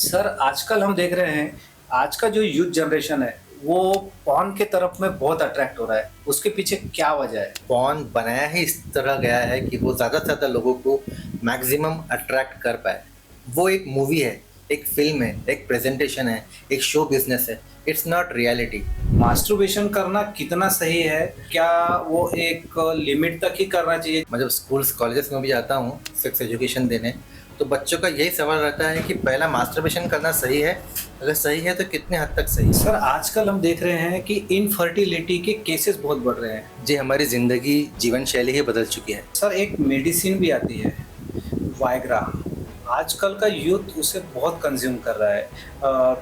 Sir आजकल हम देख रहे हैं, आज का जो यूथ जनरेशन है, वो पॉर्न के तरफ में बहुत अट्रैक्ट हो रहा है। उसके पीछे क्या वजह है? पॉन बनाया ही इस तरह गया है कि वो ज़्यादा से ज़्यादा लोगों को मैक्सिमम अट्रैक्ट कर पाए। वो एक मूवी है, एक फ़िल्म है, एक प्रेज़ेंटेशन है, एक शो बिज़नेस है। It's not reality. मास्टरबेशन करना कितना सही है? क्या वो एक लिमिट तक ही करना चाहिए? मैं जब स्कूल्स कॉलेजेस में भी जाता हूँ सेक्स एजुकेशन देने, तो बच्चों का यही सवाल रहता है कि पहला मास्टरबेशन करना सही है? अगर सही है तो कितने हद तक सही है? सर आजकल हम देख रहे हैं कि इनफर्टिलिटी के केसेस बहुत बढ़ रहे हैं। जी, हमारी ज़िंदगी, जीवन शैली ही बदल चुकी है। सर एक मेडिसिन भी आती है, वायग्रा। आजकल का यूथ उसे बहुत कंज्यूम कर रहा है।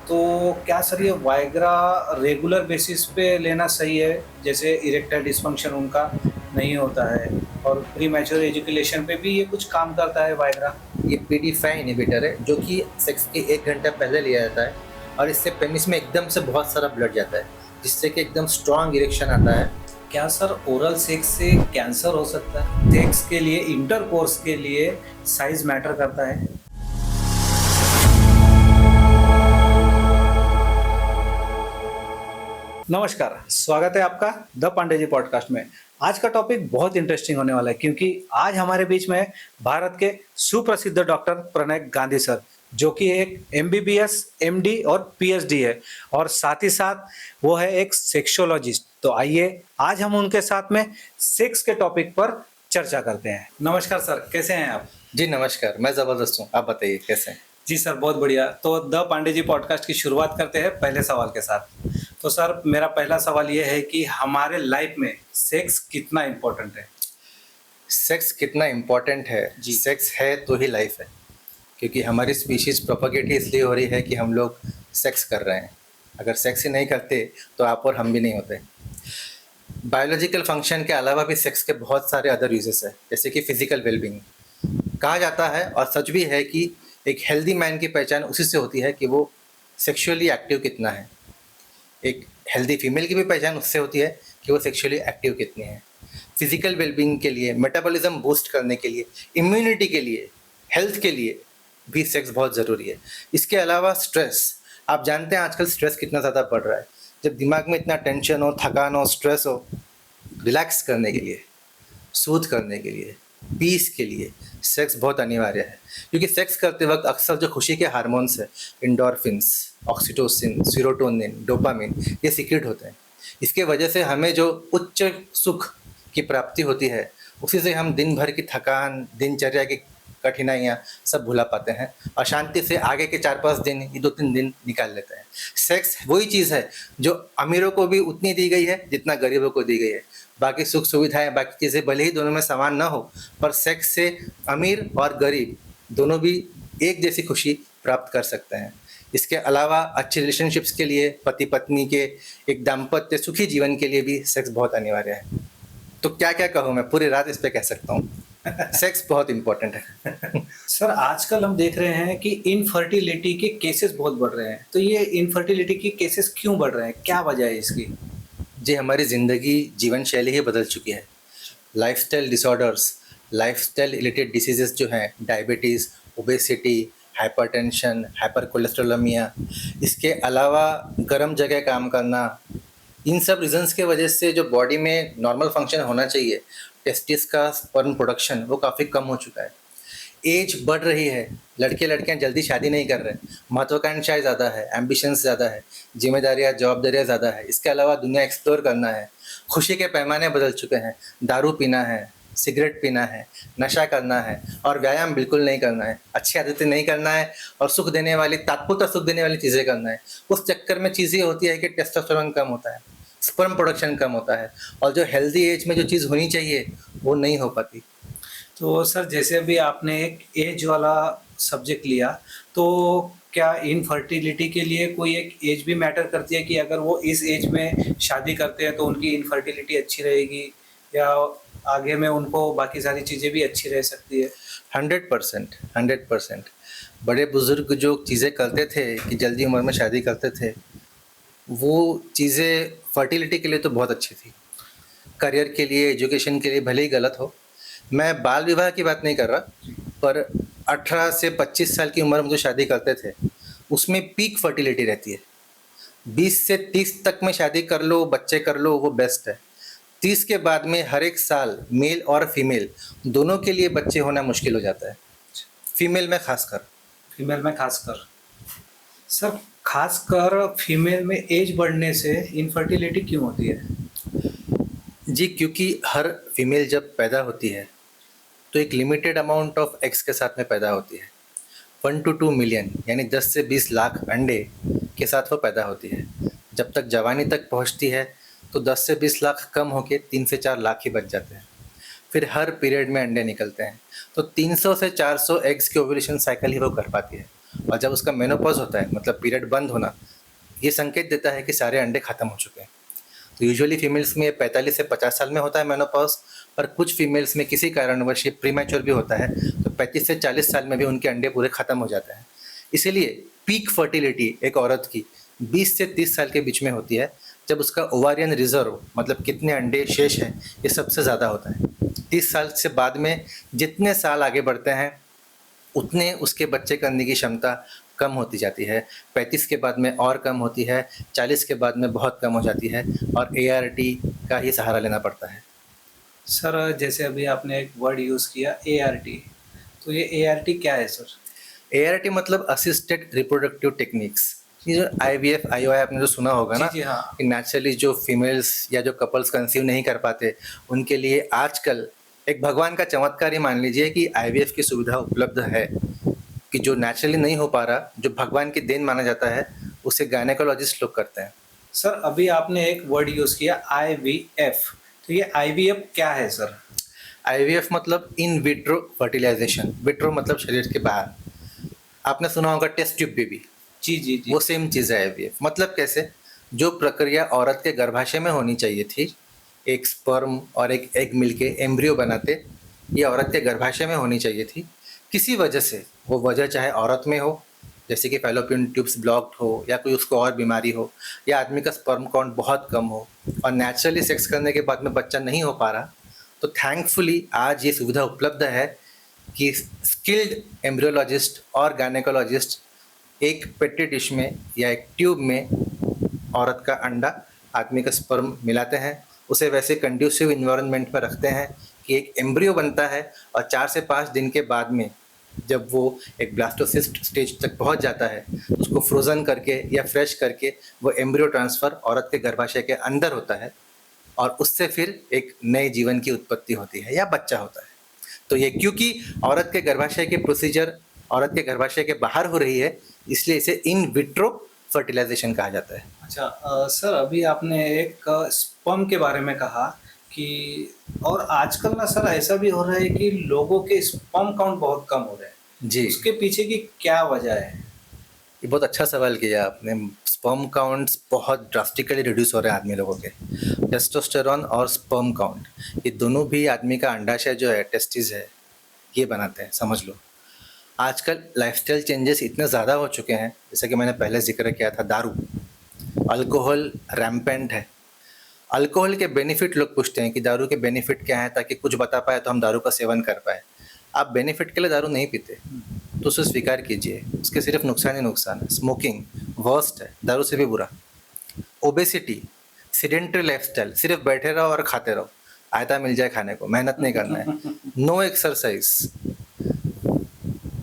तो क्या सर ये वायग्रा रेगुलर बेसिस पे लेना सही है? जैसे इरेक्टाइल डिस्फंक्शन उनका नहीं होता है और प्री मैच्योर एजुकेशन पे भी ये कुछ काम करता है वायग्रा? ये पीडी5 इनहिबिटर है जो कि सेक्स के 1 घंटा पहले लिया जाता है और इससे पेनिस में एकदम से बहुत सारा ब्लड जाता है, जिससे कि एकदम स्ट्रॉन्ग इरेक्शन आता है। क्या सर ओरल सेक्स से कैंसर हो सकता है? सेक्स के लिए, इंटरकोर्स के लिए साइज़ मैटर करता है? नमस्कार, स्वागत है आपका द पांडे जी पॉडकास्ट में। आज का टॉपिक बहुत इंटरेस्टिंग होने वाला है क्योंकि आज हमारे बीच में भारत के सुप्रसिद्ध डॉक्टर प्रणय गांधी सर, जो कि एक एमबीबीएस, एमडी और पीएचडी है और साथ ही साथ वो है एक सेक्सोलॉजिस्ट। तो आइए आज हम उनके साथ में सेक्स के टॉपिक पर चर्चा करते हैं। नमस्कार सर, कैसे हैं आप? जी नमस्कार, मैं ज़बरदस्त हूँ। आप बताइए कैसे हैं? जी सर, बहुत बढ़िया। तो द पांडे जी पॉडकास्ट की शुरुआत करते हैं पहले सवाल के साथ। तो सर मेरा पहला सवाल ये है कि हमारे लाइफ में सेक्स कितना इम्पोर्टेंट है? सेक्स कितना इम्पोर्टेंट है? जी। सेक्स है तो ही लाइफ है, क्योंकि हमारी स्पीशीज़ प्रोपेगेट ही इसलिए हो रही है कि हम लोग सेक्स कर रहे हैं। अगर सेक्स ही नहीं करते तो आप और हम भी नहीं होते। बायोलॉजिकल फंक्शन के अलावा भी सेक्स के बहुत सारे अदर यूजेस है, जैसे कि फिजिकल वेलबींग। कहा जाता है और सच भी है कि एक हेल्दी मैन की पहचान उसी से होती है कि वो सेक्सुअली एक्टिव कितना है। एक हेल्दी फीमेल की भी पहचान उससे होती है कि वो सेक्सुअली एक्टिव कितनी है। फिजिकल वेलबींग के लिए, मेटाबॉलिज्म बूस्ट करने के लिए, इम्यूनिटी के लिए, हेल्थ के लिए भी सेक्स बहुत ज़रूरी है। इसके अलावा स्ट्रेस, आप जानते हैं आजकल स्ट्रेस कितना ज़्यादा बढ़ रहा है। जब दिमाग में इतना टेंशन हो, थकान हो, स्ट्रेस हो, रिलैक्स करने के लिए, सूद करने के लिए, पीस के लिए सेक्स बहुत अनिवार्य है। क्योंकि सेक्स करते वक्त अक्सर जो खुशी के हार्मोन्स है, इंडोर्फिन्स, ऑक्सीटोसिन, सीरोटोनिन, डोपामिन, ये सीक्रेट होते हैं। इसके वजह से हमें जो उच्च सुख की प्राप्ति होती है, उसी से हम दिन भर की थकान, दिनचर्या की कठिनाइयाँ सब भुला पाते हैं और शांति से आगे के 4-5 दिन, ये 2-3 दिन निकाल लेते हैं। सेक्स वही चीज़ है जो अमीरों को भी उतनी दी गई है जितना गरीबों को दी गई है। बाकी सुख सुविधाएं, बाकी चीज़ें भले ही दोनों में समान ना हो, पर सेक्स से अमीर और गरीब दोनों भी एक जैसी खुशी प्राप्त कर सकते हैं। इसके अलावा अच्छे रिलेशनशिप्स के लिए, पति पत्नी के एक दाम्पत्य सुखी जीवन के लिए भी सेक्स बहुत अनिवार्य है। तो क्या क्या कहूँ, मैं पूरी रात इस पे कह सकता हूँ। सेक्स बहुत इम्पोर्टेंट है। सर आजकल हम देख रहे हैं कि इनफर्टिलिटी के केसेस बहुत बढ़ रहे हैं। तो ये इनफर्टिलिटी के केसेस क्यों बढ़ रहे हैं? क्या वजह है इसकी? जी, हमारी ज़िंदगी, जीवन शैली ही बदल चुकी है। Lifestyle disorders, lifestyle related diseases जो हैं, diabetes, obesity, hypertension, hyper cholesterolaemia, इसके अलावा गर्म जगह काम करना, इन सब रीजंस के वजह से जो बॉडी में नॉर्मल फंक्शन होना चाहिए, टेस्टिस का स्पर्म प्रोडक्शन, वो काफ़ी कम हो चुका है। एज बढ़ रही है, लड़के लड़कियां जल्दी शादी नहीं कर रहे, महत्वाकांक्षाएं ज़्यादा है, एम्बिशंस ज़्यादा है, जिम्मेदारियां, जवाबदारियां ज़्यादा है। इसके अलावा दुनिया एक्सप्लोर करना है, खुशी के पैमाने बदल चुके हैं। दारू पीना है, सिगरेट पीना है, नशा करना है और व्यायाम बिल्कुल नहीं करना है, अच्छी आदतें नहीं करना है और सुख देने वाली, तात्पुरता सुख देने वाली चीज़ें करना है। उस चक्कर में चीज़ ये होती है कि टेस्टोस्टेरोन कम होता है, स्पर्म प्रोडक्शन कम होता है और जो हेल्दी एज में जो चीज़ होनी चाहिए वो नहीं हो पाती। तो सर जैसे अभी आपने एक एज वाला सब्जेक्ट लिया, तो क्या इनफर्टिलिटी के लिए कोई एक एज भी मैटर करती है कि अगर वो इस एज में शादी करते हैं तो उनकी इनफर्टिलिटी अच्छी रहेगी या आगे में उनको बाकी सारी चीज़ें भी अच्छी रह सकती है? 100%, 100%। बड़े बुजुर्ग जो चीज़ें करते थे कि जल्दी उम्र में शादी करते थे, वो चीज़ें फर्टिलिटी के लिए तो बहुत अच्छी थी। करियर के लिए, एजुकेशन के लिए भले ही गलत हो। मैं बाल विवाह की बात नहीं कर रहा, पर 18 से 25 साल की उम्र में जो शादी करते थे, उसमें पीक फर्टिलिटी रहती है। 20 से 30 तक में शादी कर लो, बच्चे कर लो, वो बेस्ट है। 30 के बाद में हर एक साल मेल और फीमेल दोनों के लिए बच्चे होना मुश्किल हो जाता है, फीमेल में खासकर। फीमेल में खासकर सर, खासकर फीमेल में एज बढ़ने से इनफर्टिलिटी क्यों होती है? जी, क्योंकि हर फीमेल जब पैदा होती है तो एक लिमिटेड अमाउंट ऑफ एग्स के साथ में पैदा होती है। 1 to 2 मिलियन यानी 10 से 20 लाख अंडे के साथ वो पैदा होती है। जब तक जवानी तक पहुंचती है तो 10 से 20 लाख कम होके 3 से 4 लाख ही बच जाते हैं। फिर हर पीरियड में अंडे निकलते हैं, तो 300 से 400 एग्स की ओव्यूलेशन साइकिल ही वो कर पाती है। और जब उसका मेनोपॉज होता है, मतलब पीरियड बंद होना, ये संकेत देता है कि सारे अंडे खत्म हो चुके हैं। तो यूजुअली फीमेल्स में 45 से 50 साल में होता है मेनोपॉज, पर कुछ फीमेल्स में किसी कारणवश ये प्रीमैच्योर भी होता है, तो 35 से 40 साल में भी उनके अंडे पूरे ख़त्म हो जाते हैं। इसीलिए पीक फर्टिलिटी एक औरत की 20 से 30 साल के बीच में होती है, जब उसका ओवारियन रिजर्व, मतलब कितने अंडे शेष हैं, ये सबसे ज़्यादा होता है। 30 साल से बाद में जितने साल आगे बढ़ते हैं उतने उसके बच्चे करने की क्षमता कम होती जाती है। 35 के बाद में और कम होती है, 40 के बाद में बहुत कम हो जाती है, और ART का ही सहारा लेना पड़ता है। सर, जैसे अभी आपने एक वर्ड यूज़ किया ART, तो ये ART क्या है सर? ART मतलब असिस्टेड रिप्रोडक्टिव टेक्निक्स। ये जो IVF IOI आपने जो सुना होगा ना, जी हाँ। कि नेचुरली जो फीमेल्स या जो कपल्स कंसीव नहीं कर पाते, उनके लिए आजकल एक भगवान का चमत्कार ही मान लीजिए कि IVF की सुविधा उपलब्ध है, कि जो नेचुरली नहीं हो पा रहा, जो भगवान की देन माना जाता है, उसे गायनेकोलॉजिस्ट लोग करते हैं। सर, अभी आपने एक वर्ड यूज़ किया IVF, तो ये IVF क्या है सर? IVF मतलब इन विट्रो फर्टिलाइजेशन। विट्रो मतलब शरीर के बाहर। आपने सुना होगा टेस्ट ट्यूब बेबी, जी जी जी। वो सेम चीज़ है IVF। मतलब कैसे, जो प्रक्रिया औरत के गर्भाशय में होनी चाहिए थी, एक स्पर्म और एक एग मिलके एम्ब्रियो बनाते, ये औरत के गर्भाशय में होनी चाहिए थी। किसी वजह से, वो वजह चाहे औरत में हो, जैसे कि फैलोपियन ट्यूब्स ब्लॉक्ड हो, या कोई उसको और बीमारी हो, या आदमी का स्पर्म काउंट बहुत कम हो, और नेचुरली सेक्स करने के बाद में बच्चा नहीं हो पा रहा, तो थैंकफुली आज ये सुविधा उपलब्ध है कि स्किल्ड एम्ब्रियोलॉजिस्ट और गायनेकोलॉजिस्ट एक पेट्री डिश में या एक ट्यूब में औरत का अंडा, आदमी का स्पर्म मिलाते हैं, उसे वैसे कंड्यूसिव इन्वायरमेंट में रखते हैं कि एक एम्ब्रियो बनता है, और 4 से 5 दिन के बाद में जब वो एक ब्लास्टोसिस्ट स्टेज तक पहुंच जाता है, उसको फ्रोज़न करके या फ्रेश करके वो एम्ब्रियो ट्रांसफ़र औरत के गर्भाशय के अंदर होता है, और उससे फिर एक नए जीवन की उत्पत्ति होती है या बच्चा होता है। तो ये क्योंकि औरत के गर्भाशय की प्रोसीजर औरत के गर्भाशय के बाहर हो रही है, इसलिए इसे इन विट्रो फर्टिलाइजेशन कहा जाता है। अच्छा, सर, अभी आपने एक स्पर्म के बारे में कहा कि, और आजकल ना सर ऐसा भी हो रहा है कि लोगों के स्पर्म काउंट बहुत कम हो रहे हैं। जी, उसके पीछे की क्या वजह है? ये बहुत अच्छा सवाल किया आपने। स्पर्म काउंट्स बहुत ड्रास्टिकली रिड्यूस हो रहे हैं आदमी लोगों के। टेस्टोस्टेरोन और स्पर्म काउंट, ये दोनों भी आदमी का अंडाशय जो है, टेस्टिस है, ये बनाते हैं, समझ लो। आजकल लाइफस्टाइल चेंजेस इतने ज़्यादा हो चुके हैं, जैसे कि मैंने पहले जिक्र किया था, दारू, अल्कोहल रैम्पेंट है। अल्कोहल के बेनिफिट लोग पूछते हैं कि दारू के बेनिफिट क्या हैं, ताकि कुछ बता पाए तो हम दारू का सेवन कर पाए। आप बेनिफिट के लिए दारू नहीं पीते तो उसे स्वीकार कीजिए, उसके सिर्फ नुकसान ही नुकसान है। स्मोकिंग वर्स्ट है, दारू से भी बुरा। ओबेसिटी, सीडेंटरी लाइफस्टाइल, सिर्फ बैठे रहो और खाते रहो, आयता मिल जाए खाने को, मेहनत नहीं करना है। No exercise,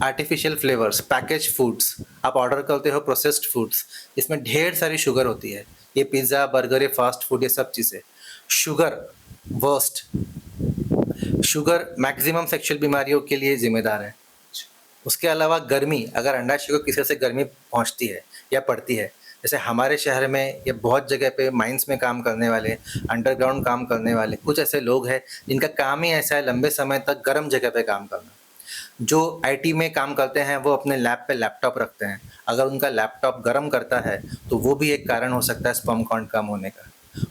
artificial flavours, package foods, आप ऑर्डर करते हो प्रोसेस्ड फूड्स, इसमें ढेर सारी शुगर होती है। ये पिज़्ज़ा, बर्गर, ये फास्ट फूड, ये सब चीज़ें। Sugar worst, sugar maximum sexual बीमारियों के लिए जिम्मेदार है। उसके अलावा गर्मी, अगर अंडाशय को किसी से गर्मी पहुंचती है या पड़ती है, जैसे हमारे शहर में या बहुत जगह पे माइंस में काम करने वाले, अंडरग्राउंड काम करने वाले कुछ ऐसे लोग हैं जिनका काम ही ऐसा है लंबे समय तक गर्म जगह पे काम करना। जो IT में काम करते हैं वो अपने लैब पे लैपटॉप रखते हैं, अगर उनका लैपटॉप गर्म करता है तो वो भी एक कारण हो सकता है स्पर्म काउंट कम होने का।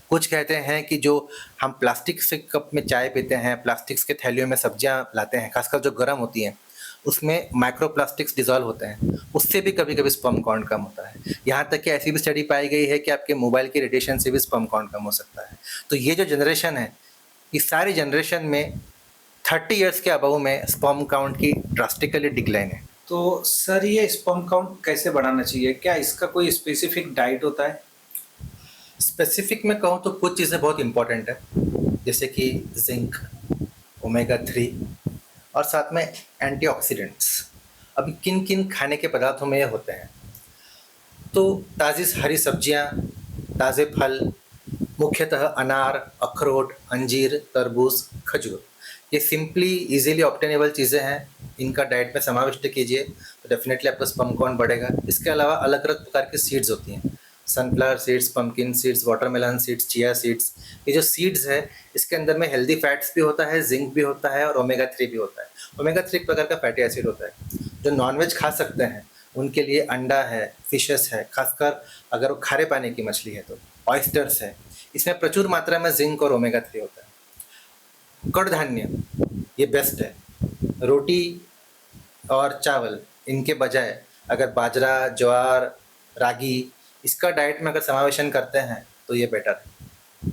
कुछ कहते हैं कि जो हम प्लास्टिक से कप में चाय पीते हैं, प्लास्टिक्स के थैलियों में सब्जियां लाते हैं, खासकर जो गर्म होती हैं, उसमें माइक्रोप्लास्टिक्स डिजॉल्व होते हैं, उससे भी कभी कभी स्पर्म काउंट कम होता है। यहाँ तक कि ऐसी भी स्टडी पाई गई है कि आपके मोबाइल के रेडिएशन से भी स्पर्म काउंट कम हो सकता है। तो ये जो जनरेशन है, इस सारी जनरेशन में 30 इयर्स के अबव में स्पर्म काउंट की ड्रास्टिकली डिक्लाइन है। तो सर ये स्पर्म काउंट कैसे बढ़ाना चाहिए? क्या इसका कोई स्पेसिफिक डाइट होता है? स्पेसिफिक में कहूँ तो कुछ चीज़ें बहुत इंपॉर्टेंट है, जैसे कि जिंक, ओमेगा 3 और साथ में एंटीऑक्सीडेंट्स। अभी किन किन खाने के पदार्थों में ये होते हैं? तो ताज़ी हरी सब्जियां, ताज़े फल, मुख्यतः अनार, अखरोट, अंजीर, तरबूज, खजूर, ये सिंपली इजीली ऑब्टेनेबल चीज़ें हैं। इनका डाइट में समाविष्ट कीजिए तो डेफिनेटली आपका स्पर्म काउंट बढ़ेगा। इसके अलावा अलग अलग प्रकार की सीड्स होती हैं, sunflower seeds, pumpkin seeds, watermelon seeds, chia seeds. ये जो सीड्स है इसके अंदर में हेल्दी फैट्स भी होता है, जिंक भी होता है और ओमेगा 3 भी होता है। ओमेगा 3 एक प्रकार का फैटी एसिड होता है। जो नॉनवेज खा सकते हैं उनके लिए अंडा है, फिशेस है, खासकर अगर वो खारे पानी की मछली है तो ऑयस्टर्स है, इसमें प्रचुर मात्रा में जिंक और ओमेगा 3 होता है। कड़धान्य ये बेस्ट है। रोटी और चावल इनके बजाय अगर बाजरा, ज्वार, रागी इसका डाइट में अगर समावेशन करते हैं तो ये बेटर है।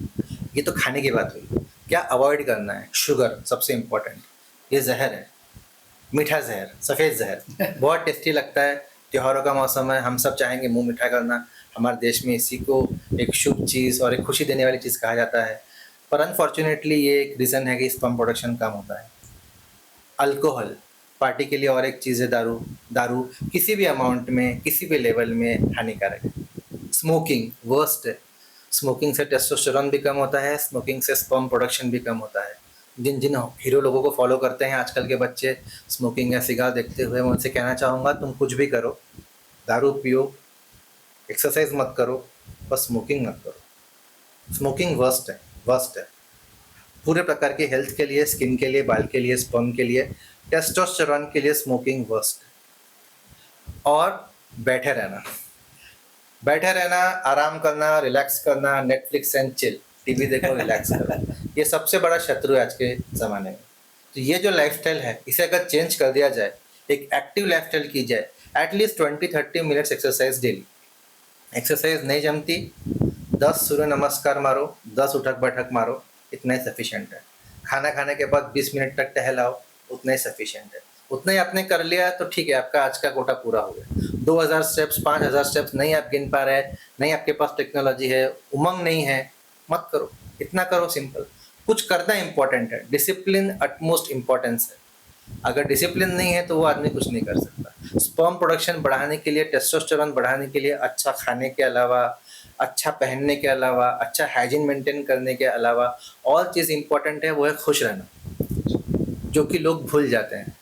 ये तो खाने की बात हुई। क्या अवॉइड करना है? शुगर सबसे इम्पोर्टेंट। ये जहर है, मीठा जहर, सफ़ेद जहर। बहुत टेस्टी लगता है, त्योहारों का मौसम है, हम सब चाहेंगे मुंह मीठा करना। हमारे देश में इसी को एक शुभ चीज़ और एक खुशी देने वाली चीज़ कहा जाता है, पर अनफॉर्चुनेटली ये एक रीज़न है कि स्पर्म प्रोडक्शन कम होता है। अल्कोहल पार्टी के लिए और एक चीज़ है, दारू। दारू किसी भी अमाउंट में, किसी भी लेवल में हानिकारक है। स्मोकिंग वर्स्ट है। स्मोकिंग से टेस्टोस्टेरोन भी कम होता है, स्मोकिंग से स्पर्म प्रोडक्शन भी कम होता है। जिन जिन हीरो लोगों को फॉलो करते हैं आजकल के बच्चे स्मोकिंग या सिगार देखते हुए, मैं उनसे कहना चाहूँगा तुम कुछ भी करो, दारू पियो, एक्सरसाइज मत करो, बस स्मोकिंग मत करो। स्मोकिंग वर्स्ट है, वर्स्ट है पूरे प्रकार के हेल्थ के लिए, स्किन के लिए, बाल के लिए, स्पर्म के लिए, टेस्टोस्टेरोन के लिए स्मोकिंग वर्स्ट है। और बैठे रहना, बैठे रहना, आराम करना, रिलैक्स करना, नेटफ्लिक्स एंड चिल, टीवी देखो, रिलैक्स करो, ये सबसे बड़ा शत्रु है आज के ज़माने में। तो ये जो लाइफस्टाइल है इसे अगर चेंज कर दिया जाए, एक एक्टिव लाइफस्टाइल की जाए, at least 20-30 minutes exercise daily. Exercise नहीं जमती, 10 सूर्य नमस्कार मारो, 10 उठक बैठक मारो, इतना ही सफिशिएंट है। खाना खाने के बाद 20 मिनट तक टहलाओ, उतना ही सफिशिएंट है। उतना ही आपने कर लिया तो ठीक है, आपका आज का कोटा पूरा हो गया। 2000 स्टेप्स, 5000 स्टेप्स नहीं आप गिन पा रहे, नहीं आपके पास टेक्नोलॉजी है, उमंग नहीं है, मत करो, इतना करो। सिंपल कुछ करना इंपॉर्टेंट है, डिसिप्लिन अटमोस्ट इम्पॉर्टेंस है। अगर डिसिप्लिन नहीं है तो वो आदमी कुछ नहीं कर सकता। स्पर्म प्रोडक्शन बढ़ाने के लिए, टेस्टोस्टेरोन बढ़ाने के लिए अच्छा खाने के अलावा, अच्छा पहनने के अलावा, अच्छा हाइजीन मेंटेन करने के अलावा और चीज़ इंपॉर्टेंट है वो है खुश रहना, जो कि लोग भूल जाते हैं।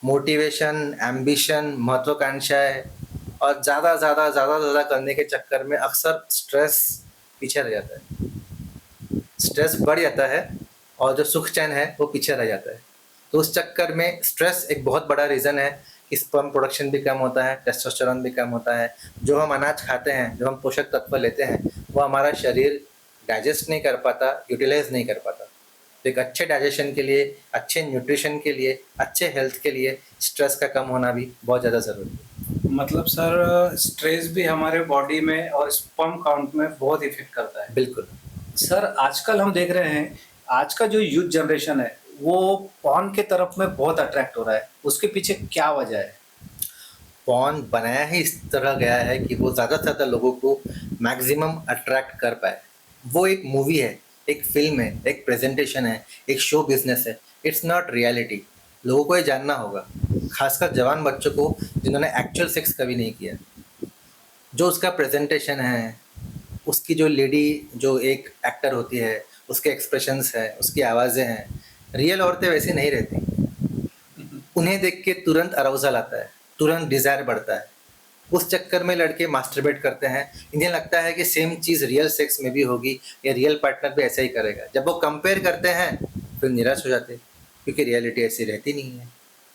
मोटिवेशन, एम्बिशन, महत्वाकांक्षाएं और ज़्यादा करने के चक्कर में अक्सर स्ट्रेस पीछे रह जाता है। स्ट्रेस बढ़ जाता है और जो सुख चैन है वो पीछे रह जाता है। तो उस चक्कर में स्ट्रेस एक बहुत बड़ा रीज़न है कि स्पर्म प्रोडक्शन भी कम होता है, टेस्टोस्टेरोन भी कम होता है। जो हम अनाज खाते हैं, जो हम पोषक तत्व लेते हैं, वो हमारा शरीर डाइजेस्ट नहीं कर पाता, यूटिलाइज नहीं कर पाता। तो एक अच्छे डाइजेशन के लिए, अच्छे न्यूट्रिशन के लिए, अच्छे हेल्थ के लिए स्ट्रेस का कम होना भी बहुत ज़्यादा ज़रूरी है। मतलब सर स्ट्रेस भी हमारे बॉडी में और स्पर्म काउंट में बहुत इफेक्ट करता है। बिल्कुल। सर आजकल हम देख रहे हैं, आज का जो यूथ जनरेशन है वो पॉर्न के तरफ में बहुत अट्रैक्ट हो रहा है, उसके पीछे क्या वजह है? पॉर्न बनाया ही इस तरह गया है कि वो ज़्यादा से ज़्यादा लोगों को मैक्सिमम अट्रैक्ट कर पाए। वो एक मूवी है, एक फिल्म है, एक प्रेजेंटेशन है, एक शो बिजनेस है, इट्स नॉट रियलिटी। लोगों को ये जानना होगा, खासकर जवान बच्चों को जिन्होंने एक्चुअल सेक्स कभी नहीं किया। जो उसका प्रेजेंटेशन है, उसकी जो लेडी जो एक एक्टर होती है, उसके एक्सप्रेशंस है, उसकी आवाज़ें हैं, रियल औरतें वैसी नहीं रहती। उन्हें देख के तुरंत अराउजल आता है, तुरंत डिज़ायर बढ़ता है। उस चक्कर में लड़के मास्टरबेट करते हैं। इन्हें लगता है कि सेम चीज़ रियल सेक्स में भी होगी या रियल पार्टनर भी ऐसा ही करेगा। जब वो कंपेयर करते हैं फिर निराश हो जाते हैं, क्योंकि रियलिटी ऐसी रहती नहीं है।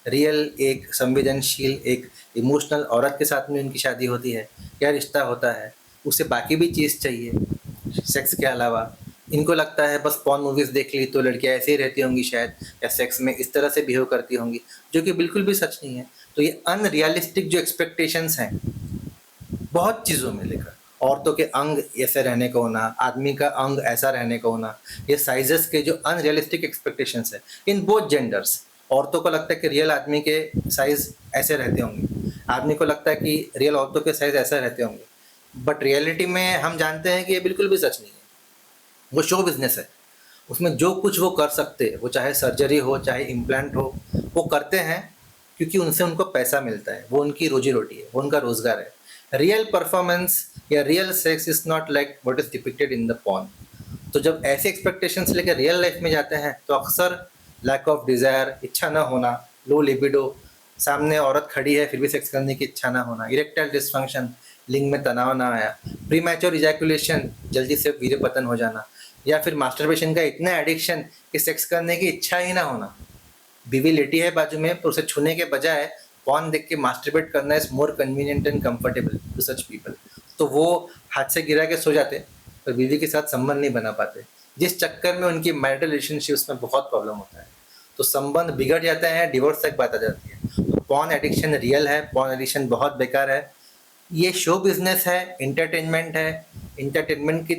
रियल एक संवेदनशील, एक इमोशनल औरत के साथ में उनकी शादी होती है, क्या रिश्ता होता है, उसे बाकी भी चीज़ चाहिए सेक्स के अलावा। इनको लगता है बस पॉर्न मूवीज़ देख ली तो लड़कियाँ ऐसे ही रहती होंगी शायद, या सेक्स में इस तरह से बिहेव करती होंगी, जो कि बिल्कुल भी सच नहीं है। तो ये अनरियलिस्टिक जो एक्सपेक्टेशंस हैं बहुत चीज़ों में लेकर, औरतों के अंग ऐसे रहने का होना, आदमी का अंग ऐसा रहने का होना, ये साइजेस के जो अनरियलिस्टिक एक्सपेक्टेशंस है इन बोथ जेंडर्स, औरतों को लगता है कि रियल आदमी के साइज़ ऐसे रहते होंगे, आदमी को लगता है कि रियल औरतों के साइज़ ऐसे रहते होंगे, बट रियलिटी में हम जानते हैं कि ये बिल्कुल भी सच नहीं है। वो शो बिज़नेस है, उसमें जो कुछ वो कर सकते हैं, वो चाहे सर्जरी हो, चाहे इम्प्लांट हो, वो करते हैं क्योंकि उनसे उनको पैसा मिलता है, वो उनकी रोजी-रोटी है, वो उनका रोज़गार है। रियल परफॉर्मेंस या real sex is not like what is depicted in the porn. तो जब ऐसे एक्सपेक्टेशंस लेकर रियल लाइफ में जाते हैं तो अक्सर लैक ऑफ डिज़ायर, इच्छा न होना, लो लिबिडो, सामने औरत खड़ी है फिर भी सेक्स करने की इच्छा ना होना, इरेक्टाइल डिस्फंक्शन, लिंग में तनाव ना आया, प्रीमैच्योर इजैकुलेशन, जल्दी से वीर्य पतन हो जाना, या फिर मास्टरबेशन का इतना एडिक्शन कि सेक्स करने की इच्छा ही ना होना। बीवी लेटी है बाजू में तो उसे छूने के बजाय पॉर्न देख के मास्टरबेट करना is more convenient and comfortable to such people. तो वो हाथ से गिरा के सो जाते पर बीवी के साथ संबंध नहीं बना पाते, जिस चक्कर में उनकी मैरिटल रिलेशनशिप्स में बहुत प्रॉब्लम होता है। तो संबंध बिगड़ जाते हैं, डिवोर्स तक बात आ जाती है। तो पॉर्न एडिक्शन रियल है, पॉर्न एडिक्शन बहुत बेकार है। ये शो बिजनेस है, इंटरटेनमेंट है। इंटरटेनमेंट की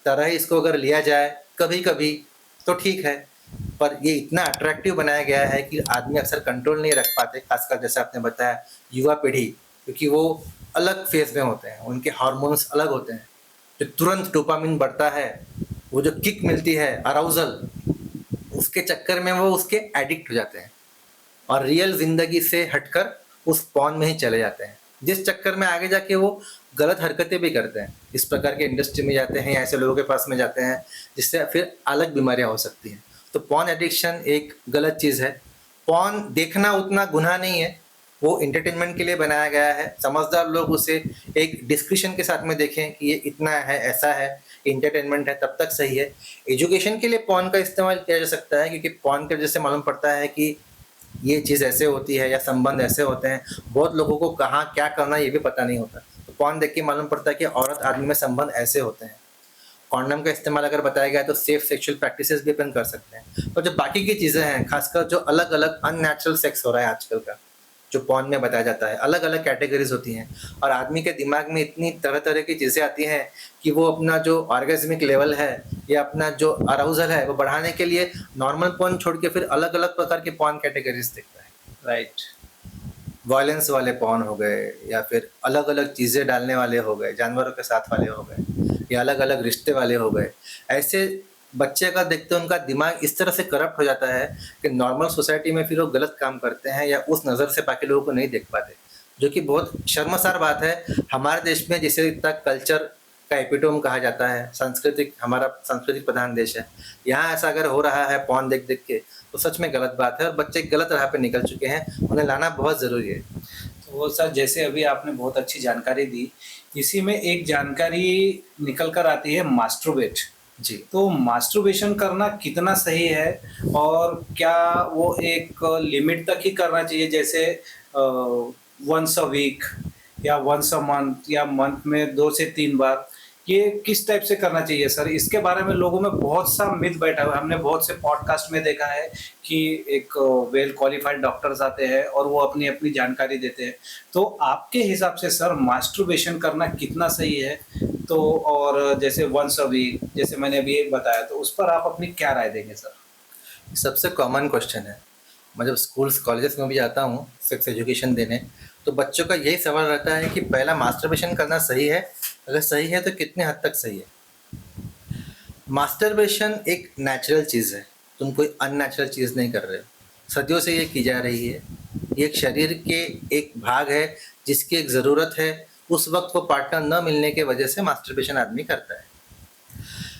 तरह ही इसको अगर लिया जाए कभी कभी तो ठीक है, पर ये इतना अट्रैक्टिव बनाया गया है कि आदमी अक्सर कंट्रोल नहीं रख पाते, खासकर जैसे आपने बताया युवा पीढ़ी, क्योंकि वो अलग फेज में होते हैं, उनके हार्मोन्स अलग होते हैं। जो तुरंत डोपामिन बढ़ता है, वो जो किक मिलती है, अराउजल, उसके चक्कर में वो उसके एडिक्ट हो जाते हैं और रियल जिंदगी से हटकर उस पॉन में ही चले जाते हैं, जिस चक्कर में आगे जाके वो गलत हरकतें भी करते हैं। इस प्रकार के इंडस्ट्री में जाते हैं, ऐसे लोगों के पास में जाते हैं जिससे फिर अलग बीमारियां हो सकती हैं। तो पॉन एडिक्शन एक गलत चीज़ है। पॉन देखना उतना गुनाह नहीं है, वो इंटरटेनमेंट के लिए बनाया गया है। समझदार लोग उसे एक डिस्क्रिप्शन के साथ में देखें कि ये इतना है, ऐसा है, इंटरटेनमेंट है, तब तक सही है। एजुकेशन के लिए पॉन का इस्तेमाल किया जा सकता है, क्योंकि पॉन के वजह से मालूम पड़ता है कि ये चीज़ ऐसे होती है या संबंध ऐसे होते हैं। बहुत लोगों को कहाँ क्या करना ये भी पता नहीं होता, तो पॉन देख के मालूम पड़ता है कि औरत आदमी में संबंध ऐसे होते हैं। कॉन्डम का इस्तेमाल अगर बताया गया तो सेफ सेक्सुअल प्रैक्टिसेस भी अपन कर सकते हैं। और जो बाकी की चीज़ें हैं, खासकर जो अलग अलग अननेचुरल सेक्स हो रहा है आजकल का, जो पॉर्न में बताया जाता है, अलग अलग कैटेगरीज होती हैं और आदमी के दिमाग में इतनी तरह तरह की चीज़ें आती हैं कि वो अपना जो ऑर्गेजमिक लेवल है या अपना जो अराउजल है वो बढ़ाने के लिए नॉर्मल पॉर्न छोड़ के फिर अलग अलग प्रकार के पॉर्न कैटेगरीज देखता है। राइट। वायलेंस वाले पॉर्न हो गए, या फिर अलग अलग चीज़ें डालने वाले हो गए, जानवरों के साथ वाले हो गए, या अलग अलग रिश्ते वाले हो गए। ऐसे बच्चे का देखते उनका दिमाग इस तरह से करप्ट हो जाता है कि नॉर्मल सोसाइटी में फिर वो गलत काम करते हैं या उस नज़र से बाकी लोगों को नहीं देख पाते, जो कि बहुत शर्मसार बात है। हमारे देश में जिसे इतना कल्चर का एपिटोम कहा जाता है, सांस्कृतिक, हमारा सांस्कृतिक प्रधान देश है, यहाँ ऐसा अगर हो रहा है पॉर्न देख देख के तो सच में गलत बात है और बच्चे गलत राह पे निकल चुके हैं, उन्हें लाना बहुत ज़रूरी है। तो सर, जैसे अभी आपने बहुत अच्छी जानकारी दी, इसी में एक जानकारी निकल कर आती है मास्टरबेट। जी। तो मास्टरबेशन करना कितना सही है और क्या वो एक लिमिट तक ही करना चाहिए, जैसे वंस अ वीक या वंस अ मंथ या मंथ में 2 से 3 बार, ये किस टाइप से करना चाहिए सर? इसके बारे में लोगों में बहुत सा मिथ बैठा हुआ है। हमने बहुत से पॉडकास्ट में देखा है कि एक वेल क्वालिफाइड डॉक्टर्स आते हैं और वो अपनी अपनी जानकारी देते हैं। तो आपके हिसाब से सर मास्टरबेशन करना कितना सही है? तो और जैसे वंस अ वीक, जैसे मैंने अभी एक बताया, तो उस पर आप अपनी क्या राय देंगे सर? सबसे कॉमन क्वेश्चन है। मैं जब स्कूल्स कॉलेजेस में भी जाता हूँ सेक्स एजुकेशन देने, तो बच्चों का यही सवाल रहता है कि पहला मास्टरबेशन करना सही है, अगर सही है तो कितने हद तक सही है। मास्टरबेशन एक नेचुरल चीज़ है, तुम कोई अननेचुरल चीज़ नहीं कर रहे हो। सदियों से ये की जा रही है, ये एक शरीर के एक भाग है जिसकी एक ज़रूरत है। उस वक्त वो पार्टनर न मिलने के वजह से मास्टरबेशन आदमी करता है।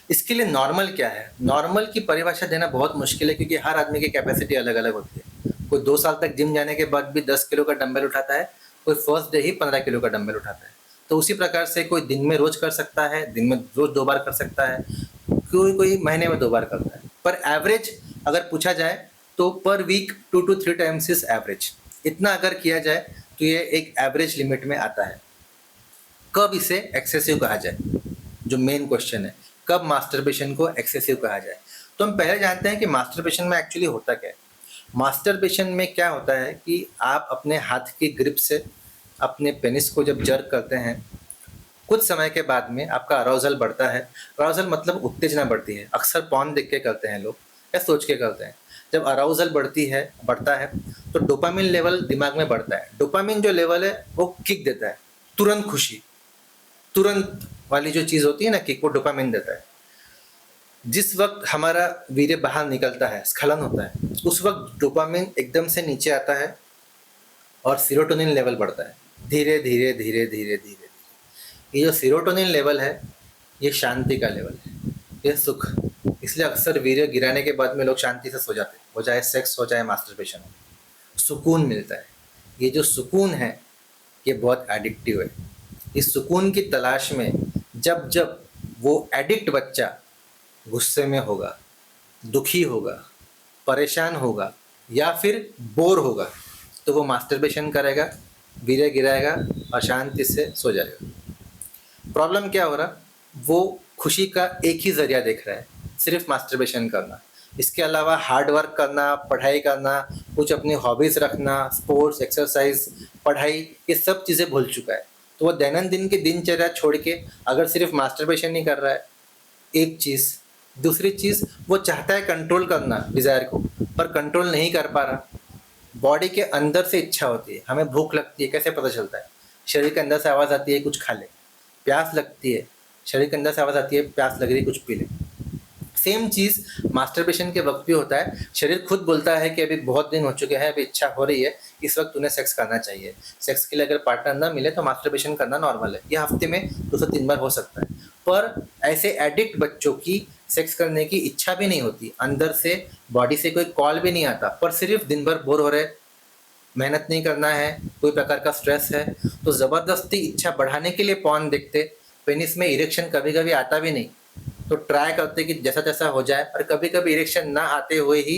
इसके लिए नॉर्मल क्या है? नॉर्मल की परिभाषा देना बहुत मुश्किल है, क्योंकि हर आदमी की कैपेसिटी अलग अलग होती है। कोई 2 साल तक जिम जाने के बाद भी 10 किलो का डंबल उठाता है, कोई फर्स्ट डे ही 15 किलो का डंबल उठाता है। तो उसी प्रकार से कोई दिन में रोज कर सकता है, दिन में रोज 2 बार कर सकता है, कोई कोई महीने में 2 बार करता है। पर एवरेज अगर पूछा जाए तो पर week 2 to 3 times is average. इतना अगर किया जाए तो ये एक एवरेज लिमिट में आता है। कब इसे एक्सेसिव कहा जाए, जो मेन क्वेश्चन है, कब मास्टरबेशन को एक्सेसिव कहा जाए? तो हम पहले जानते हैं कि मास्टरबेशन में एक्चुअली होता क्या है। मास्टरबेशन में क्या होता है कि आप अपने हाथ की ग्रिप से अपने पेनिस को जब जर्क करते हैं, कुछ समय के बाद में आपका अराउजल बढ़ता है। अराउजल मतलब उत्तेजना बढ़ती है। अक्सर पॉर्न देख के करते हैं लोग या सोच के करते हैं, जब अराउजल बढ़ता है तो डोपामिन लेवल दिमाग में बढ़ता है। डोपामिन जो लेवल है वो किक देता है, तुरंत खुशी, तुरंत वाली जो चीज़ होती है ना किक, वो डोपामिन देता है। जिस वक्त हमारा वीर्य बाहर निकलता है, स्खलन होता है, उस वक्त डोपामिन एकदम से नीचे आता है और सीरोटोनिन लेवल बढ़ता है, धीरे धीरे धीरे धीरे धीरे। ये जो सीरोटोनिन लेवल है ये शांति का लेवल है, ये सुख। इसलिए अक्सर वीर्य गिराने के बाद में लोग शांति से सो जाते हैं, हो चाहे सेक्स हो चाहे मास्टरबेशन हो, सुकून मिलता है। ये जो सुकून है ये बहुत एडिक्टिव है। इस सुकून की तलाश में जब जब वो एडिक्ट बच्चा गुस्से में होगा, दुखी होगा, परेशान होगा या फिर बोर होगा तो वो मास्टरबेशन करेगा, वीर्य गिराएगा और शांति से सो जाएगा। प्रॉब्लम क्या हो रहा, वो खुशी का एक ही जरिया देख रहा है, सिर्फ मास्टरबेशन करना। इसके अलावा हार्ड वर्क करना, पढ़ाई करना, कुछ अपनी हॉबीज़ रखना, स्पोर्ट्स, एक्सरसाइज, पढ़ाई, ये सब चीज़ें भूल चुका है। तो वो दैनंदिन की दिनचर्या छोड़ के अगर सिर्फ मास्टरबेशन नहीं कर रहा है, एक चीज़, दूसरी चीज़ वो चाहता है कंट्रोल करना डिज़ायर को, पर कंट्रोल नहीं कर पा रहा। बॉडी के अंदर से इच्छा होती है, हमें भूख लगती है, कैसे पता चलता है? शरीर के अंदर से आवाज़ आती है कुछ खा ले। प्यास लगती है, शरीर के अंदर से आवाज़ आती है प्यास लग रही है कुछ पी ले। सेम चीज़ मास्टरबेशन के वक्त भी होता है। शरीर खुद बोलता है कि अभी बहुत दिन हो चुके हैं, अभी इच्छा हो रही है, इस वक्त उन्हें सेक्स करना चाहिए। सेक्स के लिए अगर पार्टनर ना मिले तो मास्टरबेशन करना नॉर्मल है, यह हफ्ते में 2 से 3 बार हो सकता है। पर ऐसे एडिक्ट बच्चों की सेक्स करने की इच्छा भी नहीं होती, अंदर से बॉडी से कोई कॉल भी नहीं आता, पर सिर्फ दिन भर बोर हो रहे, मेहनत नहीं करना है, कोई प्रकार का स्ट्रेस है, तो ज़बरदस्ती इच्छा बढ़ाने के लिए पॉर्न देखते। पेनिस में इरेक्शन कभी कभी आता भी नहीं तो ट्राई करते कि जैसा जैसा हो जाए, और कभी कभी इरेक्शन ना आते हुए ही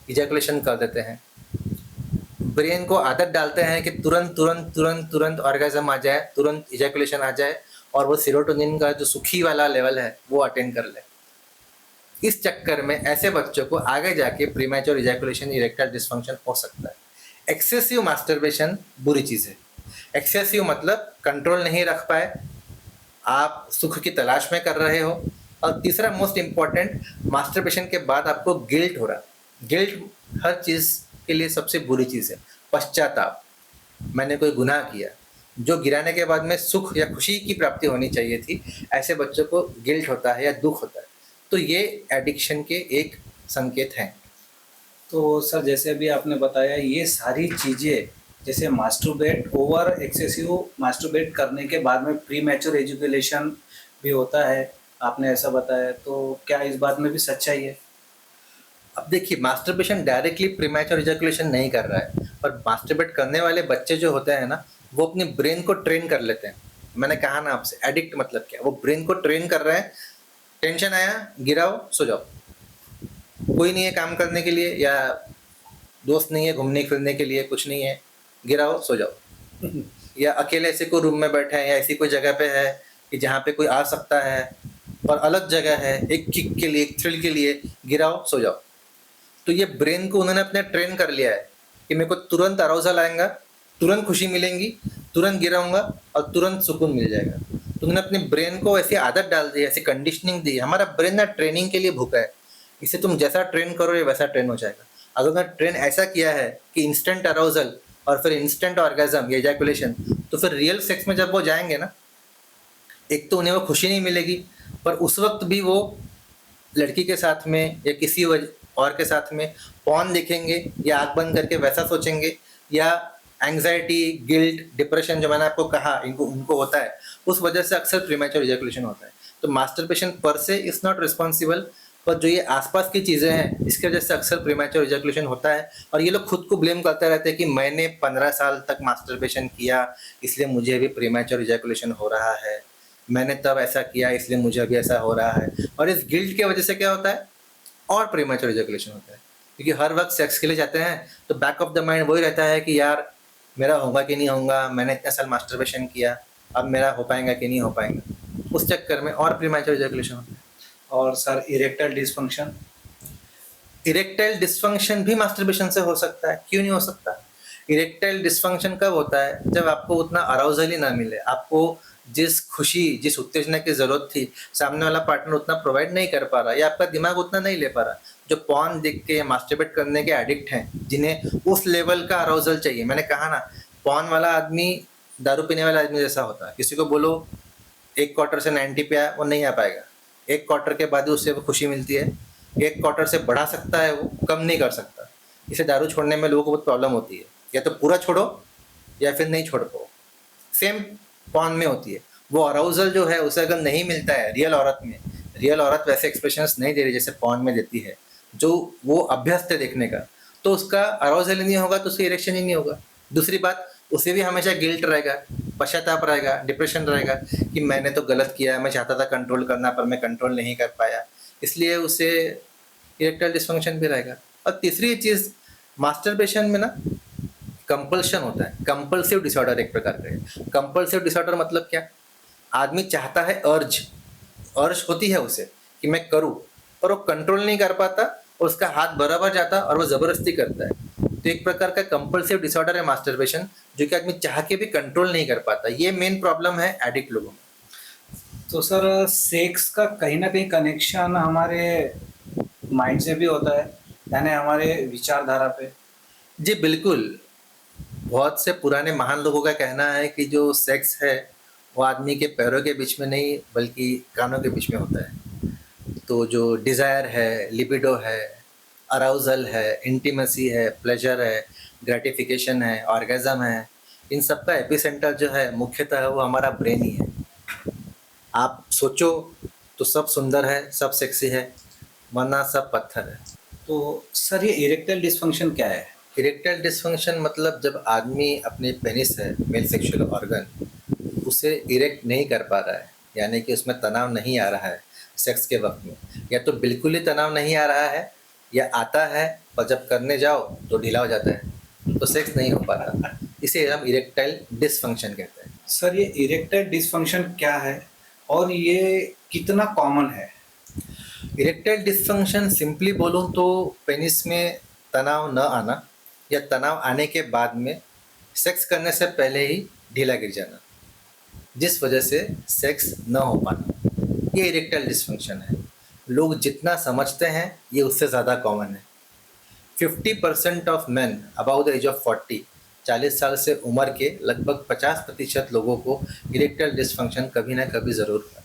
इजैकुलेशन कर देते हैं। ब्रेन को आदत डालते हैं कि तुरंत तुरंत तुरंत तुरंत ऑर्गेजम आ जाए, तुरंत इजैकुलेशन आ जाए और वो सीरोटोनिन का जो सुखी वाला लेवल है वो अटेंड कर ले। इस चक्कर में ऐसे बच्चों को आगे जाके प्रीमैच्योर इजैकुलेशन, इरेक्टाइल डिसफंक्शन हो सकता है। एक्सेसिव मास्टरबेशन बुरी चीज़ है। एक्सेसिव मतलब कंट्रोल नहीं रख पाए, आप सुख की तलाश में कर रहे हो। और तीसरा मोस्ट इम्पॉर्टेंट, मास्टरबेशन के बाद आपको गिल्ट हो रहा। गिल्ट हर चीज़ के लिए सबसे बुरी चीज़ है। पश्चाताप, मैंने कोई गुनाह किया, जो गिराने के बाद में सुख या खुशी की प्राप्ति होनी चाहिए थी, ऐसे बच्चों को गिल्ट होता है या दुख होता है। तो ये एडिक्शन के एक संकेत हैं। तो सर जैसे अभी आपने बताया ये सारी चीज़ें, जैसे मास्टरबेट, ओवर एक्सेसिव मास्टरबेट करने के बाद में प्री मैच्योर एजुकेशन भी होता है, आपने ऐसा बताया, तो क्या इस बात में भी सच्चाई है? अब देखिए, मास्टरबेशन डायरेक्टली प्रीमैच्योर इजैकुलेशन नहीं कर रहा है, पर मास्टरबेट करने वाले बच्चे जो होते हैं ना, वो अपने ब्रेन को ट्रेन कर लेते हैं। मैंने कहा ना आपसे, एडिक्ट मतलब क्या, वो ब्रेन को ट्रेन कर रहे हैं। टेंशन आया, गिराओ, सो जाओ, कोई नहीं है काम करने के लिए, या दोस्त नहीं है घूमने फिरने के लिए, कुछ नहीं है, गिराओ, सो जाओ। या अकेले ऐसे कोई रूम में बैठे हैं या ऐसी कोई जगह पे है कि जहाँ पे कोई आ सकता है, पर अलग जगह है, एक किक के लिए, एक थ्रिल के लिए, गिराओ, सो जाओ। तो ये ब्रेन को उन्होंने अपने ट्रेन कर लिया है कि मेरे को तुरंत अराउजल आएगा, तुरंत खुशी मिलेंगी, तुरंत गिराऊंगा और तुरंत सुकून मिल जाएगा। तो उन्होंने अपने ब्रेन को ऐसी आदत डाल दी, ऐसी कंडीशनिंग दी। हमारा ब्रेन ना ट्रेनिंग के लिए भूखा है, इसे तुम जैसा ट्रेन करो ये वैसा ट्रेन हो जाएगा। अगर उन्होंने ट्रेन ऐसा किया है कि इंस्टेंट अराउजल और फिर इंस्टेंट ऑर्गेजम या इजैकुलेशन, तो फिर रियल सेक्स में जब वो जाएंगे ना, एक तो उन्हें वो खुशी नहीं मिलेगी, पर उस वक्त भी वो लड़की के साथ में या किसी और के साथ में पॉर्न देखेंगे या आँख बंद करके वैसा सोचेंगे, या एंग्जाइटी, गिल्ट, डिप्रेशन जो मैंने आपको कहा उनको होता है, उस वजह से अक्सर प्रीमैच्योर इजैकुलेशन होता है। तो मास्टरबेशन पर से इज नॉट रिस्पॉन्सिबल, पर जो ये आसपास की चीज़ें हैं इसकी वजह से अक्सर प्रीमैच्योर इजैकुलेशन होता है। और ये लोग खुद को ब्लेम करते रहते हैं कि मैंने 15 साल तक मास्टरबेशन किया इसलिए मुझे अभी प्रीमैच्योर इजैकुलेशन हो रहा है, मैंने तब ऐसा किया इसलिए मुझे अभी ऐसा हो रहा है। और इस गिल्ट की वजह से क्या होता है, और प्रीमैच्योर इजैकुलेशन होता है। क्योंकि हर वक्त सेक्स के लिए जाते हैं तो बैक ऑफ द माइंड वही रहता है कि यार मेरा होगा कि नहीं होगा, मैंने इतने साल मास्टरबेशन किया, अब मेरा हो पाएगा कि नहीं हो पाएगा। उस चक्कर में और प्रीमैच्योर इजैकुलेशन होता है। और sir erectile dysfunction? Erectile dysfunction भी मास्टरबेशन से हो सकता है, क्यों नहीं हो सकता। इरेक्टाइल डिसफंक्शन कब होता है, जब आपको उतना अराउजल ही ना मिले, आपको जिस खुशी, जिस उत्तेजना की जरूरत थी सामने वाला पार्टनर उतना प्रोवाइड नहीं कर पा रहा, या आपका दिमाग उतना नहीं ले पा रहा। जो पॉर्न देख के या मास्टरबेट करने के एडिक्ट हैं, जिन्हें उस लेवल का अराउजल चाहिए। मैंने कहा ना, पॉर्न वाला आदमी दारू पीने वाला आदमी जैसा होता है। किसी को बोलो 1 क्वार्टर से 90 पे आ, वो नहीं आ पाएगा। 1 क्वार्टर के बाद ही उससे वो खुशी मिलती है। 1 क्वार्टर से बढ़ा सकता है, वो कम नहीं कर सकता। इसे दारू छोड़ने में लोगों को बहुत प्रॉब्लम होती है, या तो पूरा छोड़ो या फिर नहीं छोड़ पाओ। सेम पॉर्न में होती है। वो अराउजल जो है उसे अगर नहीं मिलता है रियल औरत में, रियल औरत वैसे एक्सप्रेशंस नहीं दे रही जैसे पॉर्न में देती है, जो वो अभ्यस्त है देखने का, तो उसका अराउजल ही नहीं होगा, तो उसका इरेक्शन ही नहीं होगा। दूसरी बात, उसे भी हमेशा गिल्ट रहेगा, पश्चाताप रहेगा, डिप्रेशन रहेगा कि मैंने तो गलत किया, मैं चाहता था कंट्रोल करना पर मैं कंट्रोल नहीं कर पाया, इसलिए उसे इरेक्टाइल डिस्फंक्शन भी रहेगा। और तीसरी चीज़, मास्टरबेशन में ना कंपल्शन होता है। कंपल्सिव डिसऑर्डर एक प्रकार का है। कंपल्सिव डिसऑर्डर मतलब क्या? आदमी चाहता है, अर्ज अर्ज होती है उसे कि मैं करूं, पर वो कंट्रोल नहीं कर पाता और उसका हाथ बराबर जाता और वो ज़बरदस्ती करता है। तो एक प्रकार का कंपल्सिव डिसऑर्डर है मास्टरबेशन, जो कि आदमी चाह के भी कंट्रोल नहीं कर पाता। ये मेन प्रॉब्लम है एडिक्ट लोगों में। तो सर सेक्स का कहीं ना कहीं कनेक्शन हमारे माइंड से भी होता है, यानी हमारे विचारधारा पे। जी बिल्कुल। बहुत से पुराने महान लोगों का कहना है कि जो सेक्स है वो आदमी के पैरों के बीच में नहीं बल्कि कानों के बीच में होता है। तो जो डिज़ायर है, लिबिडो है, अराउजल है, इंटीमेसी है, प्लेजर है, ग्रेटिफिकेशन है, ऑर्गेज़म है, इन सब का एपिसेंटर जो है मुख्यतः वो हमारा ब्रेन ही है। आप सोचो तो सब सुंदर है, सब सेक्सी है, वरना सब पत्थर है। तो सर ये इरेक्टाइल डिसफंक्शन क्या है? इरेक्टाइल डिस्फंक्शन मतलब जब आदमी अपने पेनिस है, मेल सेक्सुअल ऑर्गन, उसे इरेक्ट नहीं कर पा रहा है, यानी कि उसमें तनाव नहीं आ रहा है सेक्स के वक्त में, या तो बिल्कुल ही तनाव नहीं आ रहा है या आता है पर जब करने जाओ तो ढीला हो जाता है, तो सेक्स नहीं हो पाता। इसे हम इरेक्टाइल डिस्फंक्शन कहते हैं। सर ये इरेक्टाइल डिसफंक्शन क्या है और ये कितना कॉमन है? इरेक्टाइल डिस्फंक्शन सिंपली बोलूँ तो पेनिस में तनाव न आना या तनाव आने के बाद में सेक्स करने से पहले ही ढीला गिर जाना, जिस वजह से सेक्स न हो पाना, ये इरेक्टाइल डिस्फंक्शन है। लोग जितना समझते हैं ये उससे ज़्यादा कॉमन है। 50% of man about the age of 40, 40 साल से उम्र के लगभग 50% लोगों को इरेक्टाइल डिस्फंक्शन कभी ना कभी ज़रूर हुआ।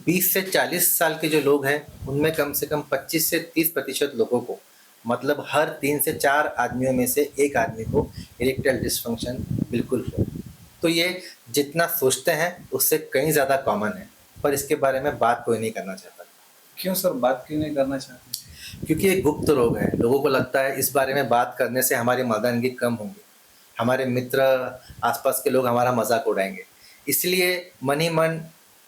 20 से 40 साल के जो लोग हैं उनमें कम से कम 25 से 30% लोगों को, मतलब हर 3 से 4 आदमियों में से एक आदमी को इरेक्टाइल डिस्फंक्शन बिल्कुल हो। तो ये जितना सोचते हैं उससे कहीं ज़्यादा कॉमन है, पर इसके बारे में बात कोई नहीं करना चाहता। क्यों सर, बात क्यों नहीं करना चाहते? क्योंकि ये गुप्त रोग है। लोगों को लगता है इस बारे में बात करने से हमारी मर्दानगी कम होंगी, हमारे मित्र, आसपास के लोग हमारा मजाक उड़ाएंगे, इसलिए मन ही मन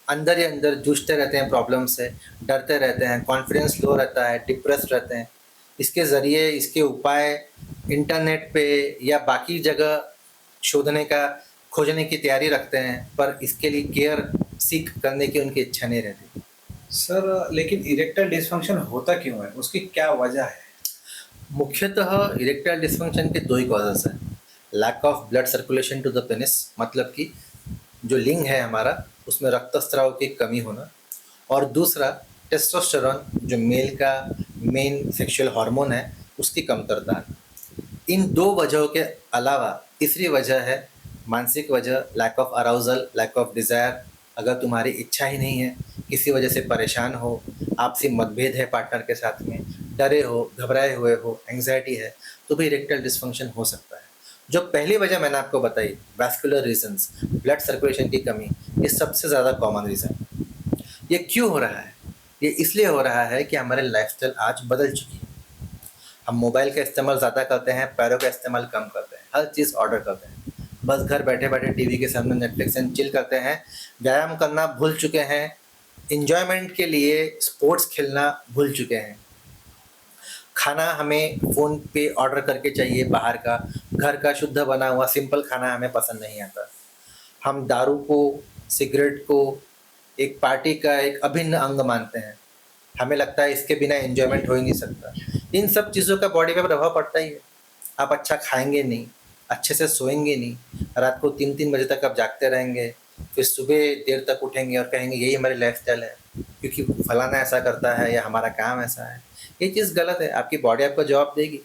अंदर ही अंदर जूझते रहते हैं प्रॉब्लम से, डरते रहते हैं, कॉन्फिडेंस लो रहता है, डिप्रेस्ड रहते हैं। इसके ज़रिए इसके उपाय इंटरनेट पे या बाकी जगह शोधने का, खोजने की तैयारी रखते हैं, पर इसके लिए केयर सीख करने की उनकी इच्छा नहीं रहती। सर लेकिन इरेक्टाइल डिसफंक्शन होता क्यों है, उसकी क्या वजह है? मुख्यतः इरेक्टाइल डिस्फंक्शन के 2 ही कॉजेस हैं। Lack of blood circulation to the penis, मतलब कि जो लिंग है हमारा उसमें रक्तस्राव की कमी होना, और दूसरा टेस्टोस्टेरोन जो मेल का मेन सेक्सुअल हार्मोन है उसकी कमतरता। इन 2 वजहों के अलावा तीसरी वजह है मानसिक वजह, lack of arousal, lack of desire. अगर तुम्हारी इच्छा ही नहीं है, किसी वजह से परेशान हो, आपसी मतभेद है पार्टनर के साथ में, डरे हो, घबराए हुए हो, एंग्जाइटी है, तो भी इरेक्टाइल डिस्फंक्शन हो सकता है। जो पहली वजह मैंने आपको बताई, वैस्कुलर रीजंस, ब्लड सर्कुलेशन की कमी, ये सबसे ज़्यादा कॉमन रीज़न। ये क्यों हो रहा है? ये इसलिए हो रहा है कि हमारे लाइफस्टाइल आज बदल चुकी है। हम मोबाइल का इस्तेमाल ज़्यादा करते हैं, पैरों का इस्तेमाल कम करते हैं, हर चीज़ ऑर्डर करते हैं, बस घर बैठे बैठे टीवी के सामने नेटफ्लिक्स एंड चिल करते हैं, व्यायाम करना भूल चुके हैं, इंजॉयमेंट के लिए स्पोर्ट्स खेलना भूल चुके हैं, खाना हमें फ़ोन पे ऑर्डर करके चाहिए बाहर का, घर का शुद्ध बना हुआ सिंपल खाना हमें पसंद नहीं आता। हम दारू को, सिगरेट को एक पार्टी का एक अभिन्न अंग मानते हैं, हमें लगता है इसके बिना एंजॉयमेंट हो ही नहीं सकता। इन सब चीज़ों का बॉडी पे प्रभाव पड़ता ही है। आप अच्छा खाएंगे नहीं, अच्छे से सोएंगे नहीं, रात को 3-3 बजे तक आप जागते रहेंगे, फिर सुबह देर तक उठेंगे और कहेंगे यही हमारी लाइफस्टाइल है, क्योंकि फलाना ऐसा करता है या हमारा काम ऐसा है। ये चीज़ गलत है। आपकी बॉडी आपको जवाब देगी।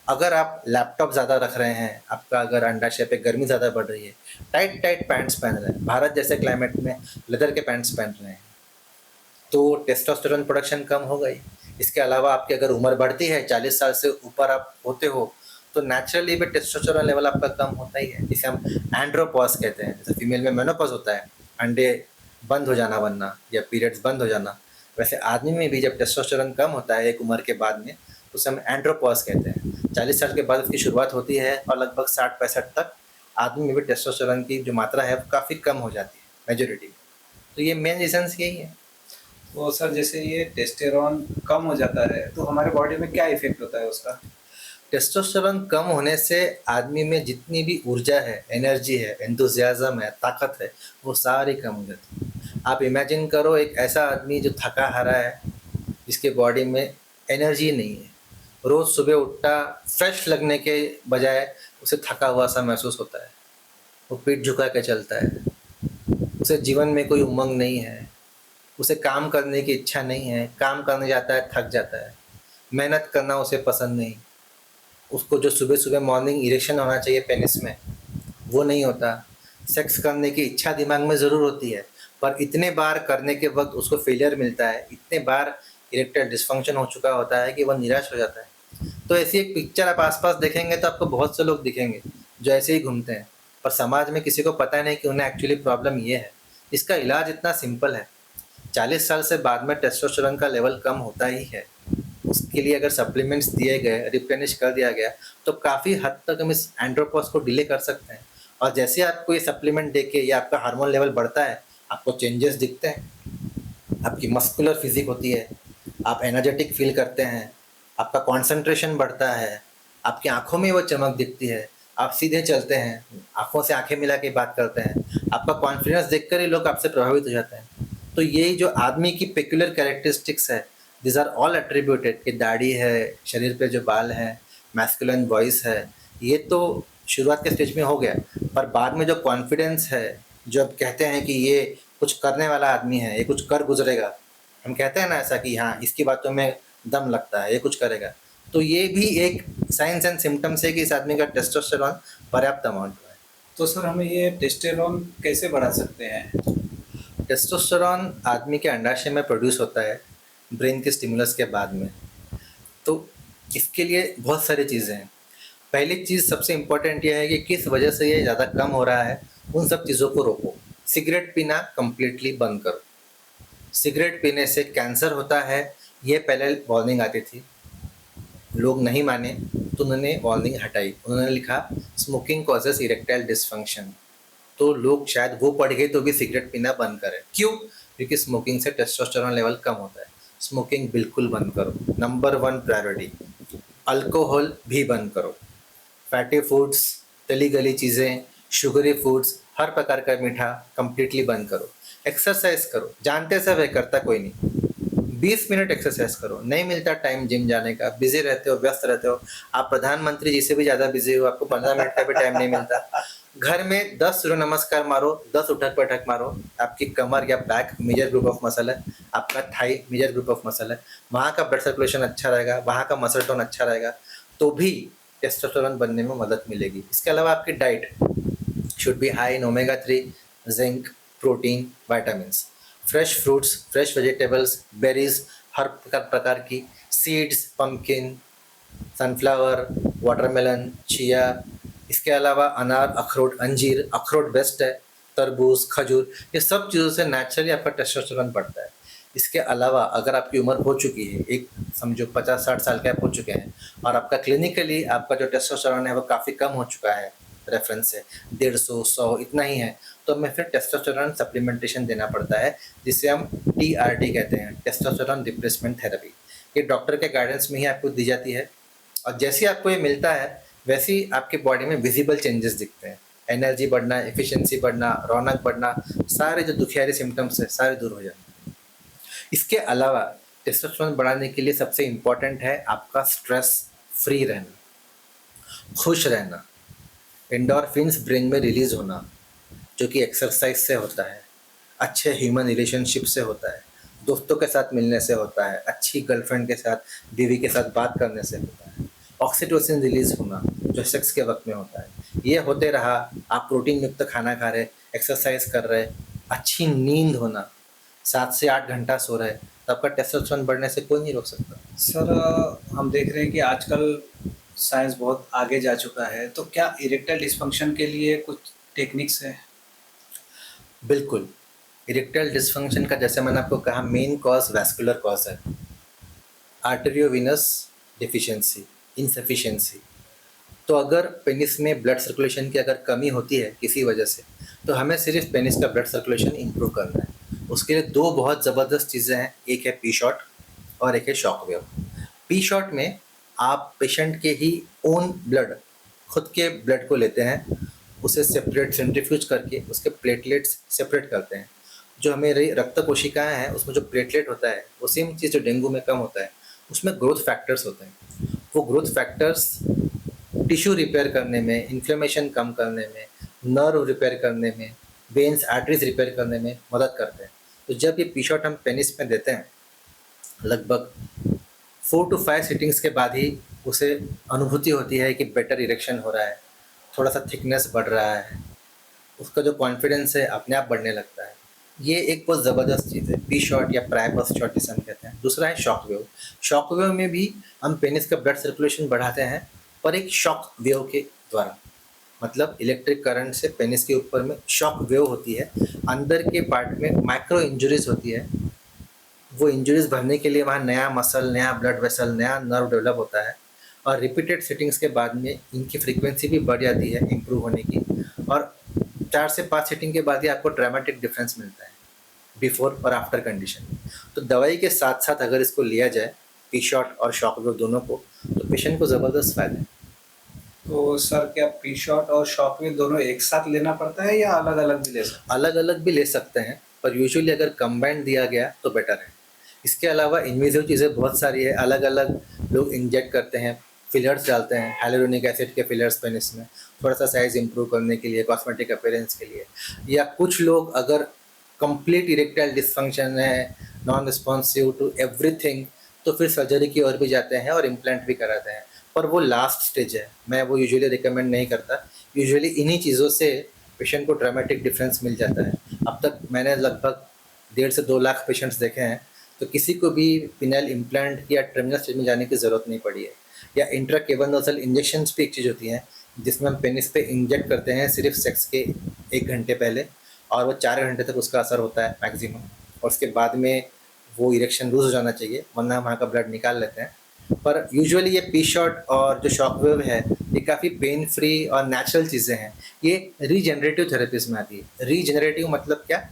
अगर आप लैपटॉप ज़्यादा रख रहे हैं, आपका अगर अंडाशय पे गर्मी ज़्यादा बढ़ रही है, टाइट टाइट पैंट्स पहन रहे हैं, भारत जैसे क्लाइमेट में लेदर के पैंट्स पहन रहे हैं, तो टेस्टोस्टेरोन प्रोडक्शन कम हो गई। इसके अलावा आपकी अगर उम्र बढ़ती है, 40 साल से ऊपर आप होते हो, तो नेचुरली भी टेस्टोस्टेरोन लेवल आपका कम होता ही है, जिसे हम एंड्रोपॉज कहते हैं। जैसे फीमेल में मेनोपॉज होता है, अंडे बंद हो जाना बनना या पीरियड्स बंद हो जाना, वैसे आदमी में भी जब टेस्टोस्टेरोन कम होता है एक उम्र के बाद में, तो उसे हम एंड्रोपॉज कहते हैं। 40 साल के बाद उसकी शुरुआत होती है और लगभग 60-65 तक आदमी में भी टेस्टोस्टेरोन की जो मात्रा है वो काफ़ी कम हो जाती है मेजोरिटी में। तो ये मेन रीजंस यही है। तो सर जैसे ये टेस्टेरोन कम हो जाता है तो हमारे बॉडी में क्या इफेक्ट होता है उसका? टेस्टोस्टेरोन कम होने से आदमी में जितनी भी ऊर्जा है, एनर्जी है, एंथुसियाज्म है, ताकत है, वो सारी कम हो जाती है। आप इमेजिन करो एक ऐसा आदमी जो थका हारा है, जिसके बॉडी में एनर्जी नहीं है, रोज़ सुबह उठता फ्रेश लगने के बजाय उसे थका हुआ सा महसूस होता है, वो पीठ झुका के चलता है, उसे जीवन में कोई उमंग नहीं है, उसे काम करने की इच्छा नहीं है, काम करने जाता है थक जाता है, मेहनत करना उसे पसंद नहीं, उसको जो सुबह सुबह मॉर्निंग इरेक्शन होना चाहिए पेनिस में वो नहीं होता, सेक्स करने की इच्छा दिमाग में ज़रूर होती है, पर इतने बार करने के वक्त उसको फेलियर मिलता है, इतने बार इरेक्टाइल डिस्फंक्शन हो चुका होता है कि वह निराश हो जाता है। तो ऐसी एक पिक्चर आप आसपास देखेंगे तो आपको बहुत से लोग दिखेंगे जो ऐसे ही घूमते हैं, पर समाज में किसी को पता नहीं कि उन्हें एक्चुअली प्रॉब्लम ये है। इसका इलाज इतना सिंपल है। 40 साल से बाद में टेस्टोस्टेरोन का लेवल कम होता ही है, उसके लिए अगर सप्लीमेंट्स दिए गए, रिप्लेनिश कर दिया गया, तो काफ़ी हद तक हम इस एंड्रोपॉज को डिले कर सकते हैं। और जैसे आपको ये सप्लीमेंट देके या आपका हार्मोन लेवल बढ़ता है, आपको चेंजेस दिखते हैं, आपकी मस्कुलर फिजिक होती है, आप एनर्जेटिक फील करते हैं, आपका कंसंट्रेशन बढ़ता है, आपकी आंखों में वो चमक दिखती है, आप सीधे चलते हैं, आंखों से आंखें मिला के बात करते हैं, आपका कॉन्फिडेंस देखकर ही लोग आपसे प्रभावित हो जाते हैं। तो यही जो आदमी की पेक्युलर कैरेक्टरिस्टिक्स है, दिस आर ऑल एट्रीब्यूटेड, कि दाढ़ी है, शरीर पे जो बाल हैं, मैस्कुलिन वॉइस है, ये तो शुरुआत के स्टेज में हो गया, पर बाद में जो कॉन्फिडेंस है, जो अब कहते हैं कि ये कुछ करने वाला आदमी है, ये कुछ कर गुजरेगा, हम कहते हैं ना ऐसा कि हाँ इसकी बातों में दम लगता है, ये कुछ करेगा, तो ये भी एक साइंस एंड सिम्टम्स है कि इस आदमी का टेस्टोस्टेरोन पर्याप्त अमाउंट में है। तो सर हमें ये टेस्टेरोन कैसे बढ़ा सकते हैं? टेस्टोस्टेरोन आदमी के अंडाशय में प्रोड्यूस होता है ब्रेन के स्टिमुलस के बाद में। तो इसके लिए बहुत सारी चीज़ें हैं। पहली चीज़ सबसे इम्पोर्टेंट यह है कि किस वजह से ये ज़्यादा कम हो रहा है, उन सब चीज़ों को रोको। सिगरेट पीना कम्प्लीटली बंद करो। सिगरेट पीने से कैंसर होता है, ये पहले वार्निंग आती थी, लोग नहीं माने तो उन्होंने वार्निंग हटाई, उन्होंने लिखा स्मोकिंग कॉजेस इरेक्टाइल डिस्फंक्शन। तो लोग शायद वो पढ़ गए तो भी सिगरेट पीना बंद करें। क्यों? क्योंकि स्मोकिंग से टेस्टोस्टेरोन लेवल कम होता है। स्मोकिंग बिल्कुल बंद करो, नंबर 1 प्रायोरिटी। अल्कोहल भी बंद करो। फैटी फूड्स, तली गली चीज़ें, शुगरी फूड्स, हर प्रकार का मीठा कंप्लीटली बंद करो। एक्सरसाइज करो, जानते सब है, करता कोई नहीं। 20 मिनट एक्सरसाइज करो। नहीं मिलता टाइम जिम जाने का, बिजी रहते हो, व्यस्त रहते हो, आप प्रधानमंत्री जी से भी ज़्यादा बिजी हो, आपको 15 मिनट का भी टाइम नहीं मिलता। घर में 10 सूर्य नमस्कार मारो, 10 उठक बैठक मारो। आपकी कमर या back major group of muscle है, आपका thigh major group of muscle है, वहाँ का ब्लड सर्कुलेशन अच्छा रहेगा, वहाँ का मसल टोन अच्छा रहेगा, तो भी टेस्टोस्टेरोन बनने में मदद मिलेगी। इसके अलावा आपकी diet should be high in omega 3, zinc, protein, vitamins, fresh fruits, fresh vegetables, berries, हर प्रकार की seeds, pumpkin, sunflower, watermelon, chia. इसके अलावा अनार, अखरोट, अंजीर, अखरोट बेस्ट है, तरबूज, खजूर, ये सब चीज़ों से नेचुरली आपका टेस्टोस्टेरोन बढ़ता है। इसके अलावा अगर आपकी उम्र हो चुकी है, एक समझो 50-60 साल के आप हो चुके हैं, और आपका क्लिनिकली आपका जो टेस्टोस्टेरोन है वो काफ़ी कम हो चुका है रेफरेंस से, 150-100 इतना ही है, तो हमें फिर टेस्टोस्टेरोन सप्लीमेंटेशन देना पड़ता है, जिसे हम TRT कहते हैं, टेस्टोस्टेरोन रिप्लेसमेंट थेरेपी। ये डॉक्टर के गाइडेंस में ही आपको दी जाती है, और जैसे ही आपको ये मिलता है वैसे ही आपके बॉडी में विजिबल चेंजेस दिखते हैं। एनर्जी बढ़ना, एफिशिएंसी बढ़ना, रौनक बढ़ना, सारे जो दुखियारी सिम्टम्स है सारे दूर हो जाते हैं। इसके अलावा टेस्टोस्टेरोन बढ़ाने के लिए सबसे इम्पॉर्टेंट है आपका स्ट्रेस फ्री रहना, खुश रहना, एंडोर्फिन्स ब्रेन में रिलीज होना, जो कि एक्सरसाइज से होता है, अच्छे ह्यूमन रिलेशनशिप से होता है, दोस्तों के साथ मिलने से होता है, अच्छी गर्लफ्रेंड के साथ, बीवी के साथ बात करने से होता है। ऑक्सीटोसिन रिलीज होना जो सेक्स के वक्त में होता है, ये होते रहा, आप प्रोटीन युक्त खाना खा रहे, एक्सरसाइज कर रहे, अच्छी नींद होना, 7 से 8 घंटा सो रहे, तो आपका टेस्टोस्टेरोन बढ़ने से कोई नहीं रोक सकता। सर हम देख रहे हैं कि आजकल साइंस बहुत आगे जा चुका है, तो क्या इरेक्टाइल डिस्फंक्शन के लिए कुछ टेक्निक्स है? बिल्कुल। इरेक्टाइल डिसफंक्शन का जैसे मैंने आपको कहा मेन कॉज वैस्कुलर कॉज है, आर्टेरियोविनस डिफिशिएंसी, इनसफिशिएंसी। तो अगर पेनिस में ब्लड सर्कुलेशन की अगर कमी होती है किसी वजह से, तो हमें सिर्फ पेनिस का ब्लड सर्कुलेशन इम्प्रूव करना है। उसके लिए दो बहुत ज़बरदस्त चीज़ें हैं, एक है पी शॉट और एक है शॉक वेव। पी शॉट में आप पेशेंट के ही ओन ब्लड, खुद के ब्लड को लेते हैं, उसे सेपरेट सेंट्रीफ्यूज करके उसके प्लेटलेट्स सेपरेट करते हैं। जो हमें रक्त कोशिकाएं हैं उसमें जो प्लेटलेट होता है वो सेम चीज़ जो डेंगू में कम होता है, उसमें ग्रोथ फैक्टर्स होते हैं। वो ग्रोथ फैक्टर्स टिश्यू रिपेयर करने में, इन्फ्लेमेशन कम करने में, नर्व रिपेयर करने में, वेन्स आर्टरीज रिपेयर करने में मदद करते हैं। तो जब ये पी शॉट हम पेनिस में देते हैं, लगभग 4 to 5 सिटिंग्स के बाद ही उसे अनुभूति होती है कि बेटर इरेक्शन हो रहा है, थोड़ा सा थिकनेस बढ़ रहा है, उसका जो कॉन्फिडेंस है अपने आप बढ़ने लगता है। ये एक बहुत ज़बरदस्त चीज़ है, पी शॉट या प्राइपस शॉट जिसे हम कहते हैं। दूसरा है शॉक वेव। शॉक वेव में भी हम पेनिस का ब्लड सर्कुलेशन बढ़ाते हैं, पर एक शॉक वेव के द्वारा, मतलब इलेक्ट्रिक करंट से पेनिस के ऊपर में शॉक वेव होती है। अंदर के पार्ट में माइक्रो इंजरीज होती है, वो इंजरीज भरने के लिए वहाँ नया मसल, नया ब्लड वेसल, नया नर्व डेवलप होता है, और रिपीटेड सेटिंग्स के बाद में इनकी फ्रीक्वेंसी भी बढ़ जाती है इम्प्रूव होने की, और 4 से 5 सेटिंग के बाद ही आपको ड्रामेटिक डिफरेंस मिलता है बिफोर और आफ्टर कंडीशन में। तो दवाई के साथ साथ अगर इसको लिया जाए, पी शॉट और शॉक वेव दोनों को, तो पेशेंट को ज़बरदस्त फ़ायदा है। तो सर क्या पी शॉट और शॉक वेव दोनों एक साथ लेना पड़ता है या अलग अलग भी ले सकते अलग अलग भी ले सकते हैं, पर यूजुअली अगर कंबाइंड दिया गया तो बेटर है। इसके अलावा इन्वेजिव चीज़ें बहुत सारी है, अलग अलग लोग इंजेक्ट करते हैं, फिलर्स डालते हैं, हाइलुरोनिक एसिड के फिलर्स पेनिस में, थोड़ा सा साइज़ इंप्रूव करने के लिए, कॉस्मेटिक अपीयरेंस के लिए। या कुछ लोग अगर कंप्लीट इरेक्टाइल डिसफंक्शन है, नॉन रिस्पॉन्सिव टू एवरीथिंग, तो फिर सर्जरी की ओर भी जाते हैं और इम्प्लांट भी कराते हैं, पर वो लास्ट स्टेज है, मैं वो यूजुअली रिकमेंड नहीं करता। यूजुअली इन्हीं चीज़ों से पेशेंट को ड्रामेटिक डिफरेंस मिल जाता है। अब तक मैंने लगभग 1.5 से 2 लाख पेशेंट्स देखे हैं, तो किसी को भी पिनल इम्प्लांट या टर्मिनल स्टेज में जाने की ज़रूरत नहीं पड़ी है। या इंट्राकेवर्नोसल इंजेक्शंस भी एक चीज़ होती है, जिसमें हम पेनिस पे इंजेक्ट करते हैं सिर्फ सेक्स के 1 घंटे पहले, और वो 4 घंटे तक उसका असर होता है मैक्सिमम, और उसके बाद में वो इरेक्शन लूज हो जाना चाहिए, वरना हम वहाँ का ब्लड निकाल लेते हैं। पर यूजुअली ये पी शॉट और जो शॉक वेव है, ये काफ़ी पेन फ्री और नेचुरल चीज़ें हैं। ये रीजनरेटिव थेरेपीज में आती है। रीजनरेटिव मतलब क्या?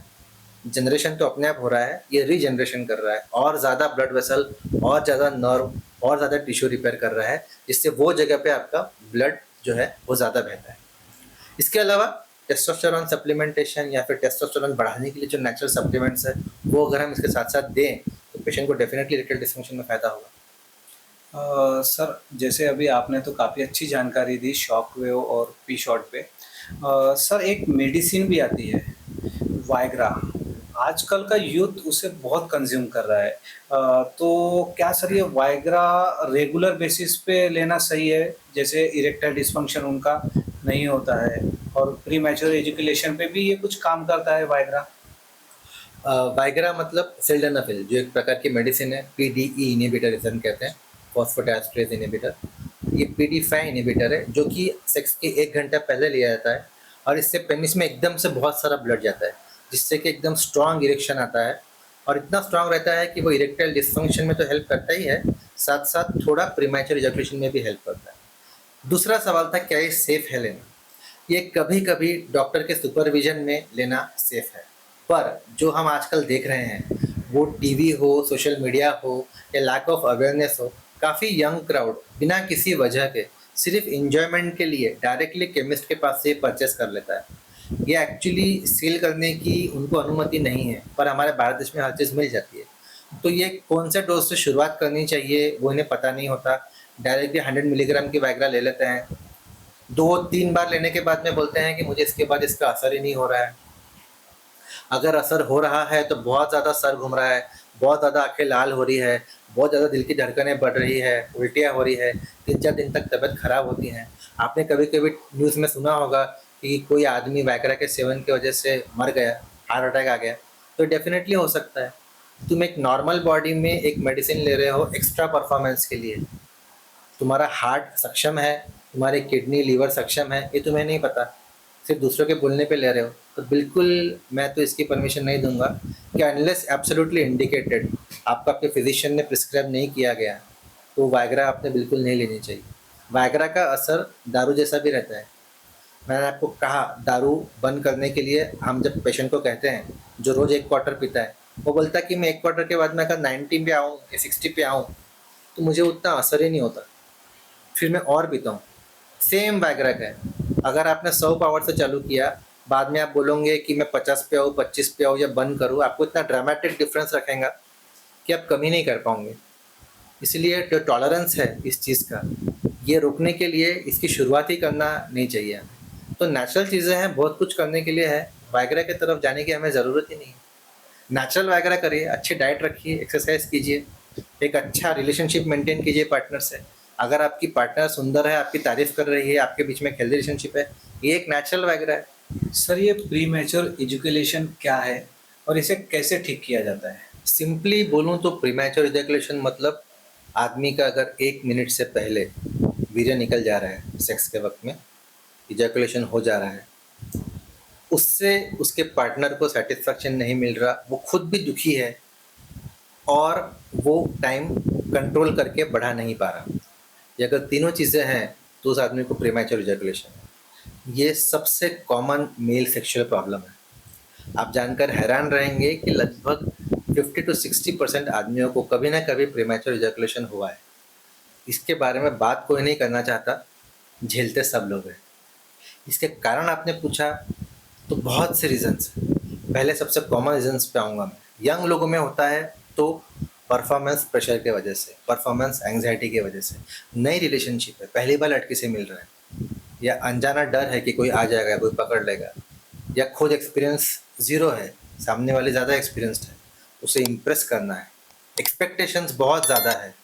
जनरेशन तो अपने आप हो रहा है, ये रीजनरेशन कर रहा है, और ज़्यादा ब्लड वेसल, और ज़्यादा नर्व, और ज़्यादा टिश्यू रिपेयर कर रहा है, जिससे वो जगह पे आपका ब्लड जो है वो ज़्यादा बहता है। इसके अलावा टेस्टोस्टेरोन सप्लीमेंटेशन या फिर टेस्टोस्टेरोन बढ़ाने के लिए जो नेचुरल सप्लीमेंट्स है, वो अगर हम इसके साथ साथ दें, तो पेशेंट को डेफिनेटली इरेक्टाइल डिसफंक्शन में फ़ायदा होगा। सर जैसे अभी आपने तो काफ़ी अच्छी जानकारी दी शॉक वेव और पी शॉट पे। सर एक मेडिसिन भी आती है वाइग्रा, आजकल का यूथ उसे बहुत कंज्यूम कर रहा है। तो क्या सर ये वाइग्रा रेगुलर बेसिस पे लेना सही है, जैसे इरेक्टाइल डिस्फंक्शन उनका नहीं होता है और प्री मैच्योर एजुकेशन पे भी ये कुछ काम करता है वाइग्रा? वाइग्रा मतलब सिल्डेनाफिल, जो एक प्रकार की मेडिसिन है, पीडीई इनहिबिटर इसे हम कहते हैं, फॉस्फोडाइएस्ट्रेज इनहिबिटर। ये पीडी5 इनहिबिटर है, जो कि सेक्स के 1 घंटा पहले लिया जाता है, और इससे पेनिस में एकदम से बहुत सारा ब्लड जाता है, जिससे कि एकदम स्ट्रॉन्ग इरेक्शन आता है, और इतना स्ट्रॉन्ग रहता है कि वो इरेक्टाइल डिसफंक्शन में तो हेल्प करता ही है, साथ साथ थोड़ा प्रीमैच्योर इजैकुलेशन में भी हेल्प करता है। दूसरा सवाल था क्या ये सेफ़ है लेना? ये कभी कभी डॉक्टर के सुपरविजन में लेना सेफ है, पर जो हम आजकल देख रहे हैं, वो टीवी हो, सोशल मीडिया हो, या लैक ऑफ अवेयरनेस हो, काफ़ी यंग क्राउड बिना किसी वजह के सिर्फ इंजॉयमेंट के लिए डायरेक्टली केमिस्ट के पास से परचेस कर लेता है। ये एक्चुअली सेल करने की उनको अनुमति नहीं है, पर हमारे भारत देश में हर चीज़ मिल जाती है। तो ये कौन से डोज से शुरुआत करनी चाहिए वो इन्हें पता नहीं होता, डायरेक्टली 100 मिलीग्राम की वाइग्रा ले लेते हैं, 2-3 बार लेने के बाद में बोलते हैं कि मुझे इसके बाद इसका असर ही नहीं हो रहा है। अगर असर हो रहा है तो बहुत ज़्यादा सर घूम रहा है, बहुत ज़्यादा आंखें लाल हो रही है, बहुत ज़्यादा दिल की धड़कनें बढ़ रही है, उल्टियाँ हो रही है, 3-4 दिन तक तबीयत खराब होती है। आपने कभी-कभी न्यूज़ में सुना होगा कि कोई आदमी वैगरा के सेवन की वजह से मर गया, हार्ट अटैक आ गया, तो डेफ़िनेटली हो सकता है। तुम एक नॉर्मल बॉडी में एक मेडिसिन ले रहे हो एक्स्ट्रा परफॉर्मेंस के लिए, तुम्हारा हार्ट सक्षम है, तुम्हारी किडनी लीवर सक्षम है, ये तुम्हें नहीं पता, सिर्फ दूसरों के बोलने पे ले रहे हो, तो बिल्कुल मैं तो इसकी परमिशन नहीं दूंगा कि अनलेस एब्सोल्युटली इंडिकेटेड, आपका आपके फिजिशियन ने प्रिस्क्राइब नहीं किया गया, तो वायग्रा आपने बिल्कुल नहीं लेनी चाहिए। वायग्रा का असर दारू जैसा भी रहता है। मैंने आपको कहा, दारू बंद करने के लिए हम जब पेशेंट को कहते हैं, जो रोज़ 1 क्वार्टर पीता है, वो बोलता है कि मैं 1 क्वार्टर के बाद मैं अगर 90 पे आऊँ या 60 पे आऊँ तो मुझे उतना असर ही नहीं होता, फिर मैं और पीता हूँ। सेम वाइग्रा का है, अगर आपने 100 पावर से चालू किया, बाद में आप बोलोगे कि मैं 50 पे आऊँ, 25 पे आऊँ या बंद करूँ, आपको इतना ड्रामेटिक डिफरेंस रखेगा कि आप कमी नहीं कर पाओगे। इसलिए जो टॉलरेंस है इस चीज़ का, ये रोकने के लिए इसकी शुरुआत ही करना नहीं चाहिए हमें। तो नेचुरल चीज़ें हैं, बहुत कुछ करने के लिए है, वाइग्रा की तरफ जाने की हमें ज़रूरत ही नहीं है। नेचुरल वगैरह करिए, अच्छी डाइट रखिए, एक्सरसाइज कीजिए, एक अच्छा रिलेशनशिप मेंटेन कीजिए पार्टनर से। अगर आपकी पार्टनर सुंदर है, आपकी तारीफ कर रही है, आपके बीच में एक हेल्दी रिलेशनशिप है, ये एक नेचुरल वगैरह है। सर, ये प्रीमेच्योर इजैकुलेशन क्या है और इसे कैसे ठीक किया जाता है? सिंपली बोलूँ तो प्रीमैच्योर इजैकुलेशन मतलब आदमी का अगर 1 मिनट से पहले वीर्य निकल जा रहा है, सेक्स के वक्त में इजैकुलेशन हो जा रहा है, उससे उसके पार्टनर को सेटिस्फैक्शन नहीं मिल रहा, वो खुद भी दुखी है और वो टाइम कंट्रोल करके बढ़ा नहीं पा रहा। ये अगर तीनों चीज़ें हैं तो उस आदमी को प्रीमैच्योर इजैकुलेशन है। ये सबसे कॉमन मेल सेक्सुअल प्रॉब्लम है। आप जानकर हैरान रहेंगे कि लगभग 50 to 60% आदमियों को कभी ना कभी प्रीमैच्योर इजैकुलेशन हुआ है। इसके बारे में बात कोई नहीं करना चाहता, झेलते सब लोग हैं। इसके कारण आपने पूछा तो बहुत से रीजंस हैं। पहले सबसे कॉमन रीजंस पे आऊँगा मैं। यंग लोगों में होता है तो परफॉर्मेंस प्रेशर के वजह से, परफॉर्मेंस एंग्जाइटी की वजह से, नई रिलेशनशिप है, पहली बार लड़की से मिल रहा है, या अनजाना डर है कि कोई आ जाएगा, कोई पकड़ लेगा, या खुद एक्सपीरियंस ज़ीरो है, सामने वाले ज़्यादा एक्सपीरियंस्ड है, उसे इम्प्रेस करना है, एक्सपेक्टेशंस बहुत ज़्यादा है।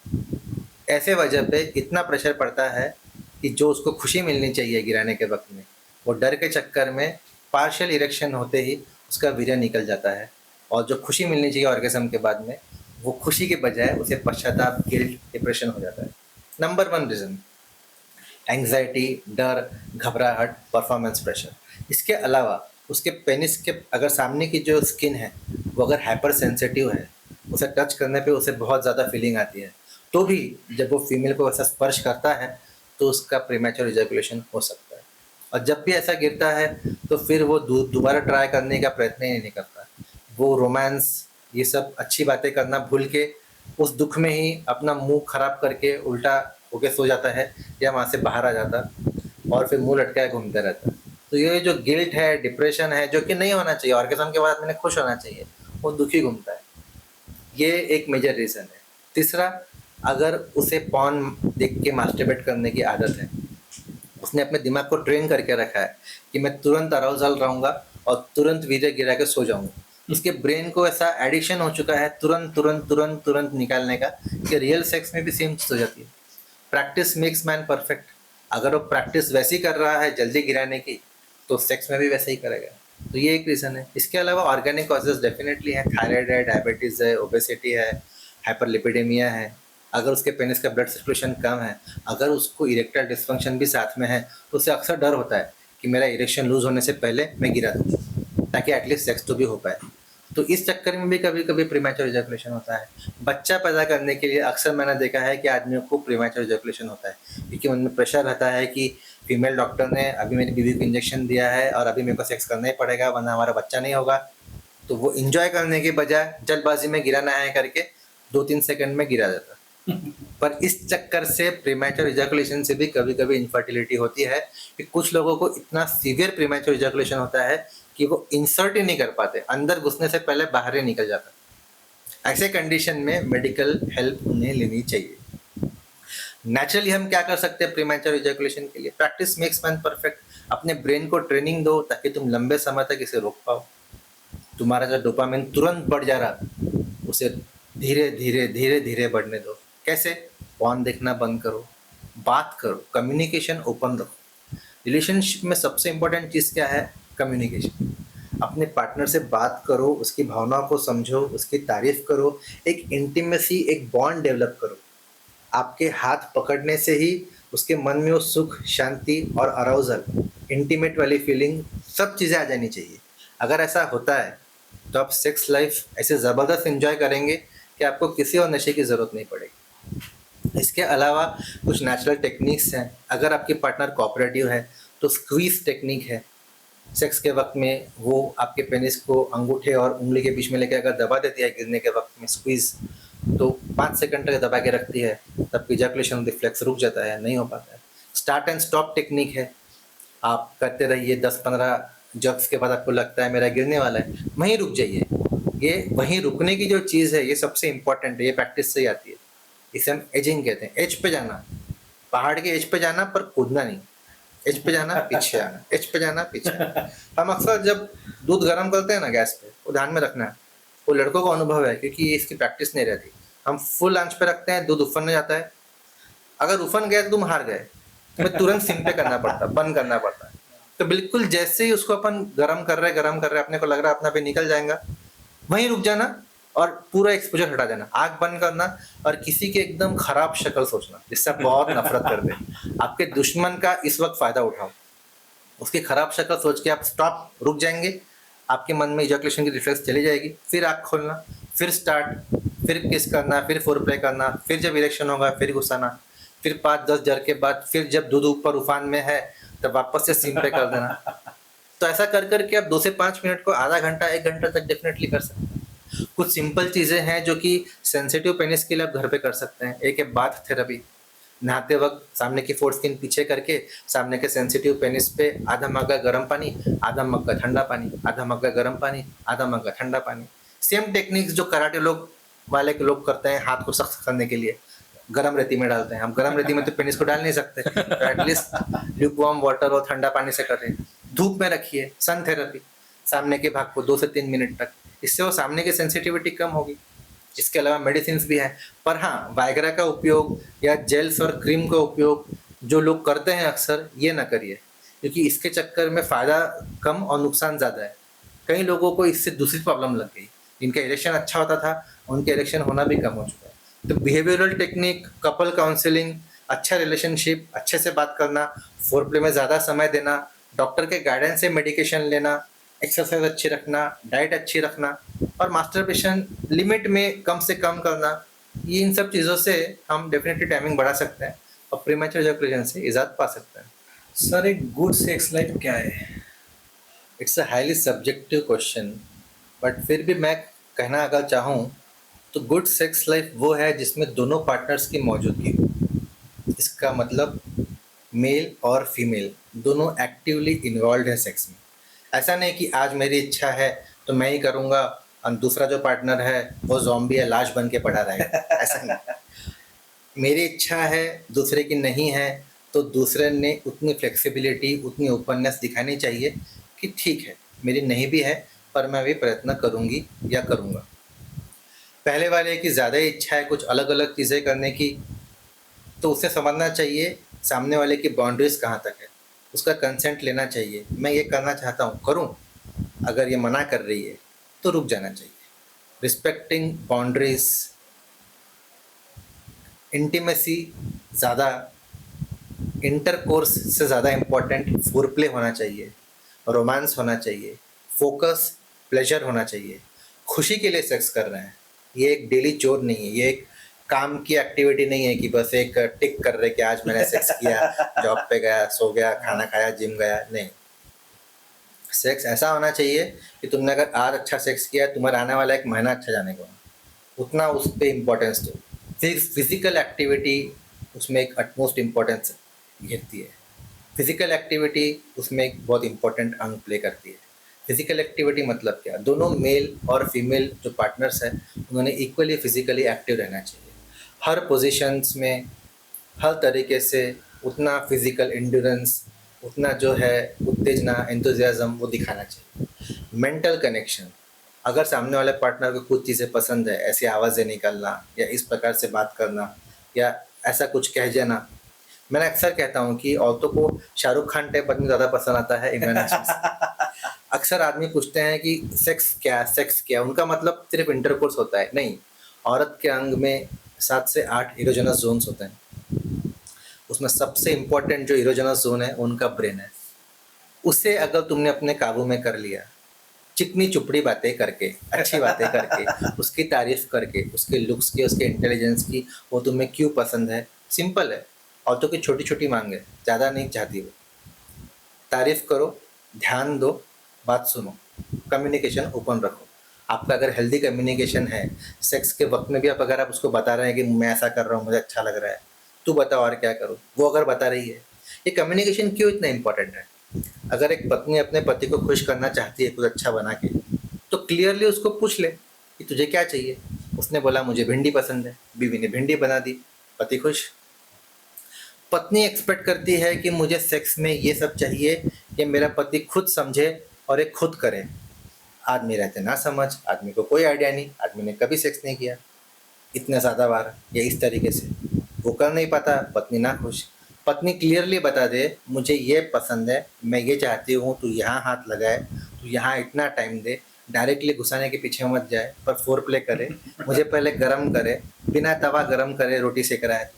ऐसे वजह पे इतना प्रेशर पड़ता है कि जो उसको खुशी मिलनी चाहिए गिराने के वक्त में, वो डर के चक्कर में पार्शियल इरेक्शन होते ही उसका वीर्य निकल जाता है, और जो खुशी मिलनी चाहिए ऑर्गेज़म के बाद में, वो खुशी के बजाय उसे पश्चाताप, गिल्ट, डिप्रेशन हो जाता है। नंबर 1 रीज़न एंग्जाइटी, डर, घबराहट, परफॉर्मेंस प्रेशर। इसके अलावा उसके पेनिस के अगर सामने की जो स्किन है वो अगर हाइपर सेंसिटिव है, उसे टच करने पे उसे बहुत ज़्यादा फीलिंग आती है, तो भी जब वो फीमेल को ऐसा स्पर्श करता है तो उसका प्रीमैच्योर इजैकुलेशन हो सकता है। और जब भी ऐसा गिरता है तो फिर वो दोबारा ट्राई करने का प्रयत्न ही नहीं करता। वो रोमांस, ये सब अच्छी बातें करना भूल के उस दुख में ही अपना मुंह खराब करके उल्टा होके सो जाता है, या वहाँ से बाहर आ जाता और फिर मुंह लटकाए घूमता रहता। तो ये जो गिल्ट है, डिप्रेशन है, जो कि नहीं होना चाहिए, ऑर्गेज़म के बाद मैंने खुश होना चाहिए, वो दुखी घूमता है। ये एक मेजर रीज़न है। तीसरा, अगर उसे पॉर्न देख के मास्टरबेट करने की आदत है, उसने अपने दिमाग को ट्रेन करके रखा है कि मैं तुरंत अराउजल रहूँगा और तुरंत वीर्य गिरा के सो जाऊँगा। उसके ब्रेन को ऐसा एडिक्शन हो चुका है तुरंत तुरंत तुरंत तुरंत निकालने का, कि रियल सेक्स में भी सेम चीज़ हो जाती है। Practice makes man perfect. अगर वो प्रैक्टिस वैसी कर रहा है जल्दी गिराने की, तो सेक्स में भी वैसे ही करेगा। तो ये एक रीज़न है। इसके अलावा ऑर्गेनिक कॉजेज डेफिनेटली हैं, थायराइड है, डायबिटीज़ है, ओबेसिटी है, हाइपरलिपिडेमिया है। अगर उसके पेनिस का ब्लड सर्कुलेशन कम है, अगर उसको इरेक्टाइल डिस्फंक्शन भी साथ में है, तो उसे अक्सर डर होता है कि मेरा इरेक्शन लूज होने से पहले मैं गिरा दूँ, ताकि एटलीस्ट सेक्स तो भी हो पाए। तो इस चक्कर में भी कभी कभी प्रीमैच्योर इजैकुलेशन होता है। बच्चा पैदा करने के लिए अक्सर मैंने देखा है कि आदमियों को प्रीमैच्योर इजैकुलेशन होता है, क्योंकि उनमें प्रेशर रहता है कि फीमेल डॉक्टर ने अभी मेरी बीवी को इंजेक्शन दिया है और अभी मेरे को सेक्स करना ही पड़ेगा वरना हमारा बच्चा नहीं होगा। तो वो इंजॉय करने के बजाय जल्दबाजी में गिराना है करके 2-3 सेकंड में गिरा देता। पर इस चक्कर से प्रीमैच्योर इजैकुलेशन से भी कभी कभी इनफर्टिलिटी होती है, कि कुछ लोगों को इतना सीवियर प्रीमैच्योर इजैकुलेशन होता है कि वो इंसर्ट ही नहीं कर पाते, अंदर घुसने से पहले बाहर ही निकल जाता। ऐसे कंडीशन में मेडिकल हेल्प उन्हें लेनी चाहिए। नेचुरली हम क्या कर सकते हैं प्रीमैच्योर इजैकुलेशन के लिए? Practice makes man perfect. अपने ब्रेन को ट्रेनिंग दो ताकि तुम लंबे समय तक इसे रोक पाओ। तुम्हारा जो डोपामिन तुरंत बढ़ जा रहा, उसे धीरे धीरे धीरे धीरे बढ़ने दो। कैसे? फोन देखना बंद करो, बात करो, कम्युनिकेशन ओपन रखो। रिलेशनशिप में सबसे इम्पोर्टेंट चीज़ क्या है? कम्युनिकेशन। अपने पार्टनर से बात करो, उसकी भावनाओं को समझो, उसकी तारीफ करो, एक इंटीमेसी, एक बॉन्ड डेवलप करो। आपके हाथ पकड़ने से ही उसके मन में वो सुख, शांति और अराउजल, इंटीमेट वाली फीलिंग, सब चीज़ें आ जानी चाहिए। अगर ऐसा होता है तो आप सेक्स लाइफ ऐसे ज़बरदस्त एंजॉय करेंगे कि आपको किसी और नशे की ज़रूरत नहीं पड़ेगी। इसके अलावा कुछ नेचुरल टेक्निक्स हैं। अगर आपके पार्टनर कोऑपरेटिव है तो स्क्वीज टेक्निक है। सेक्स के वक्त में वो आपके पेनिस को अंगूठे और उंगली के बीच में लेकर अगर दबा देती है गिरने के वक्त में, स्क्वीज, तो 5 सेकंड तक दबा के रखती है, तब इजैकुलेशन रिफ्लेक्स रुक जाता है, नहीं हो पाता है। स्टार्ट एंड स्टॉप टेक्निक है। आप करते रहिए, 10-15 जग्स के बाद आपको लगता है मेरा गिरने वाला है, वहीं रुक जाइए। ये वहीं रुकने की जो चीज़ है ये सबसे इम्पॉर्टेंट है, ये प्रैक्टिस से ही आती है। इसे हम एजिंग कहते हैं। एज पे जाना, पहाड़ के एज पे जाना, पर कूदना नहीं। एज पे जाना, पीछे आना, एज पे जाना, पीछे आना। हम अक्सर जब दूध गर्म करते हैं ना गैस पे, वो ध्यान में रखना है, वो लड़कों को अनुभव है क्योंकि ये इसकी प्रैक्टिस नहीं रहती। हम फुल आंच पे रखते हैं, दूध उफनने जाता है। अगर उफन गया तो तुम हार गए, तुम्हें तुरंत सिम पे करना पड़ता है, बंद करना पड़ता है। तो बिल्कुल जैसे ही उसको अपन गरम कर रहे, अपने को लग रहा है अपना पे निकल जाएगा, वहीं रुक जाना और पूरा एक्सपोजर हटा देना, आंख बंद करना और किसी के एकदम खराब शक्ल सोचना जिससे आप बहुत नफरत करते हैं। आपके दुश्मन का इस वक्त फायदा उठाओ, उसकी खराब शक्ल सोच के आप स्टॉप, रुक जाएंगे, आपके मन में इजैकुलेशन की रिफ्लेक्स चली जाएगी, फिर आंख खोलना, फिर स्टार्ट, फिर किस करना, फिर फोरप्ले करना, फिर जब इरेक्शन होगा फिर घुसाना, फिर 5-10 जर के बाद फिर जब दूध ऊपर उफान में है तब वापस से सीम पे कर देना। तो ऐसा कर करके आप 2 से 5 मिनट को आधा घंटा 1 घंटा तक डेफिनेटली कर सकते हैं। कुछ सिंपल चीज़ें हैं जो कि सेंसिटिव पेनिस के लिए आप घर पे कर सकते हैं। एक है बाथ थेरेपी। नहाते वक्त सामने की फोर स्किन पीछे करके सामने के सेंसिटिव पेनिस पे आधा मग्गा गर्म पानी, आधा मग्गा ठंडा पानी, आधा मग्गा गर्म पानी, आधा मग्गा ठंडा पानी। सेम टेक्निक्स जो कराटे वाले के लोग करते हैं हाथ को सख्त करने के लिए, गर्म रेती में डालते हैं। हम गर्म रेती में तो पेनिस को डाल नहीं सकते, तो एटलीस्ट ल्यूकवार्म वाटर और ठंडा पानी से कर रहे हैं। धूप में रखिए, सन थेरेपी, सामने के भाग को 2 से 3 मिनट तक, इससे वो सामने की सेंसिटिविटी कम होगी। इसके अलावा मेडिसिन भी हैं, पर हाँ, वायग्रा का उपयोग या जेल्स और क्रीम का उपयोग जो लोग करते हैं अक्सर, ये ना करिए, क्योंकि इसके चक्कर में फ़ायदा कम और नुकसान ज़्यादा है। कई लोगों को इससे दूसरी प्रॉब्लम लग गई, जिनका इरेक्शन अच्छा होता था उनके इरेक्शन होना भी कम हो चुका है। तो बिहेवियरल टेक्निक, कपल काउंसलिंग, अच्छा रिलेशनशिप, अच्छे से बात करना, फोरप्ले में ज़्यादा समय देना, डॉक्टर के गाइडेंस से मेडिकेशन लेना, एक्सरसाइज अच्छी रखना, डाइट अच्छी रखना और मास्टरबेशन लिमिट में कम से कम करना, ये इन सब चीज़ों से हम डेफिनेटली टाइमिंग बढ़ा सकते हैं और प्रीमैच्योर इजैकुलेशन से इजाद पा सकते हैं। सर, एक गुड सेक्स लाइफ क्या है? It's a highly subjective question, but फिर भी मैं कहना अगर चाहूँ तो गुड सेक्स लाइफ वो है जिसमें दोनों पार्टनर्स की मौजूदगी हो। इसका मतलब मेल और फीमेल दोनों एक्टिवली इन्वॉल्व है सेक्स में। ऐसा नहीं कि आज मेरी इच्छा है तो मैं ही करूँगा और दूसरा जो पार्टनर है वो ज़ॉम्बी या लाश बन के पड़ा रहेगा, ऐसा नहीं। मेरी इच्छा है, दूसरे की नहीं है, तो दूसरे ने उतनी फ्लेक्सिबिलिटी, उतनी ओपननेस दिखानी चाहिए कि ठीक है, मेरी नहीं भी है पर मैं भी प्रयत्न करूँगी या करूँगा। पहले वाले की ज़्यादा इच्छा है कुछ अलग अलग चीज़ें करने की, तो उसे समझना चाहिए सामने वाले की बाउंड्रीज कहाँ तक है, उसका कंसेंट लेना चाहिए। मैं ये करना चाहता हूँ, करूँ? अगर ये मना कर रही है तो रुक जाना चाहिए। रिस्पेक्टिंग बाउंड्रीज, इंटीमेसी ज़्यादा, इंटरकोर्स से ज़्यादा इम्पोर्टेंट फोरप्ले होना चाहिए, रोमांस होना चाहिए, फोकस, प्लेजर होना चाहिए। खुशी के लिए सेक्स कर रहे हैं, ये एक डेली चोर नहीं है, ये एक काम की एक्टिविटी नहीं है कि बस एक टिक कर रहे कि आज मैंने सेक्स किया, जॉब पे गया, सो गया, खाना खाया, जिम गया। नहीं, सेक्स ऐसा होना चाहिए कि तुमने अगर आज अच्छा सेक्स किया, तुम्हारा आने वाला 1 महीना अच्छा जाने को, उतना उस पर इम्पोर्टेंस दो। फिर फिजिकल एक्टिविटी उसमें एक अटमोस्ट इम्पोर्टेंस घेरती है। फिजिकल एक्टिविटी उसमें एक बहुत इम्पोर्टेंट अंग प्ले करती है। फिजिकल एक्टिविटी मतलब क्या? दोनों मेल और फीमेल जो पार्टनर्स हैं उन्होंने इक्वली फिजिकली एक्टिव रहना चाहिए। हर पोजीशंस में, हर तरीके से उतना फिजिकल एंड्योरेंस, उतना जो है उत्तेजना, एंथुजियाज्म वो दिखाना चाहिए। मेंटल कनेक्शन, अगर सामने वाले पार्टनर को कुछ चीज़ें पसंद है, ऐसी आवाज़ें निकालना या इस प्रकार से बात करना या ऐसा कुछ कह देना, मैं अक्सर कहता हूँ कि औरतों को शाहरुख खान टाइप आदमी ज़्यादा पसंद आता है इमरान हाशमी से। अक्सर आदमी पूछते हैं कि सेक्स क्या, उनका मतलब सिर्फ इंटरकोर्स होता है, नहीं। औरत के अंग में 7 से 8 इरोजेनस जोन्स होते हैं। उसमें सबसे इम्पोर्टेंट जो इरोजेनस जोन है उनका ब्रेन है। उसे अगर तुमने अपने काबू में कर लिया, चिकनी चुपड़ी बातें करके, अच्छी बातें करके, उसकी तारीफ करके, उसके लुक्स की, उसके इंटेलिजेंस की, वो तुम्हें क्यों पसंद है, सिंपल है। औरतों की छोटी छोटी मांग है, ज़्यादा नहीं चाहती वो। तारीफ करो, ध्यान दो, बात सुनो, कम्युनिकेशन ओपन रखो। आपका अगर हेल्दी कम्युनिकेशन है, सेक्स के वक्त में भी आप अगर आप उसको बता रहे हैं कि मैं ऐसा कर रहा हूँ, मुझे अच्छा लग रहा है, तू बता और क्या करूँ, वो अगर बता रही है, ये कम्युनिकेशन क्यों इतना इम्पोर्टेंट है। अगर एक पत्नी अपने पति को खुश करना चाहती है कुछ अच्छा बना के, तो क्लियरली उसको पूछ ले कि तुझे क्या चाहिए। उसने बोला मुझे भिंडी पसंद है, बीवी ने भिंडी बना दी, पति खुश। पत्नी एक्सपेक्ट करती है कि मुझे सेक्स में ये सब चाहिए कि मेरा पति खुद समझे और एक खुद करे। आदमी रहते ना समझ, आदमी को कोई आइडिया नहीं, आदमी ने कभी सेक्स नहीं किया इतने ज़्यादा बार या इस तरीके से, वो कर नहीं पाता, पत्नी ना खुश। पत्नी क्लियरली बता दे मुझे ये पसंद है, मैं ये चाहती हूँ, तू यहाँ हाथ लगाए, तू यहाँ इतना टाइम दे, डायरेक्टली घुसाने के पीछे मत जाए, पर फोर प्ले करे, मुझे पहले गरम करे, बिना तवा गरम करे रोटी सेक रहा है,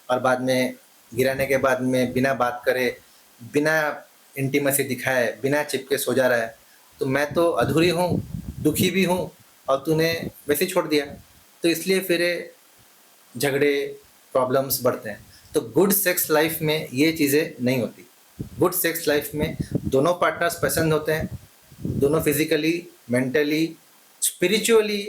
और बाद में गिराने के बाद में बिना बात करे, बिना इंटीमेसी दिखाए, बिना चिपके सो जा रहा है, तो मैं तो अधूरी हूँ, दुखी भी हूँ, और तूने वैसे ही छोड़ दिया। तो इसलिए फिर झगड़े, प्रॉब्लम्स बढ़ते हैं। तो गुड सेक्स लाइफ में ये चीज़ें नहीं होती। गुड सेक्स लाइफ में दोनों पार्टनर्स पसंद होते हैं, दोनों फिजिकली, मेंटली, स्पिरिचुअली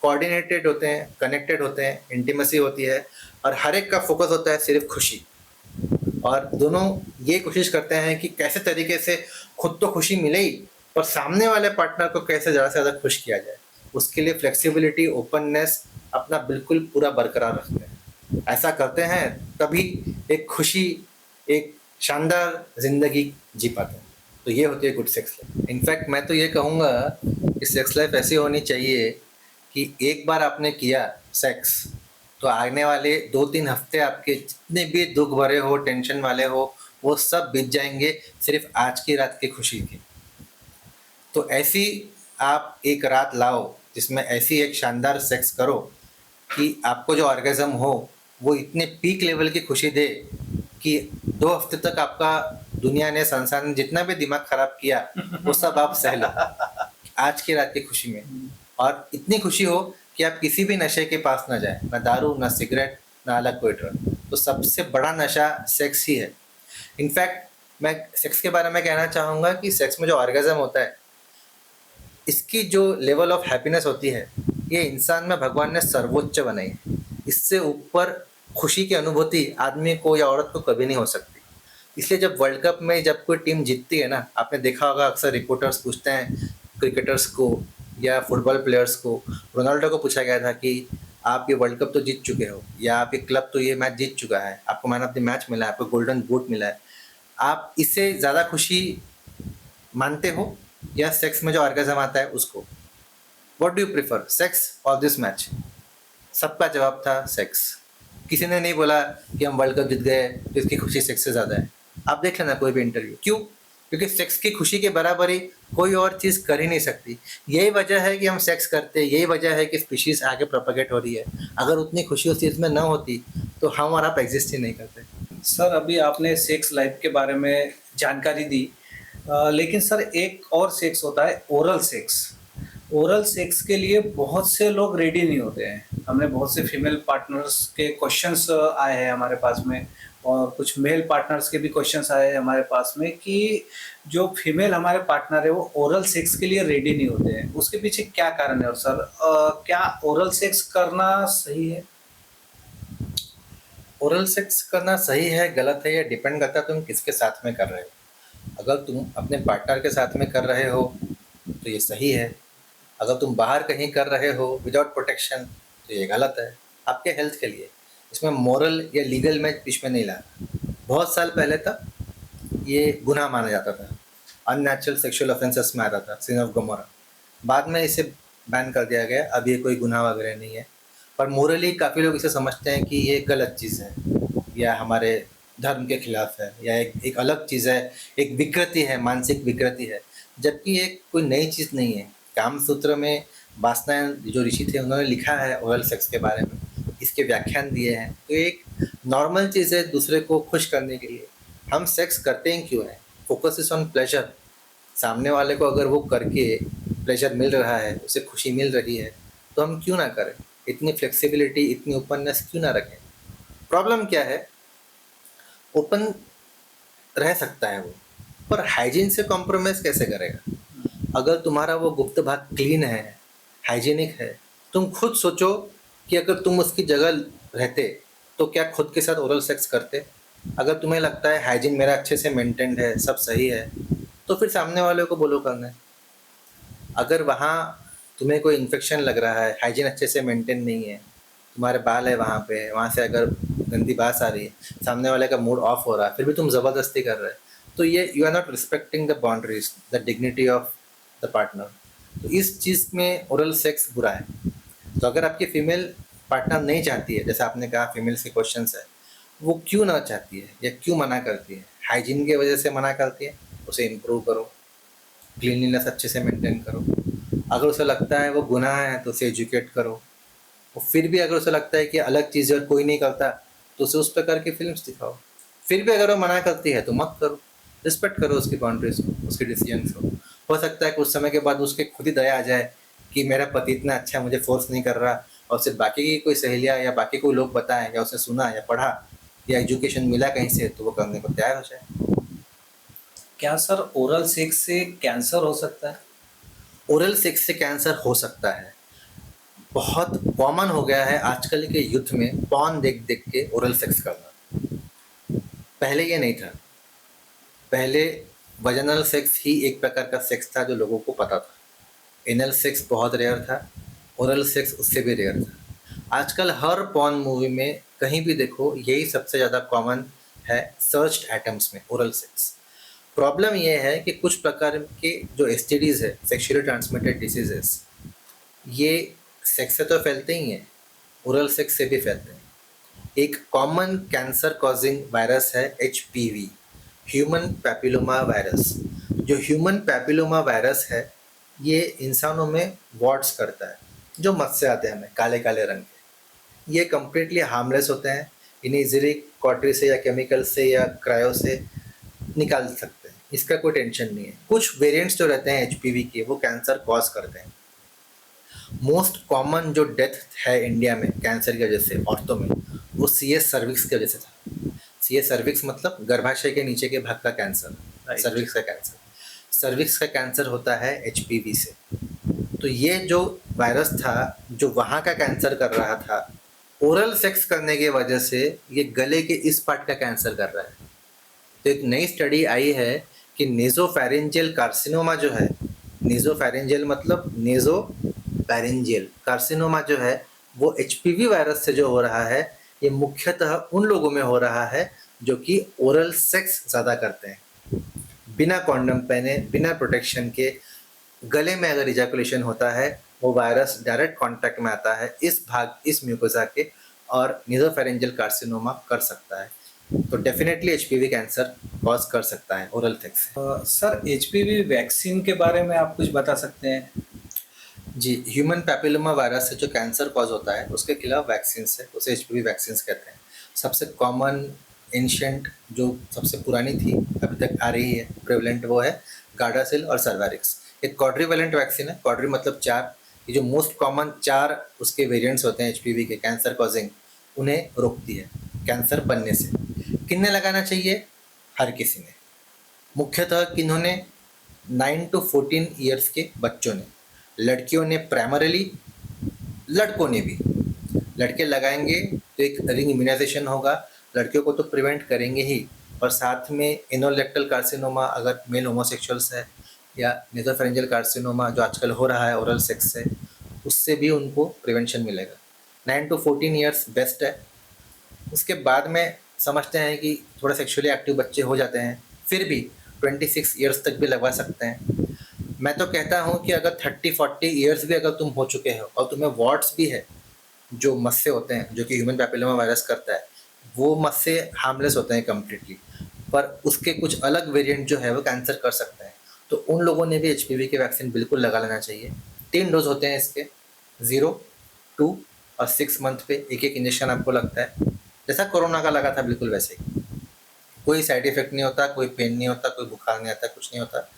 कोऑर्डिनेटेड होते हैं, कनेक्टेड होते हैं, इंटीमेसी होती है, और हर एक का फोकस होता है सिर्फ खुशी। और दोनों ये कोशिश करते हैं कि कैसे तरीके से खुद तो खुशी मिले ही, और सामने वाले पार्टनर को कैसे ज़्यादा से ज़्यादा खुश किया जाए। उसके लिए फ्लेक्सिबिलिटी, ओपननेस अपना बिल्कुल पूरा बरकरार रखते हैं। ऐसा करते हैं तभी एक खुशी, एक शानदार ज़िंदगी जी पाते हैं। तो ये होती है गुड सेक्स लाइफ। इनफैक्ट मैं तो ये कहूँगा कि सेक्स लाइफ ऐसी होनी चाहिए कि एक बार आपने किया सेक्स, तो आने वाले 2-3 हफ्ते आपके जितने भी दुख भरे हो, टेंशन वाले हो, वो सब बीत जाएंगे सिर्फ आज की रात की खुशी की। तो ऐसी आप एक रात लाओ जिसमें ऐसी एक शानदार सेक्स करो कि आपको जो ऑर्गेज़म हो वो इतने पीक लेवल की खुशी दे कि 2 हफ्ते तक आपका दुनिया ने, संसार ने जितना भी दिमाग खराब किया वो सब आप सह लो आज की रात की खुशी में। और इतनी खुशी हो कि आप किसी भी नशे के पास ना जाए, ना दारू, ना सिगरेट, ना अलग कोई ड्रग। तो सबसे बड़ा नशा सेक्स ही है। इनफैक्ट मैं सेक्स के बारे में कहना चाहूँगा कि सेक्स में जो ऑर्गेज़म होता है, इसकी जो लेवल ऑफ हैप्पीनेस होती है, ये इंसान में भगवान ने सर्वोच्च बनाई है। इससे ऊपर खुशी की अनुभूति आदमी को या औरत को कभी नहीं हो सकती। इसलिए जब वर्ल्ड कप में जब कोई टीम जीतती है ना, आपने देखा होगा अक्सर रिपोर्टर्स पूछते हैं क्रिकेटर्स को या फुटबॉल प्लेयर्स को। रोनाल्डो को पूछा गया था कि आप ये वर्ल्ड कप तो जीत चुके हो, या आप ये क्लब तो ये मैच जीत चुका है, आपको मैन ऑफ द मैच मिला है, आपको गोल्डन बूट मिला है, आप इससे ज़्यादा खुशी मानते हो या सेक्स में जो ऑर्गेज़म आता है उसको? What do you prefer, sex और दिस मैच? सबका जवाब था सेक्स। किसी ने नहीं बोला कि हम वर्ल्ड कप जीत गए तो इसकी खुशी सेक्स से ज़्यादा है। आप देख लेना कोई भी इंटरव्यू। क्यों? क्योंकि सेक्स की खुशी के बराबरी कोई और चीज़ कर ही नहीं सकती। यही वजह है कि हम सेक्स करते हैं, यही वजह है कि स्पीशीज़ आगे प्रोपेगेट हो रही है। अगर उतनी खुशी उस चीज़ में न होती तो हम और आप एग्जिस्ट ही नहीं करते। सर अभी आपने सेक्स लाइफ के बारे में जानकारी दी, लेकिन सर एक और सेक्स होता है ओरल सेक्स। ओरल सेक्स के लिए बहुत से लोग रेडी नहीं होते हैं। हमने बहुत से फीमेल पार्टनर्स के क्वेश्चंस आए हैं हमारे पास में, और कुछ मेल पार्टनर्स के भी क्वेश्चंस आए हैं हमारे पास में कि जो फीमेल हमारे पार्टनर है वो ओरल सेक्स के लिए रेडी नहीं होते हैं। उसके पीछे क्या कारण है? और सर क्या ओरल सेक्स करना सही है? ओरल सेक्स करना सही है, गलत है, ये डिपेंड करता है तुम किसके साथ में कर रहे हो। अगर तुम अपने पार्टनर के साथ में कर रहे हो तो ये सही है। अगर तुम बाहर कहीं कर रहे हो विदाउट प्रोटेक्शन तो ये गलत है आपके हेल्थ के लिए। इसमें मॉरल या लीगल में बीच में नहीं लाना। बहुत साल पहले तक ये गुनाह माना जाता था, अननेचुरल सेक्सुअल ऑफेंसेस में आता था, सिन ऑफ गमोरा। बाद में इसे बैन कर दिया गया, अब ये कोई गुनाह वगैरह नहीं है। पर मोरली काफ़ी लोग इसे समझते हैं कि ये गलत चीज़ है या हमारे धर्म के खिलाफ है या एक अलग चीज़ है, एक विकृति है, मानसिक विकृति है, जबकि ये कोई नई चीज़ नहीं है। कामसूत्र में वासनाएं जो ऋषि थे उन्होंने लिखा है ओरल सेक्स के बारे में, इसके व्याख्यान दिए हैं। तो एक नॉर्मल चीज़ है दूसरे को खुश करने के लिए। हम सेक्स करते हैं क्यों है? Focus is on pleasure. सामने वाले को अगर वो करके प्लेजर मिल रहा है, उसे खुशी मिल रही है, तो हम क्यों ना करें? इतनी फ्लेक्सिबिलिटी, इतनी ओपननेस क्यों ना रखें? प्रॉब्लम क्या है? ओपन रह सकता है वो, पर हाइजीन से कॉम्प्रोमाइज़ कैसे करेगा? अगर तुम्हारा वो गुप्त भाग क्लीन है, हाइजीनिक है, तुम खुद सोचो कि अगर तुम उसकी जगह रहते तो क्या खुद के साथ ओरल सेक्स करते? अगर तुम्हें लगता है हाइजीन मेरा अच्छे से मेंटेन्ड है, सब सही है, तो फिर सामने वाले को बोलो करना है। अगर वहाँ तुम्हें कोई इन्फेक्शन लग रहा है, हाइजीन अच्छे से मेंटेन नहीं है, तुम्हारे बाल है वहाँ पे, वहाँ से अगर गंदी बात आ रही है, सामने वाले का मूड ऑफ हो रहा है, फिर भी तुम ज़बरदस्ती कर रहे हो, तो ये you are not respecting the boundaries, the dignity of the partner. तो इस चीज़ में ओरल सेक्स बुरा है। तो अगर आपकी फीमेल पार्टनर नहीं चाहती है, जैसे आपने कहा फीमेल्स के क्वेश्चंस है, वो क्यों ना चाहती है या क्यों मना करती है? हाइजीन की वजह से मना करती है, उसे इम्प्रूव करो, क्लीनलीनेस अच्छे से मेंटेन करो। अगर उसे लगता है वो गुनाह है तो उसे एजुकेट करो, और फिर भी अगर उसे लगता है कि अलग चीज़ और कोई नहीं करता तो उसे उस प्रकार की फिल्म्स दिखाओ। फिर भी अगर वो मना करती है तो मत करो, रिस्पेक्ट करो उसकी बाउंड्रीज को, उसके डिसीजंस को। हो सकता है कुछ समय के बाद उसके खुद ही दया आ जाए कि मेरा पति इतना अच्छा मुझे फोर्स नहीं कर रहा, और सिर्फ बाकी की कोई सहेलियाँ या बाकी कोई लोग बताएं या उसे सुना या पढ़ा या एजुकेशन मिला कहीं से, तो वो करने को तैयार हो जाए। क्या सर ओरल सेक्स से कैंसर हो सकता है? ओरल सेक्स से कैंसर हो सकता है। बहुत कॉमन हो गया है आजकल के युथ में पॉर्न देख देख के ओरल सेक्स करना। पहले ये नहीं था। पहले वजनल सेक्स ही एक प्रकार का सेक्स था जो लोगों को पता था। एनल सेक्स बहुत रेयर था, ओरल सेक्स उससे भी रेयर था। आजकल हर पॉर्न मूवी में कहीं भी देखो यही सबसे ज़्यादा कॉमन है, सर्च्ड आइटम्स में ओरल सेक्स। प्रॉब्लम ये है कि कुछ प्रकार के जो एसटीडीज़ है, सेक्सुअली ट्रांसमिटेड डिसीजेस, ये सेक्स से तो फैलते ही हैं, ओरल सेक्स से भी फैलते हैं। एक कॉमन कैंसर कॉजिंग वायरस है एचपीवी, ह्यूमन पैपिलोमा वायरस। जो ह्यूमन पैपिलोमा वायरस है, ये इंसानों में वॉट्स करता है, जो मत्स्य आते हैं हमें काले काले रंग के। ये कम्प्लीटली हार्मलेस होते हैं, इन्हें इजीली कॉटरी से या केमिकल से या क्रायो से निकाल सकते हैं, इसका कोई टेंशन नहीं है। कुछ वेरिएंट्स जो रहते हैं एचपीवी के, वो कैंसर कॉज करते हैं। मोस्ट कॉमन जो डेथ है इंडिया में कैंसर की वजह से औरतों में, वो सीएस सर्विक्स की वजह से था। सीएस सर्विक्स मतलब गर्भाशय के नीचे के भाग का कैंसर, सर्विक्स का कैंसर। सर्विक्स का कैंसर होता है एचपीवी से। तो ये जो वायरस था जो वहाँ का कैंसर कर रहा था, ओरल सेक्स करने की वजह से ये गले के इस पार्ट का कैंसर कर रहा है। तो एक नई स्टडी आई है कि नेजोफैरिंजियल कार्सिनोमा जो है, नेजोफैरिंजियल मतलब नेजो पैरेंजियल कार्सिनोमा जो है, वो एचपीवी वायरस से जो हो रहा है, ये मुख्यतः उन लोगों में हो रहा है जो कि ओरल सेक्स ज़्यादा करते हैं, बिना कॉन्डम पहने, बिना प्रोटेक्शन के। गले में अगर इजैकुलेशन होता है, वो वायरस डायरेक्ट कांटेक्ट में आता है इस भाग, इस म्यूकोसा के, और नेजोफैरिंजियल कार्सिनोमा कर सकता है। तो डेफिनेटली एचपीवी कैंसर कॉज कर सकता है oral sex. Sir HPV vaccine के बारे में आप कुछ बता सकते हैं? जी, ह्यूमन पैपिलोमा वायरस से जो कैंसर कॉज होता है उसके खिलाफ वैक्सीन है, उसे एचपीवी वैक्सीन कहते हैं। सबसे कॉमन एंशिएंट जो सबसे पुरानी थी, अभी तक आ रही है प्रेवलेंट, वो है गार्डासिल और सर्वारिक्स। एक क्वाड्रीवेलेंट वैक्सीन है, क्वाड्री मतलब 4। ये जो मोस्ट कॉमन 4 उसके वेरिएंट्स होते हैं एचपीवी के कैंसर कॉजिंग, उन्हें रोकती है कैंसर बनने से। किन्हें लगाना चाहिए? हर किसी ने, मुख्यतः किन्होंने? 9 to 14 ईयर्स के बच्चों ने, लड़कियों ने प्राइमरीली, लड़कों ने भी। लड़के लगाएंगे तो एक रिंग इम्यूनाइजेशन होगा, लड़कियों को तो प्रिवेंट करेंगे ही, और साथ में एनोरेक्टल कार्सिनोमा अगर मेल होमोसेक्सुअल्स है, या नेसोफैरिंजियल कार्सिनोमा जो आजकल हो रहा है ओरल सेक्स से, उससे भी उनको प्रिवेंशन मिलेगा। 9 to 14 ईयर्स बेस्ट है। उसके बाद में समझते हैं कि थोड़ा सेक्सुअली एक्टिव बच्चे हो जाते हैं, फिर भी 26 ईयर्स तक भी लगवा सकते हैं। मैं तो कहता हूँ कि अगर 30-40 ईयर्स भी अगर तुम हो चुके हो और तुम्हें वॉट्स भी है, जो मस्से होते हैं जो कि ह्यूमन पैपिलोमा वायरस करता है, वो मस्से हार्मलेस होते हैं कम्प्लीटली, पर उसके कुछ अलग वेरिएंट जो है वो कैंसर कर सकता है। तो उन लोगों ने भी एचपीवी की वैक्सीन बिल्कुल लगा लेना चाहिए। 3 डोज होते हैं इसके, 0, 2 और 6 मंथ पे एक एक इंजेक्शन आपको लगता है, जैसा कोरोना का लगा था बिल्कुल वैसे ही। कोई साइड इफेक्ट नहीं होता, कोई पेन नहीं होता, कोई बुखार नहीं आता, कुछ नहीं होता।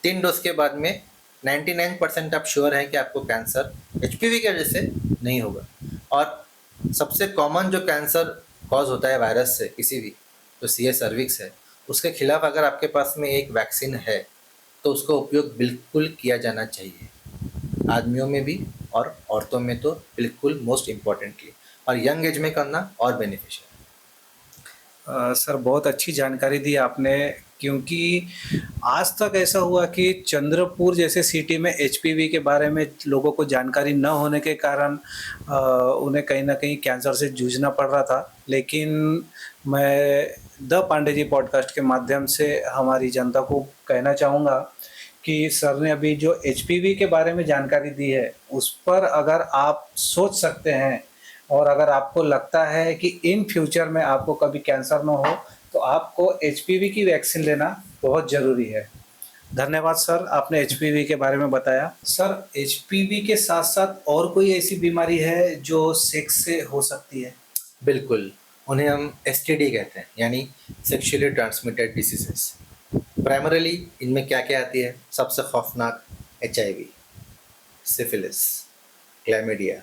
3 डोज के बाद में 99% आप श्योर हैं कि आपको कैंसर एचपीवी की वजह से नहीं होगा। और सबसे कॉमन जो कैंसर कॉज होता है वायरस से किसी भी, जो सी एस सर्विक्स है, उसके खिलाफ अगर आपके पास में एक वैक्सीन है तो उसका उपयोग बिल्कुल किया जाना चाहिए, आदमियों में भी और औरतों में तो बिल्कुल मोस्ट इम्पॉर्टेंटली, और यंग एज में करना और बेनिफिशियल। सर बहुत अच्छी जानकारी दी आपने, क्योंकि आज तक ऐसा हुआ कि चंद्रपुर जैसे सिटी में एचपीवी के बारे में लोगों को जानकारी न होने के कारण उन्हें कहीं ना कहीं कैंसर से जूझना पड़ रहा था। लेकिन मैं द पांडे जी पॉडकास्ट के माध्यम से हमारी जनता को कहना चाहूँगा कि सर ने अभी जो एचपीवी के बारे में जानकारी दी है, उस पर अगर आप सोच सकते हैं और अगर आपको लगता है कि इन फ्यूचर में आपको कभी कैंसर ना हो, तो आपको एचपीवी की वैक्सीन लेना बहुत ज़रूरी है। धन्यवाद सर, आपने एचपीवी के बारे में बताया। सर, एचपीवी के साथ साथ और कोई ऐसी बीमारी है जो सेक्स से हो सकती है? बिल्कुल, उन्हें हम एसटीडी कहते हैं, यानी सेक्सुअली ट्रांसमिटेड डिसीजेस। प्राइमरीली इनमें क्या क्या आती है? सबसे खौफनाक HIV, syphilis, chlamydia,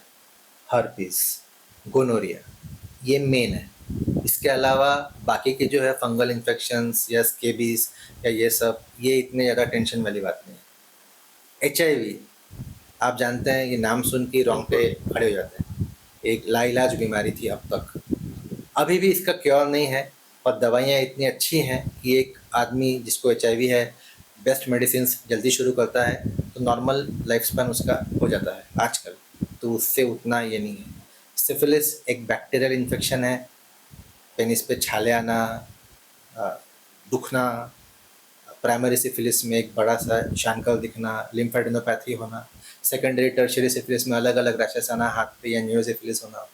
herpes, gonorrhoea, ये मेन है। इसके अलावा बाकी के जो है फंगल इन्फेक्शंस या स्केबीज या ये सब, ये इतने ज़्यादा टेंशन वाली बात नहीं है। एचआईवी आप जानते हैं, ये नाम सुन के रोंगटे खड़े हो जाते हैं। एक लाइलाज बीमारी थी अब तक, अभी भी इसका क्योर नहीं है, और दवाइयाँ इतनी अच्छी हैं कि एक आदमी जिसको एचआईवी है बेस्ट मेडिसिन जल्दी शुरू करता है तो नॉर्मल लाइफ स्पैन उसका हो जाता है आजकल, तो उससे उतना ये नहीं है। सिफिलिस एक बैक्टीरियल इन्फेक्शन है, पेनिस पे छाले आना, दुखना, प्राइमरी सिफिलिस में एक बड़ा सा शानकल दिखना, लिम्फेडेनोपैथी होना, सेकेंडरी टर्शियरी सिफिलिस में अलग अलग रैशेस आना हाथ पे या न्यूरोसिफिलिस होना।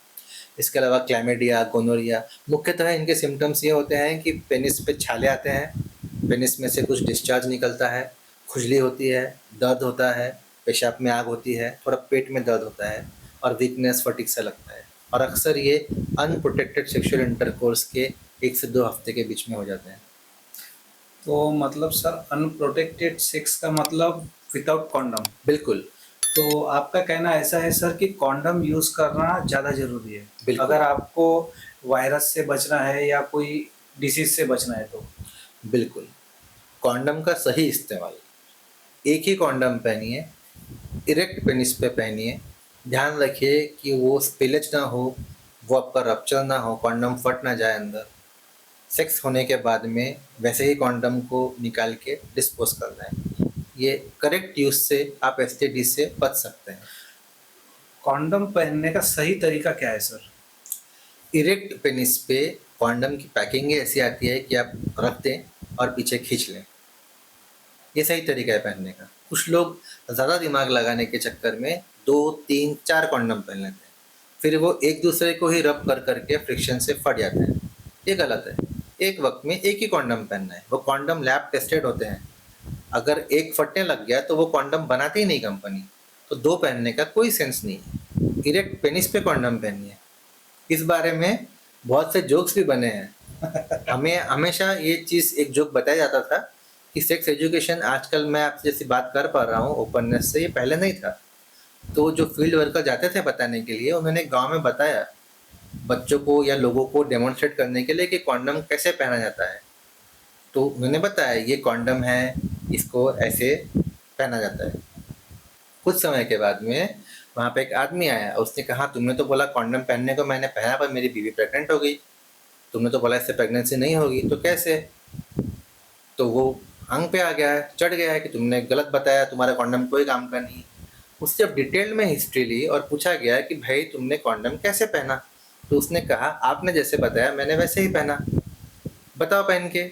इसके अलावा क्लैमिडिया, गोनोरिया, मुख्यतः इनके सिम्टम्स ये होते हैं कि पेनिस पे छाले आते हैं, पेनिस में से कुछ डिस्चार्ज निकलता है, खुजली होती है, दर्द होता है, पेशाब में आग होती है, थोड़ा पेट में दर्द होता है और वीकनेस, फटीग सा लगता है। और अक्सर ये अनप्रोटेक्टेड सेक्सुअल इंटरकोर्स के 1 से 2 हफ्ते के बीच में हो जाते हैं। तो मतलब सर, अनप्रोटेक्टेड सेक्स का मतलब विदाउट कॉन्डम? बिल्कुल। तो आपका कहना ऐसा है सर कि कॉन्डम यूज़ करना ज़्यादा ज़रूरी है बिल्कुल। अगर आपको वायरस से बचना है या कोई डिसीज से बचना है तो? बिल्कुल, कॉन्डम का सही इस्तेमाल, एक ही कॉन्डम पहनिए, इरेक्ट पेनिस पे पहनिए, ध्यान रखिए कि वो स्पिलेज ना हो, वो आपका रप्चर ना हो, कॉन्डम फट ना जाए अंदर। सेक्स होने के बाद में वैसे ही कॉन्डम को निकाल के डिस्पोज करना है। ये करेक्ट यूज़ से आप एसटीडी से बच सकते हैं। कॉन्डम पहनने का सही तरीका क्या है सर? इरेक्ट पेनिस पे कॉन्डम की पैकिंग ऐसी आती है कि आप रख दें और पीछे खींच लें, ये सही तरीका है पहनने का। कुछ लोग ज़्यादा दिमाग लगाने के चक्कर में 2, 3, 4 कॉन्डम पहन लेते हैं, फिर वो एक दूसरे को ही रब कर करके फ्रिक्शन से फट जाते हैं, ये गलत है। एक वक्त में एक ही कॉन्डम पहनना है, वो कॉन्डम लैब टेस्टेड होते हैं। अगर एक फटने लग गया तो वो कॉन्डम बनाती ही नहीं कंपनी, तो 2 पहनने का कोई सेंस नहीं है। इरेक्ट पेनिस पे कॉन्डम पहनिए। इस बारे में बहुत से जोक्स भी बने हैं। हमें हमेशा ये चीज़ एक जोक बताया जाता था कि सेक्स एजुकेशन, आजकल मैं आपसे जैसी बात कर पा रहा हूँ ओपननेस से, ये पहले नहीं था। तो जो फील्ड वर्कर जाते थे बताने के लिए, उन्होंने गांव में बताया बच्चों को या लोगों को डेमोन्स्ट्रेट करने के लिए कि कॉन्डम कैसे पहना जाता है। तो उन्होंने बताया ये कॉन्डम है, इसको ऐसे पहना जाता है। कुछ समय के बाद में वहाँ पे एक आदमी आया, उसने कहा तुमने तो बोला कॉन्डम पहनने को, मैंने पहना पर मेरी बीवी प्रेग्नेंट हो गई, तुमने तो बोला इससे प्रेगनेंसी नहीं होगी, तो कैसे? तो वो हंग पे आ गया है, चढ़ गया है कि तुमने गलत बताया, तुम्हारा कॉन्डम कोई काम का नहीं। उससे अब डिटेल में हिस्ट्री ली और पूछा गया कि भाई तुमने कॉन्डम कैसे पहना? तो उसने कहा आपने जैसे बताया मैंने वैसे ही पहना, बताओ पहन के।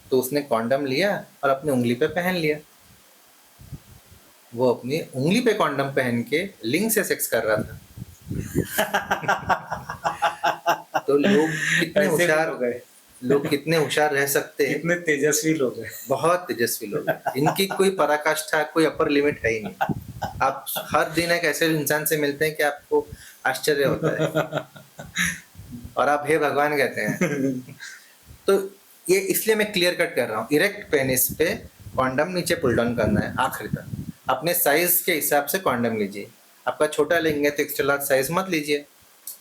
तो उसने कॉन्डम लिया और अपनी उंगली पे पहन लिया। वो अपनी उंगली पे कॉन्डम पहन के लिंग से सेक्स कर रहा था। तो लोग कितने ऐसे भी होशियार, हो गए, लोग कितने होशियार रह सकते हैं। कितने तेजस्वी लोग हैं। बहुत तेजस्वी लोग हैं। इनकी कोई पराकाष्ठा, कोई अपर लिमिट है ही नहीं। आप हर दिन एक ऐसे इंसान से मिलते हैं कि आपको आश्चर्य होता है और आप हे भगवान कहते हैं। तो ये इसलिए मैं क्लियर कट कर रहा हूँ, इरेक्ट पेनिस पे कॉन्डम नीचे पुल डाउन करना है आखिरी तक। अपने साइज के हिसाब से कॉन्डम लीजिए। आपका छोटा लिंग है तो एक्स्ट्रा लार्ज साइज मत लीजिए,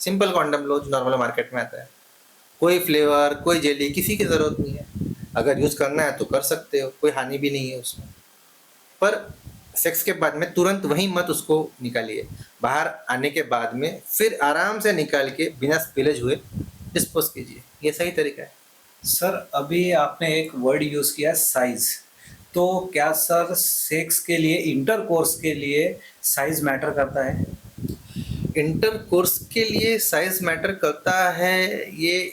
सिंपल कॉन्डम लो जो नॉर्मल मार्केट में आता है। कोई फ्लेवर, कोई जेली, किसी की ज़रूरत नहीं है। अगर यूज़ करना है तो कर सकते हो, कोई हानि भी नहीं है उसमें। पर सेक्स के बाद में तुरंत वहीं मत उसको निकालिए। बाहर आने के बाद में फिर आराम से निकाल के बिना स्पिलेज हुए डिस्पोज कीजिए, ये सही तरीका है। सर अभी आपने एक वर्ड यूज़ किया साइज, तो क्या सर सेक्स के लिए, इंटरकोर्स के लिए साइज मैटर करता है? इंटरकोर्स के लिए साइज मैटर करता है, ये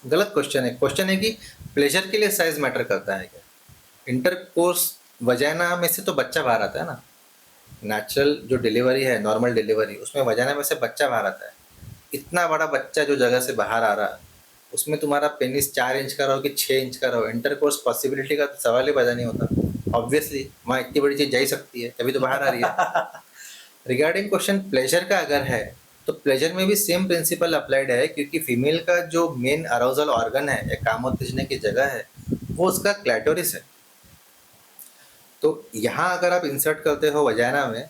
गलत क्वेश्चन है। क्वेश्चन है कि प्लेजर के लिए साइज मैटर करता है क्या? इंटरकोर्स वजाना में से तो बच्चा बाहर आता है ना। नेचुरल जो डिलीवरी है, नॉर्मल डिलीवरी, उसमें वजाना में से बच्चा बाहर आता है। इतना बड़ा बच्चा जो जगह से बाहर आ रहा है, उसमें तुम्हारा पेनिस 4 इंच का रहो कि 6 इंच का रहो, इंटरकोर्स पॉसिबिलिटी का तो सवाल ही पैदा नहीं होता। ऑब्वियसली वहाँ इतनी बड़ी चीज़ जा ही सकती है, तभी तो बाहर आ रही है। रिगार्डिंग क्वेश्चन प्लेजर का अगर है, तो प्लेजर में भी सेम प्रिंसिपल अप्लाइड है, क्योंकि फीमेल का जो मेन अराउजल ऑर्गन है या कामोत्तेजना की जगह है, वो उसका क्लैटोरिस है। तो यहाँ अगर आप इंसर्ट करते हो वजाना में,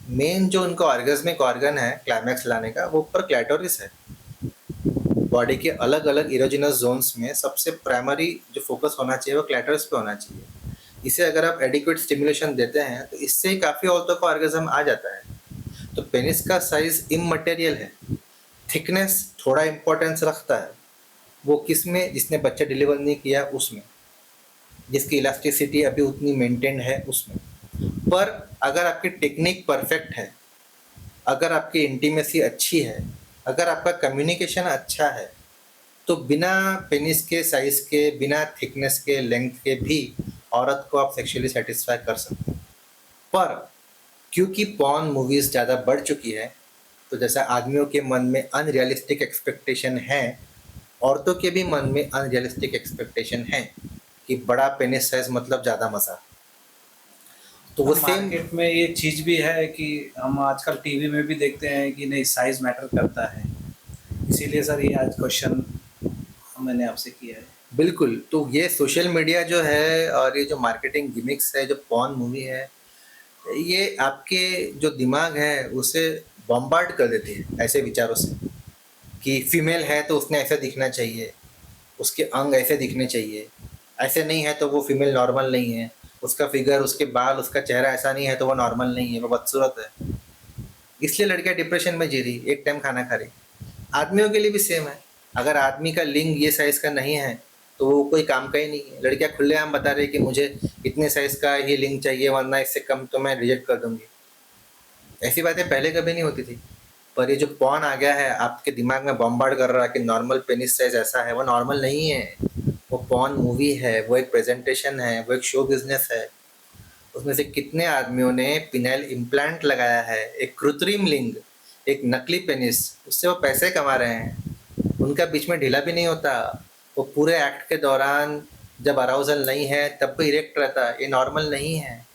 मेन जो उनका ऑर्गेज्मिक ऑर्गन है क्लाइमैक्स लाने का, वो ऊपर क्लैटोरिस है। बॉडी के अलग अलग इरोजिनस जोन्स में सबसे प्राइमरी जो फोकस होना चाहिए वो क्लैटोरिस पे होना चाहिए। इसे अगर आप एडिक्वेट स्टिमुलेशन देते हैं तो इससे ही काफ़ी औरतों का ऑर्गेज्म आ जाता है। तो पेनिस का साइज इममटेरियल है, थिकनेस थोड़ा इम्पोर्टेंस रखता है। वो किस में? जिसने बच्चा डिलीवर नहीं किया उसमें, जिसकी इलास्टिसिटी अभी उतनी मेंटेन है उसमें। पर अगर आपकी टेक्निक परफेक्ट है, अगर आपकी इंटीमेसी अच्छी है, अगर आपका कम्युनिकेशन अच्छा है, तो बिना पेनिस के साइज के, बिना थिकनेस के, लेंथ के भी औरत को आप सेक्सुअली सेटिस्फाई कर सकते हैं। पर क्योंकि पॉर्न मूवीज़ ज़्यादा बढ़ चुकी है, तो जैसा आदमियों के मन में अनरियलिस्टिक एक्सपेक्टेशन है, औरतों के भी मन में अनरियलिस्टिक एक्सपेक्टेशन है कि बड़ा पेनिस साइज मतलब ज़्यादा मज़ा। तो वो सेम मार्केट में ये चीज़ भी है कि हम आजकल टीवी में भी देखते हैं कि नहीं साइज मैटर करता है, इसीलिए सर ये आज क्वेश्चन मैंने आपसे किया है। बिल्कुल। तो ये सोशल मीडिया जो है और ये जो मार्केटिंग गिमिक्स है, जो पॉर्न मूवी है, ये आपके जो दिमाग है उसे बॉम्बार्ड कर देती है ऐसे विचारों से कि फीमेल है तो उसने ऐसा दिखना चाहिए, उसके अंग ऐसे दिखने चाहिए, ऐसे नहीं है तो वो फीमेल नॉर्मल नहीं है, उसका फिगर, उसके बाल, उसका चेहरा ऐसा नहीं है तो वो नॉर्मल नहीं है, वो बदसूरत है। इसलिए लड़कियां डिप्रेशन में जी रही, एक टाइम खाना खा रही। आदमियों के लिए भी सेम है। अगर आदमी का लिंग ये साइज़ का नहीं है तो वो कोई काम का ही नहीं है। लड़कियां खुलेआम बता रही कि मुझे इतने साइज़ का ही लिंग चाहिए, वरना इससे कम तो मैं रिजेक्ट कर दूंगी। ऐसी बातें पहले कभी नहीं होती थी, पर ये जो पॉर्न आ गया है आपके दिमाग में बॉम्बार्ड कर रहा है कि नॉर्मल पेनिस साइज ऐसा है। वो नॉर्मल नहीं है, वो पॉर्न मूवी है, वो एक प्रेजेंटेशन है, वो एक शो बिजनेस है। उसमें से कितने आदमियों ने पिनाइल इम्प्लांट लगाया है, एक कृत्रिम लिंग, एक नकली पेनिस, उससे वो पैसे कमा रहे हैं। उनका बीच में ढीला भी नहीं होता। वो पूरे एक्ट के दौरान जब अराउजल नहीं है तब भी इरेक्ट रहता है। ये नॉर्मल नहीं है।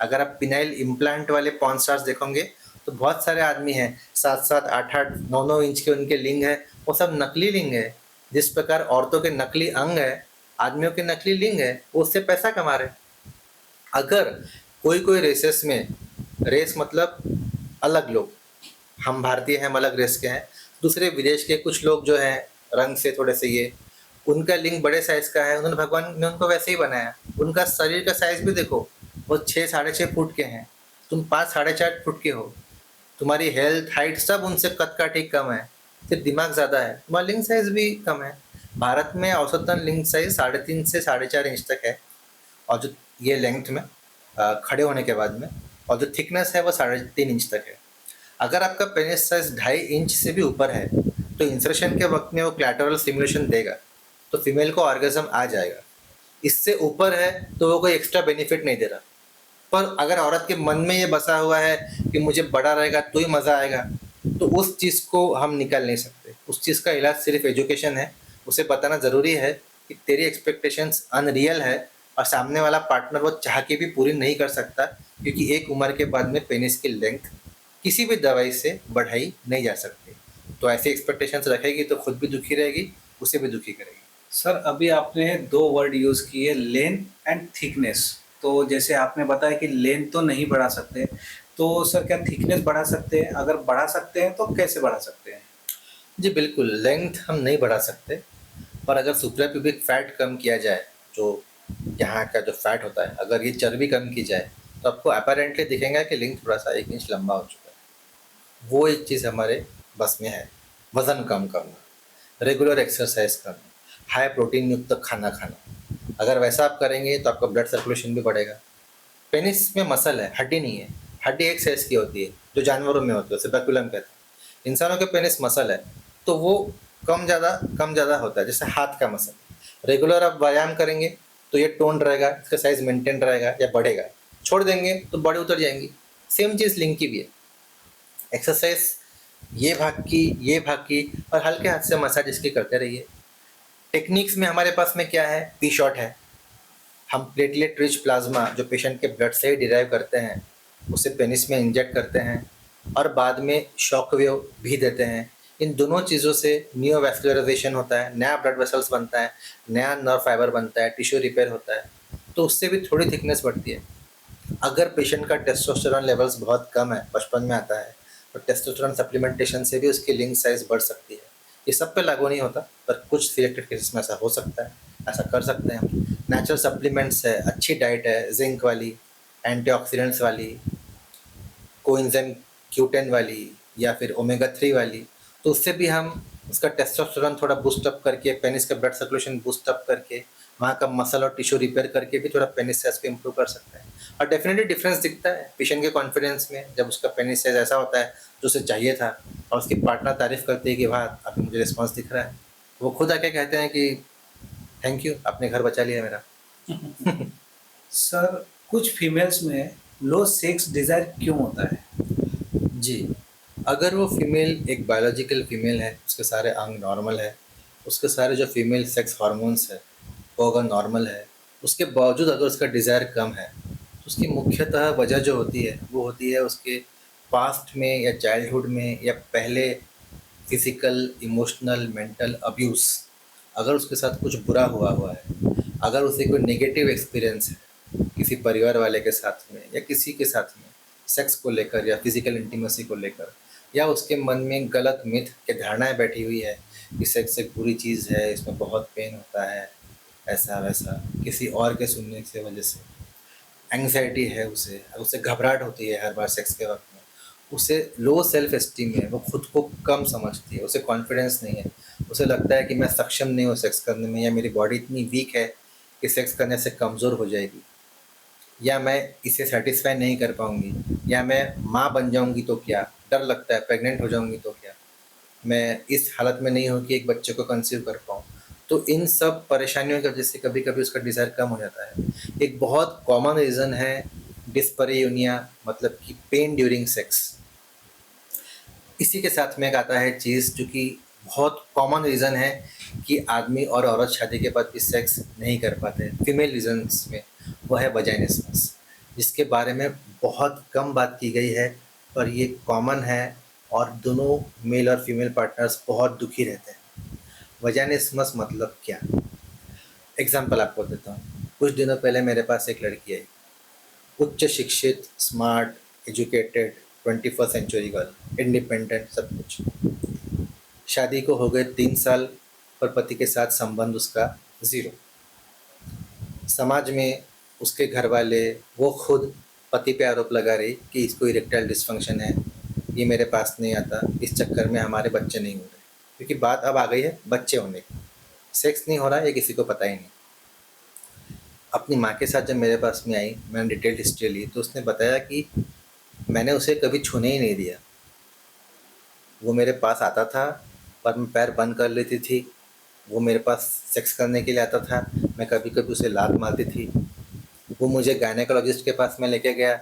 अगर आप पिनाइल इम्प्लांट वाले पॉर्न स्टार्स देखोगे तो बहुत सारे आदमी हैं 7-7, 8-8, 9-9 इंच के उनके लिंग है, वो सब नकली लिंग है। जिस प्रकार औरतों के नकली अंग है, आदमियों के नकली लिंग है, वो उससे पैसा कमा रहे हैं। अगर कोई रेसेस में, रेस मतलब अलग लोग, हम भारतीय हैं, हम अलग रेस के हैं, दूसरे विदेश के कुछ लोग जो हैं रंग से थोड़े से ये, उनका लिंग बड़े साइज का है, उन्होंने, भगवान ने उनको वैसे ही बनाया। उनका शरीर का साइज भी देखो, वो 6-6.5 फुट के हैं, तुम 5-4.5 फुट के हो। तुम्हारी हेल्थ, हाइट सब उनसे कद का ठीक कम है, सिर्फ दिमाग ज़्यादा है, तुम्हारा लिंग साइज भी कम है। भारत में औसतन लिंग साइज 3.5 से 4.5 इंच तक है, और जो ये लेंथ में खड़े होने के बाद में, और जो थिकनेस है वो 3.5 इंच तक है। अगर आपका पेनिस साइज 2.5 इंच से भी ऊपर है तो इंसर्शन के वक्त में वो क्लैटरल स्टिमुलेशन देगा, तो फीमेल को ऑर्गेज्म आ जाएगा। इससे ऊपर है तो वो कोई एक्स्ट्रा बेनिफिट नहीं दे रहा। पर अगर औरत के मन में ये बसा हुआ है कि मुझे बड़ा रहेगा तो ही मज़ा आएगा, तो उस चीज़ को हम निकाल नहीं सकते। उस चीज़ का इलाज सिर्फ एजुकेशन है। उसे बताना ज़रूरी है कि तेरी एक्सपेक्टेशंस अनरियल है और सामने वाला पार्टनर वो चाह के भी पूरी नहीं कर सकता, क्योंकि एक उम्र के बाद में पेनिस की लेंथ किसी भी दवाई से बढ़ाई नहीं जा सकती। तो ऐसी एक्सपेक्टेशंस रखेगी तो खुद भी दुखी रहेगी, उसे भी दुखी करेगी। सर अभी आपने दो वर्ड यूज़ किए, लेंथ एंड थिकनेस। तो जैसे आपने बताया कि लेंथ तो नहीं बढ़ा सकते, तो सर क्या थिकनेस बढ़ा सकते हैं? अगर बढ़ा सकते हैं तो कैसे बढ़ा सकते हैं? जी बिल्कुल, लेंथ हम नहीं बढ़ा सकते, पर अगर सुप्राप्यूबिक फैट कम किया जाए, जो यहाँ का जो फैट होता है, अगर ये चर्बी कम की जाए, तो आपको अपैरेंटली दिखेगा कि लिंग थोड़ा सा 1 इंच लंबा हो चुका है। वो एक चीज़ हमारे बस में है। वज़न कम करना, रेगुलर एक्सरसाइज करना, हाई प्रोटीन युक्त खाना खाना। अगर वैसा आप करेंगे तो आपका ब्लड सर्कुलेशन भी बढ़ेगा। पेनिस में मसल है, हड्डी नहीं है। हड्डी एक साइज़ की होती है, जो जानवरों में होती है, उसे बैकुलम कहते हैं। इंसानों के पेनिस मसल है, तो वो कम ज़्यादा होता है, जैसे हाथ का मसल। रेगुलर आप व्यायाम करेंगे तो ये टोन रहेगा, इसका साइज़ मेंटेन रहेगा या बढ़ेगा। छोड़ देंगे तो बॉडी उतर जाएंगी। सेम चीज़ लिंग की भी है। एक्सरसाइज ये भाग की और हल्के हाथ से मसाज इसकी करते रहिए। टेक्निक्स में हमारे पास में क्या है, पी शॉट है। हम प्लेटलेट रिच प्लाज्मा जो पेशेंट के ब्लड से ही डिराइव करते हैं, उसे पेनिस में इंजेक्ट करते हैं और बाद में शॉक वेव भी देते हैं। इन दोनों चीज़ों से नियोवैस्कुलराइजेशन होता है, नया ब्लड वेसल्स बनता है, नया नर्व फाइबर बनता है, टिश्यू रिपेयर होता है, तो उससे भी थोड़ी थिकनेस बढ़ती है। अगर पेशेंट का टेस्टोस्टेरोन लेवल्स बहुत कम है, बचपन में आता है, तो टेस्टोस्टेरोन सप्लीमेंटेशन से भी उसकी लिंग साइज बढ़ सकती है। ये सब पे लागू नहीं होता, पर कुछ सिलेक्टेड केसेस में ऐसा हो सकता है, ऐसा कर सकते हैं हम। नेचुरल सप्लीमेंट्स है, अच्छी डाइट है, जिंक वाली, एंटीऑक्सीडेंट्स वाली, कोएंजाइम Q10 वाली या फिर ओमेगा 3 वाली, तो उससे भी हम उसका टेस्टोस्टेरोन थोड़ा बूस्ट अप करके, पेनिस का ब्लड सर्कुलेशन बूस्ट अप करके, वहाँ का मसल और टिश्यू रिपेयर करके भी थोड़ा पेनिस साइज को इम्प्रूव कर सकते हैं। और डेफिनेटली डिफरेंस दिखता है पेशेंट के कॉन्फिडेंस में, जब उसका पेनिस साइज ऐसा होता है जो उसे चाहिए था और उसकी पार्टनर तारीफ करती है कि वाह अभी मुझे रिस्पॉन्स दिख रहा है, वो खुद आके कहते हैं कि थैंक यू, आपने घर बचा लिया मेरा। सर कुछ फीमेल्स में लो सेक्स डिज़ायर क्यों होता है? जी, अगर वो फीमेल एक बायोलॉजिकल फीमेल है, उसके सारे अंग नॉर्मल है, उसके सारे जो फीमेल सेक्स हार्मोन्स है वो अगर नॉर्मल है, उसके बावजूद अगर उसका डिज़ायर कम है, तो उसकी मुख्यतः वजह जो होती है वो होती है उसके पास्ट में या चाइल्डहुड में या पहले फिजिकल, इमोशनल, मेंटल अब्यूज़। अगर उसके साथ कुछ बुरा हुआ है, अगर उसे कोई नेगेटिव एक्सपीरियंस है किसी परिवार वाले के साथ में या किसी के साथ में, सेक्स को लेकर या फिजिकल इंटीमेसी को लेकर, या उसके मन में गलत मिथ के धारणाएं बैठी हुई है कि सेक्स एक बुरी चीज़ है, इसमें बहुत पेन होता है, ऐसा वैसा, किसी और के सुनने की वजह से एंग्जाइटी है, उसे उसे घबराहट होती है हर बार सेक्स के वक्त में, उसे लो सेल्फ एस्टीम है, वो खुद को कम समझती है, उसे कॉन्फिडेंस नहीं है, उसे लगता है कि मैं सक्षम नहीं हूँ सेक्स करने में, या मेरी बॉडी इतनी वीक है कि सेक्स करने से कमज़ोर हो जाएगी, या मैं इसे सेटिस्फाई नहीं कर पाऊँगी, या मैं माँ बन जाऊँगी तो क्या, डर लगता है प्रेग्नेंट हो जाऊँगी तो क्या, मैं इस हालत में नहीं हूँ कि एक बच्चे को कंसीव कर पाऊँ। तो इन सब परेशानियों की वजह से कभी कभी उसका डिज़ायर कम हो जाता है। एक बहुत कॉमन रीज़न है डिस्परेयूनिया, मतलब कि पेन ड्यूरिंग सेक्स। इसी के साथ में एक आता है चीज़ जो कि बहुत कॉमन रीज़न है कि आदमी और औरत शादी के बाद भी सेक्स नहीं कर पाते फीमेल रीजन्स में, वो है वजाइनिस्मस, जिसके बारे में बहुत कम बात की गई है, पर ये कॉमन है और दोनों मेल और फीमेल पार्टनर्स बहुत दुखी रहते हैं। वजाइनिस्मस मतलब क्या? एग्जाम्पल आपको देता हूँ। कुछ दिनों पहले मेरे पास एक लड़की आई, उच्च शिक्षित, smart, educated, 21st century girl, independent, सब कुछ। शादी को हो गए 3 साल, पर पति के साथ संबंध उसका ज़ीरो। समाज में उसके घर वाले, वो खुद पति पे आरोप लगा रही कि इसको इरेक्टाइल डिसफंक्शन है, ये मेरे पास नहीं आता, इस चक्कर में हमारे बच्चे नहीं हो रहे, क्योंकि बात अब आ गई है बच्चे होने की। सेक्स नहीं हो रहा है ये किसी को पता ही नहीं। अपनी माँ के साथ जब मेरे पास में आई, मैंने डिटेल हिस्ट्री ली, तो उसने बताया कि मैंने उसे कभी छूने ही नहीं दिया। वो मेरे पास आता था पर मैं पैर बंद कर लेती थी, वो मेरे पास सेक्स करने के लिए आता था, मैं कभी कभी उसे लात मारती थी। वो मुझे गायनेकोलॉजिस्ट के पास में लेके गया।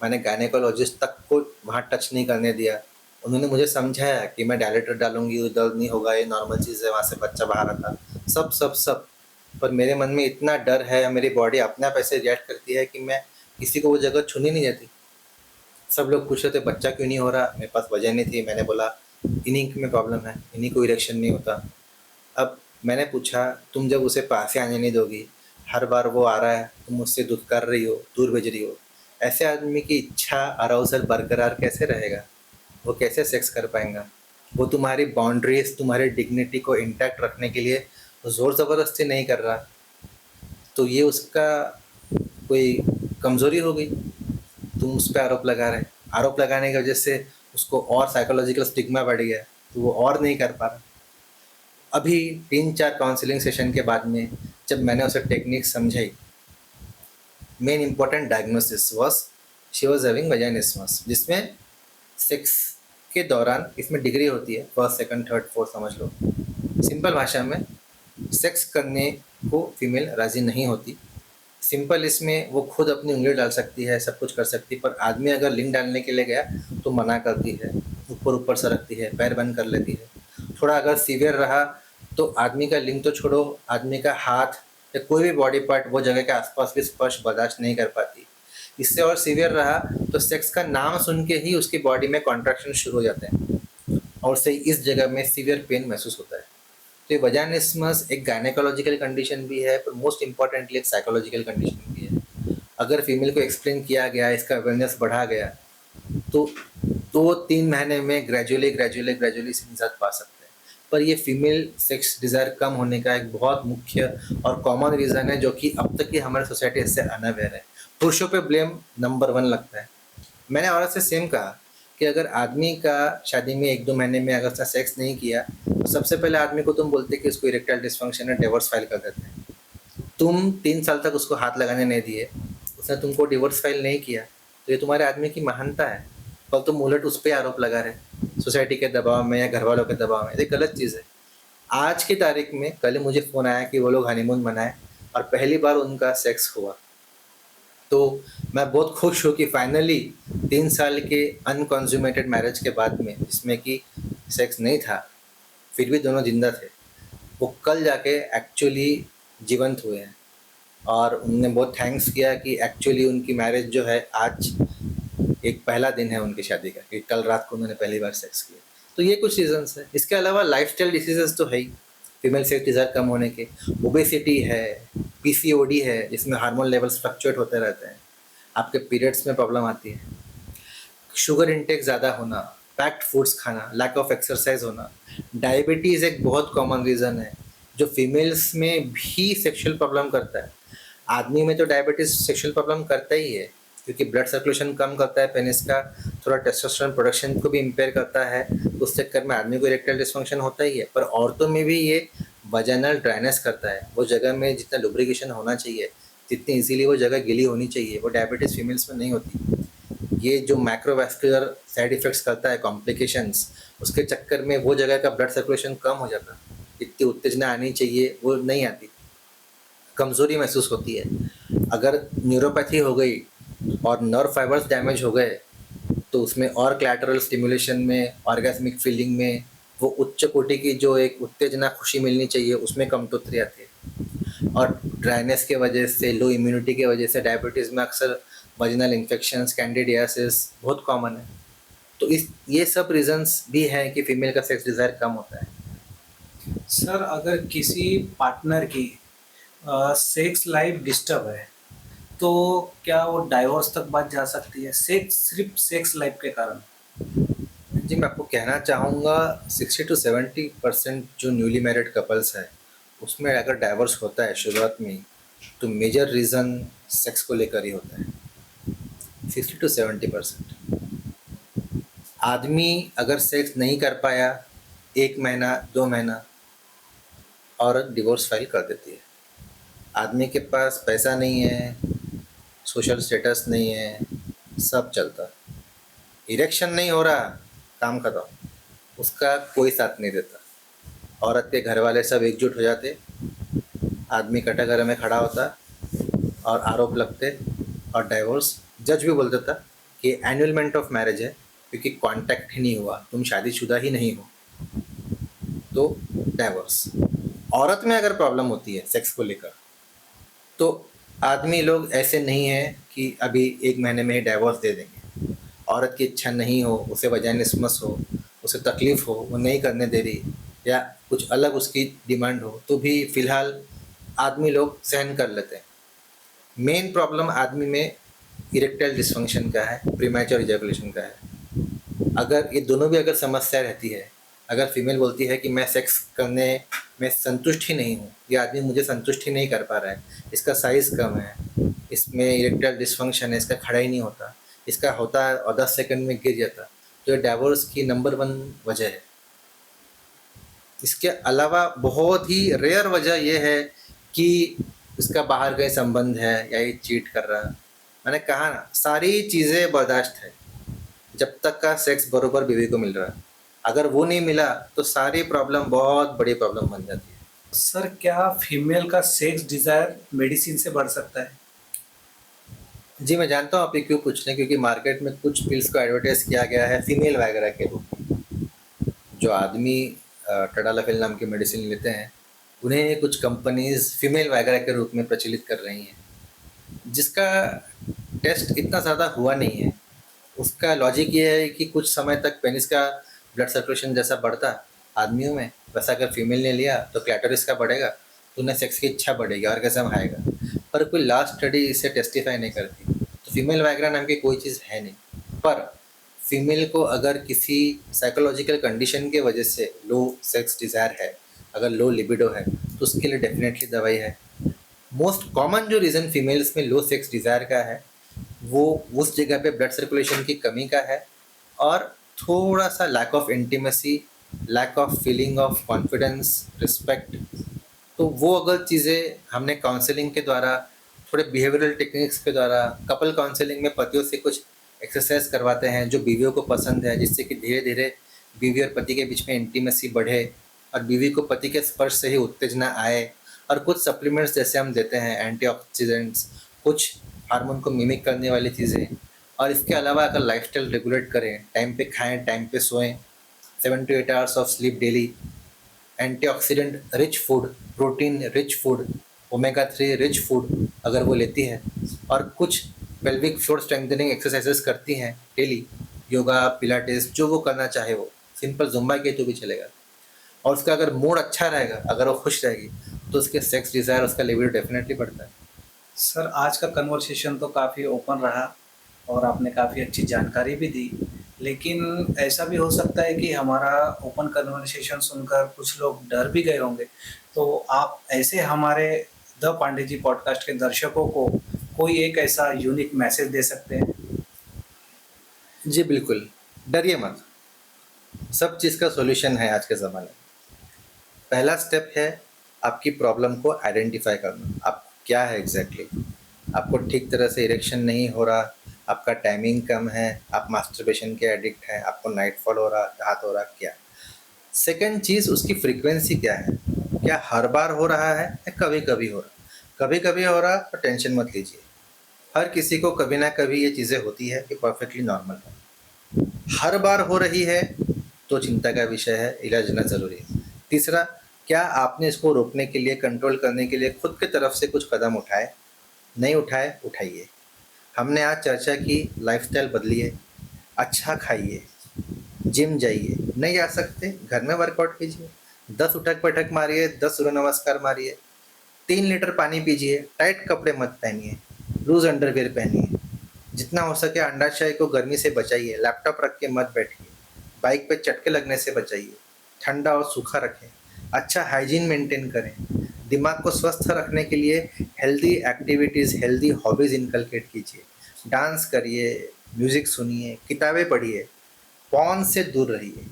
मैंने गायनेकोलॉजिस्ट तक को वहाँ टच नहीं करने दिया। उन्होंने मुझे समझाया कि मैं डायलेटर डालूंगी तो दर्द नहीं होगा, ये नॉर्मल चीज़ है, वहाँ से बच्चा बाहर आता, सब सब सब। पर मेरे मन में इतना डर है, मेरी बॉडी अपने आप ऐसे रिएक्ट करती है कि मैं किसी को वो जगह छूने नहीं देती। सब लोग पूछ रहे थे बच्चा क्यों नहीं हो रहा, मेरे पास वजह नहीं थी। मैंने बोला इन्हीं में प्रॉब्लम है, इन्हीं को इरेक्शन नहीं होता। अब मैंने पूछा तुम जब उसे पास ही आने नहीं दोगी, हर बार वो आ रहा है, तुम उससे दूर कर रही हो, दूर भेज रही हो, ऐसे आदमी की इच्छा अराउजल बरकरार कैसे रहेगा? वो कैसे सेक्स कर पाएगा? वो तुम्हारी बाउंड्रीज, तुम्हारी डिग्निटी को इंटैक्ट रखने के लिए ज़ोर ज़बरदस्ती नहीं कर रहा, तो ये उसका कोई कमज़ोरी हो गई। तुम उस पर आरोप लगा रहे, आरोप लगाने की वजह से उसको और साइकोलॉजिकल स्टिग्मा बढ़ गया, तो वो और नहीं कर पा रहा। अभी 3-4 काउंसलिंग सेशन के बाद में जब मैंने उसे टेक्निक समझाई, main important diagnosis was she was having vaginismus, जिसमें सेक्स के दौरान इसमें डिग्री होती है, फर्स्ट, सेकंड, थर्ड, फोर्थ समझ लो। सिंपल भाषा में सेक्स करने को फीमेल राज़ी नहीं होती। सिंपल इसमें वो खुद अपनी उंगली डाल सकती है, सब कुछ कर सकती है, पर आदमी अगर लिंग डालने के लिए गया तो मना करती है, ऊपर ऊपर सरकती है, पैर बंद कर लेती है। थोड़ा अगर सीवियर रहा तो आदमी का लिंग तो छोड़ो, आदमी का हाथ या कोई भी बॉडी पार्ट वो जगह के आसपास भी स्पर्श बर्दाश्त नहीं कर पाती। इससे और सीवियर रहा तो सेक्स का नाम सुन के ही उसकी बॉडी में कॉन्ट्रैक्शन शुरू हो जाते हैं और उससे इस जगह में सीवियर पेन महसूस होता है। तो ये वजाइनिस्मस एक गायनेकोलॉजिकल कंडीशन भी है, पर मोस्ट इम्पॉर्टेंटली एक साइकोलॉजिकल कंडीशन भी है। अगर फीमेल को एक्सप्लेन किया गया, इसका अवेयरनेस बढ़ा गया, तो 2-3 महीने में ग्रेजुअली से निजात पा सकते हैं। पर ये फीमेल सेक्स डिज़ायर कम होने का एक बहुत मुख्य और कॉमन रीज़न है, जो कि अब तक की हमारी सोसाइटी इससे अनअवेयर है। पुरुषों पे ब्लेम नंबर 1 लगता है। मैंने औरत से सेम कहा कि अगर आदमी का शादी में 1-2 महीने में अगर उसने सेक्स नहीं किया तो सबसे पहले आदमी को तुम बोलते कि उसको इरेक्टाइल डिस्फंक्शन है, डिवोर्स फाइल कर देते हैं। तुम 3 साल तक उसको हाथ लगाने नहीं दिए, उसने तुमको डिवोर्स फाइल नहीं किया, तो ये तुम्हारे आदमी की महानता है। और तुम उलट उस पर आरोप लगा रहे सोसाइटी के दबाव में या घर वालों के दबाव में, ये गलत चीज़ है। आज की तारीख में कल मुझे फ़ोन आया कि वो लोग हनीमून मनाए और पहली बार उनका सेक्स हुआ, तो मैं बहुत खुश हूँ कि फाइनली 3 साल के अनकॉन्ज्यूमेटेड मैरिज के बाद में, जिसमें कि सेक्स नहीं था, फिर भी दोनों जिंदा थे, वो कल जाके एक्चुअली जीवंत हुए हैं। और उनने बहुत थैंक्स किया कि एक्चुअली उनकी मैरिज जो है आज एक पहला दिन है उनकी शादी का, कि कल रात को उन्होंने पहली बार सेक्स किया। तो ये कुछ रीजंस है। इसके अलावा लाइफस्टाइल डिसीजेस तो है ही, फीमेल सेक्स डिज़ायर कम होने के, ओबेसिटी है, पीसीओडी है जिसमें हार्मोन लेवल्स फ्लक्चुएट होते रहते हैं, आपके पीरियड्स में प्रॉब्लम आती है, शुगर इंटेक ज़्यादा होना, पैक्ड फूड्स खाना, लैक ऑफ एक्सरसाइज होना, डायबिटीज़ एक बहुत कॉमन रीज़न है जो फीमेल्स में भी सेक्सुअल प्रॉब्लम करता है। आदमी में तो डायबिटीज़ सेक्सुअल प्रॉब्लम करता ही है, क्योंकि ब्लड सर्कुलेशन कम करता है पेनिस का, थोड़ा टेस्टोस्टेरोन प्रोडक्शन को भी इम्पेयर करता है, उस चक्कर में आदमी को इरेक्टाइल डिस्फंक्शन होता ही है। पर औरतों में भी ये वजाइनल ड्राइनेस करता है, वो जगह में जितना लुब्रिकेशन होना चाहिए, जितनी इजीली वो जगह गीली होनी चाहिए, वो डायबिटीज़ फीमेल्स में नहीं होती। ये जो माइक्रोवैस्कुलर साइड इफ़ेक्ट्स करता है, कॉम्प्लिकेशंस, उसके चक्कर में वो जगह का ब्लड सर्कुलेशन कम हो जाता है, इतनी उत्तेजना आनी चाहिए वो नहीं आती, कमज़ोरी महसूस होती है। अगर न्यूरोपैथी हो गई और नर्व फाइबर्स डैमेज हो गए तो उसमें और क्लैटरल स्टिमुलेशन में, ऑर्गेस्मिक फीलिंग में, वो उच्च कोटि की जो एक उत्तेजना, खुशी मिलनी चाहिए, उसमें कमतोत्री आती है। और ड्राइनेस के वजह से, लो इम्यूनिटी के वजह से डायबिटीज़ में अक्सर वजिनल इन्फेक्शंस, कैंडिडियासिस बहुत कॉमन है। तो ये सब रीजंस भी हैं कि फीमेल का सेक्स डिज़ायर कम होता है। सर, अगर किसी पार्टनर की सेक्स लाइफ डिस्टर्ब है तो क्या वो डाइवोर्स तक बात जा सकती है, सिर्फ सेक्स लाइफ के कारण? जी, मैं आपको कहना चाहूँगा 60-70% जो न्यूली मैरिड कपल्स है उसमें अगर डाइवोर्स होता है शुरुआत में ही, तो मेजर रीज़न सेक्स को लेकर ही होता है। 60-70% आदमी अगर सेक्स नहीं कर पाया 1 महीना 2 महीना, औरत डिवोर्स फाइल कर देती है। आदमी के पास पैसा नहीं है, सोशल स्टेटस नहीं है, सब चलता, इरेक्शन नहीं हो रहा, काम खत्म, उसका कोई साथ नहीं देता। औरत के घर वाले सब एकजुट हो जाते, आदमी कटाघर में खड़ा होता और आरोप लगते और डाइवोर्स। जज भी बोलता था कि एनुअलमेंट ऑफ मैरिज है क्योंकि कांटेक्ट ही नहीं हुआ, तुम शादीशुदा ही नहीं हो, तो डाइवोर्स। औरत में अगर प्रॉब्लम होती है सेक्स को लेकर तो आदमी लोग ऐसे नहीं है कि अभी 1 महीने में ही डाइवोर्स दे देंगे। औरत की इच्छा नहीं हो, उसे वजाइनिस्मस हो, उसे तकलीफ़ हो, वो नहीं करने दे रही या कुछ अलग उसकी डिमांड हो तो भी फ़िलहाल आदमी लोग सहन कर लेते हैं। मेन प्रॉब्लम आदमी में इरेक्टाइल डिस्फंक्शन का है, प्रीमैच्योर इजैकुलेशन का है। अगर ये दोनों भी अगर समस्या रहती है, अगर फीमेल बोलती है कि मैं सेक्स करने में संतुष्ट ही नहीं हूँ, ये आदमी मुझे संतुष्ट ही नहीं कर पा रहा है, इसका साइज़ कम है, इसमें इरेक्टाइल डिस्फंक्शन है, इसका खड़ा ही नहीं होता, इसका होता है और 10 सेकंड में गिर जाता, तो ये डाइवोर्स की नंबर 1 वजह है। इसके अलावा बहुत ही रेयर वजह ये है कि इसका बाहर कहीं संबंध है या ये चीट कर रहा है। मैंने कहा ना, सारी चीज़ें बर्दाश्त है जब तक का सेक्स बरोबर बीवी को मिल रहा है। अगर वो नहीं मिला तो सारी प्रॉब्लम बहुत बड़ी प्रॉब्लम बन जाती है। सर क्या फीमेल का सेक्स डिजायर मेडिसिन से बढ़ सकता है? जी, मैं जानता हूँ आप ये क्यों पूछ रहे हैं, क्योंकि मार्केट में कुछ पिल्स को एडवर्टाइज किया गया है फीमेल वैगरा के रूप में। जो आदमी टडालाफिल नाम की मेडिसिन लेते हैं उन्हें कुछ कंपनीज फीमेल वैगरा के रूप में प्रचलित कर रही हैं, जिसका टेस्ट इतना ज़्यादा हुआ नहीं है। उसका लॉजिक ये है कि कुछ समय तक पेनिस का ब्लड सर्कुलेशन जैसा बढ़ता आदमियों में, वैसा अगर फीमेल ने लिया तो क्लैटोरिस का बढ़ेगा, तो उन्हें सेक्स की इच्छा बढ़ेगी, ऑर्गेज़म आएगा। पर कोई लास्ट स्टडी इसे टेस्टिफाई नहीं करती। तो फीमेल वैग्रा नाम की कोई चीज़ है नहीं। पर फीमेल को अगर किसी साइकोलॉजिकल कंडीशन के वजह से लो सेक्स डिज़ायर है, अगर लो लिबिडो है, तो उसके लिए डेफिनेटली दवाई है। मोस्ट कॉमन जो रीज़न फीमेल्स में लो सेक्स डिज़ायर का है वो उस जगह पे ब्लड सर्कुलेशन की कमी का है और थोड़ा सा lack of intimacy, lack of feeling of confidence, respect. तो वो अगर चीज़ें हमने काउंसलिंग के द्वारा, थोड़े बिहेवियरल टेक्निक्स के द्वारा, कपल काउंसलिंग में पतियों से कुछ एक्सरसाइज करवाते हैं जो बीवियों को पसंद है, जिससे कि धीरे धीरे बीवी और पति के बीच में इंटीमेसी बढ़े और बीवी को पति के स्पर्श से ही उत्तेजना आए। और कुछ सप्लीमेंट्स जैसे हम देते हैं, एंटीऑक्सीडेंट्स, कुछ हार्मोन को मिमिक करने वाली चीज़ें। और इसके अलावा अगर लाइफस्टाइल रेगुलेट करें, टाइम पे खाएं, टाइम पे सोएं, 7 to 8 hours of sleep daily, antioxidant rich food, protein rich food, omega 3 rich food अगर वो लेती है और कुछ पेल्विक फ्लोर स्ट्रेंथनिंग एक्सरसाइजेस करती हैं डेली, योगा, पिलाटेस, जो वो करना चाहे, वो सिंपल जुम्बा के तो भी चलेगा। और उसका अगर मूड अच्छा रहेगा, अगर वो खुश रहेगी, तो उसके सेक्स डिज़ायर, उसका लिबिडो डेफिनेटली बढ़ता है। सर आज का कन्वर्सेशन तो काफ़ी ओपन रहा और आपने काफ़ी अच्छी जानकारी भी दी, लेकिन ऐसा भी हो सकता है कि हमारा ओपन कन्वर्सेशन सुनकर कुछ लोग डर भी गए होंगे। तो आप ऐसे हमारे द पांडे जी पॉडकास्ट के दर्शकों को कोई एक ऐसा यूनिक मैसेज दे सकते हैं? जी बिल्कुल, डरिए मत। सब चीज़ का सॉल्यूशन है आज के ज़माने में। पहला स्टेप है आपकी प्रॉब्लम को आइडेंटिफाई करना। आप क्या है एग्जैक्टली? आपको ठीक तरह से इरेक्शन नहीं हो रहा, आपका टाइमिंग कम है, आप मास्टरबेशन के एडिक्ट हैं, आपको नाइट फॉल हो रहा, घात हो रहा, क्या? सेकंड चीज़, उसकी फ्रीक्वेंसी क्या है? क्या हर बार हो रहा है या कभी कभी हो रहा? कभी कभी हो रहा तो टेंशन मत लीजिए। हर किसी को कभी ना कभी ये चीज़ें होती है, ये परफेक्टली नॉर्मल है। हर बार हो रही है तो चिंता का विषय है, इलाज लेना ज़रूरी है। तीसरा, क्या आपने इसको रोकने के लिए, कंट्रोल करने के लिए खुद की तरफ से कुछ कदम उठाए? नहीं उठाए, उठाइए। हमने आज चर्चा की, लाइफस्टाइल बदलिए, अच्छा खाइए, जिम जाइए, नहीं जा सकते घर में वर्कआउट कीजिए, 10 उठक बैठक मारिए, 10 सूर्य नमस्कार मारिए, 3 लीटर पानी पीजिए, टाइट कपड़े मत पहनिए, लूज अंडरवेयर पहनिए, जितना हो सके अंडाशय को गर्मी से बचाइए, लैपटॉप रख के मत बैठिए, बाइक पे चटके लगने से बचाइए, ठंडा और सूखा रखें, अच्छा हाइजीन मेंटेन करें, दिमाग को स्वस्थ रखने के लिए healthy activities, healthy hobbies inculcate कीजिए, डांस करिए, म्यूज़िक सुनिए, किताबें पढ़िए, पॉर्न से दूर रहिए।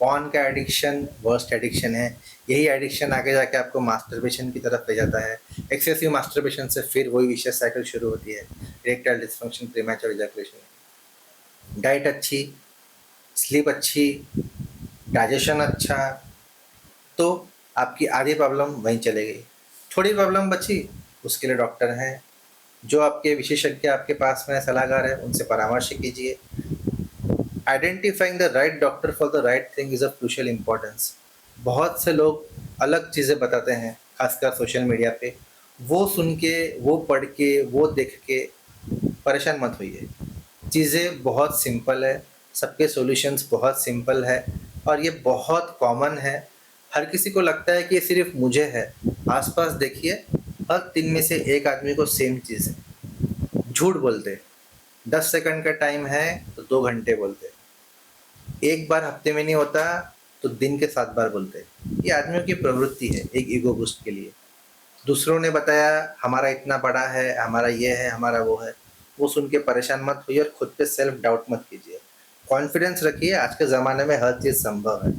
पॉर्न का एडिक्शन वर्स्ट एडिक्शन है। यही एडिक्शन आगे जाके आपको मास्टरबेशन की तरफ ले जाता है। एक्सेसिव मास्टरबेशन से फिर वही विशियस साइकिल शुरू होती है, erectile dysfunction, premature ejaculation. Diet अच्छी, स्लीप अच्छी, डाइजेशन अच्छा, तो आपकी आधी प्रॉब्लम वहीं चले गई। थोड़ी प्रॉब्लम बची, उसके लिए डॉक्टर हैं, जो आपके विशेषज्ञ आपके पास में सलाहकार है उनसे परामर्श कीजिए। Identifying the right doctor for the right thing is of crucial importance. बहुत से लोग अलग चीज़ें बताते हैं, खासकर सोशल मीडिया पे। वो सुन के, वो पढ़ के, वो देख के परेशान मत होइए। चीज़ें बहुत सिंपल है, सबके सॉल्यूशंस बहुत सिंपल है और ये बहुत कॉमन है। हर किसी को लगता है कि ये सिर्फ मुझे है। आसपास देखिए, हर 3 में से 1 आदमी को सेम चीज़ है। झूठ बोलते, 10 सेकंड का टाइम है तो 2 घंटे बोलते, एक बार हफ्ते में नहीं होता तो दिन के 7 बार बोलते। ये आदमियों की प्रवृत्ति है एक ईगो बूस्ट के लिए। दूसरों ने बताया हमारा इतना बड़ा है, हमारा ये है, हमारा वो है, वो सुन के परेशान मत होइए और खुद पे सेल्फ डाउट मत कीजिए। कॉन्फिडेंस रखिए, आज के ज़माने में हर चीज़ संभव है।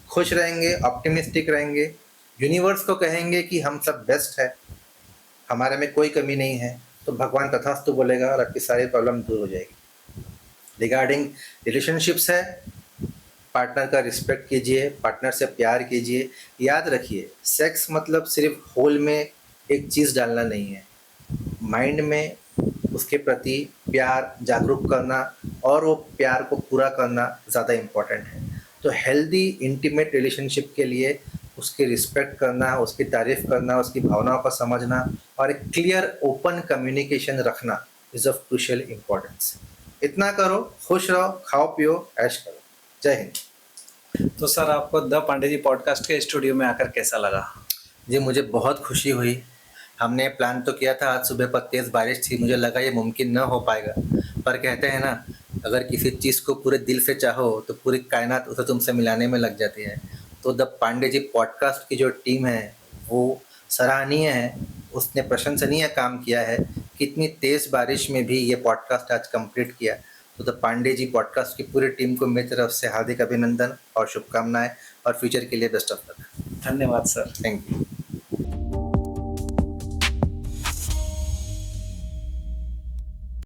खुश रहेंगे, ऑप्टिमिस्टिक रहेंगे, यूनिवर्स को कहेंगे कि हम सब बेस्ट है, हमारे में कोई कमी नहीं है, तो भगवान तथास्तु बोलेगा और आपकी सारी प्रॉब्लम दूर हो जाएगी। रिगार्डिंग रिलेशनशिप्स है, पार्टनर का रिस्पेक्ट कीजिए, पार्टनर से प्यार कीजिए। याद रखिए, सेक्स मतलब सिर्फ होल में एक चीज़ डालना नहीं है, माइंड में उसके प्रति प्यार जागरूक करना और वो प्यार को पूरा करना ज़्यादा इम्पोर्टेंट है। तो हेल्दी इंटीमेट रिलेशनशिप के लिए उसकी रिस्पेक्ट करना, उसकी तारीफ़ करना, उसकी भावनाओं को समझना और एक क्लियर ओपन कम्युनिकेशन रखना इज़ ऑफ क्रूशियल इम्पोर्टेंस। इतना करो, खुश रहो, खाओ पियो, ऐश करो। जय हिंद। तो सर, आपको द पांडे जी पॉडकास्ट के स्टूडियो में आकर कैसा लगा? जी, मुझे बहुत खुशी हुई। हमने प्लान तो किया था, आज सुबह पर तेज़ बारिश थी, मुझे लगा ये मुमकिन न हो पाएगा, पर कहते हैं ना, अगर किसी चीज़ को पूरे दिल से चाहो तो पूरी कायनात उसे तुमसे मिलाने में लग जाती है। तो द पांडे जी पॉडकास्ट की जो टीम है वो सराहनीय है, उसने प्रशंसनीय काम किया है कि इतनी तेज़ बारिश में भी ये पॉडकास्ट आज कंप्लीट किया। तो द पांडे जी पॉडकास्ट की पूरी टीम को मेरी तरफ से हार्दिक अभिनंदन और शुभकामनाएं और फ्यूचर के लिए बेस्ट ऑफ लक। धन्यवाद सर। Thank you.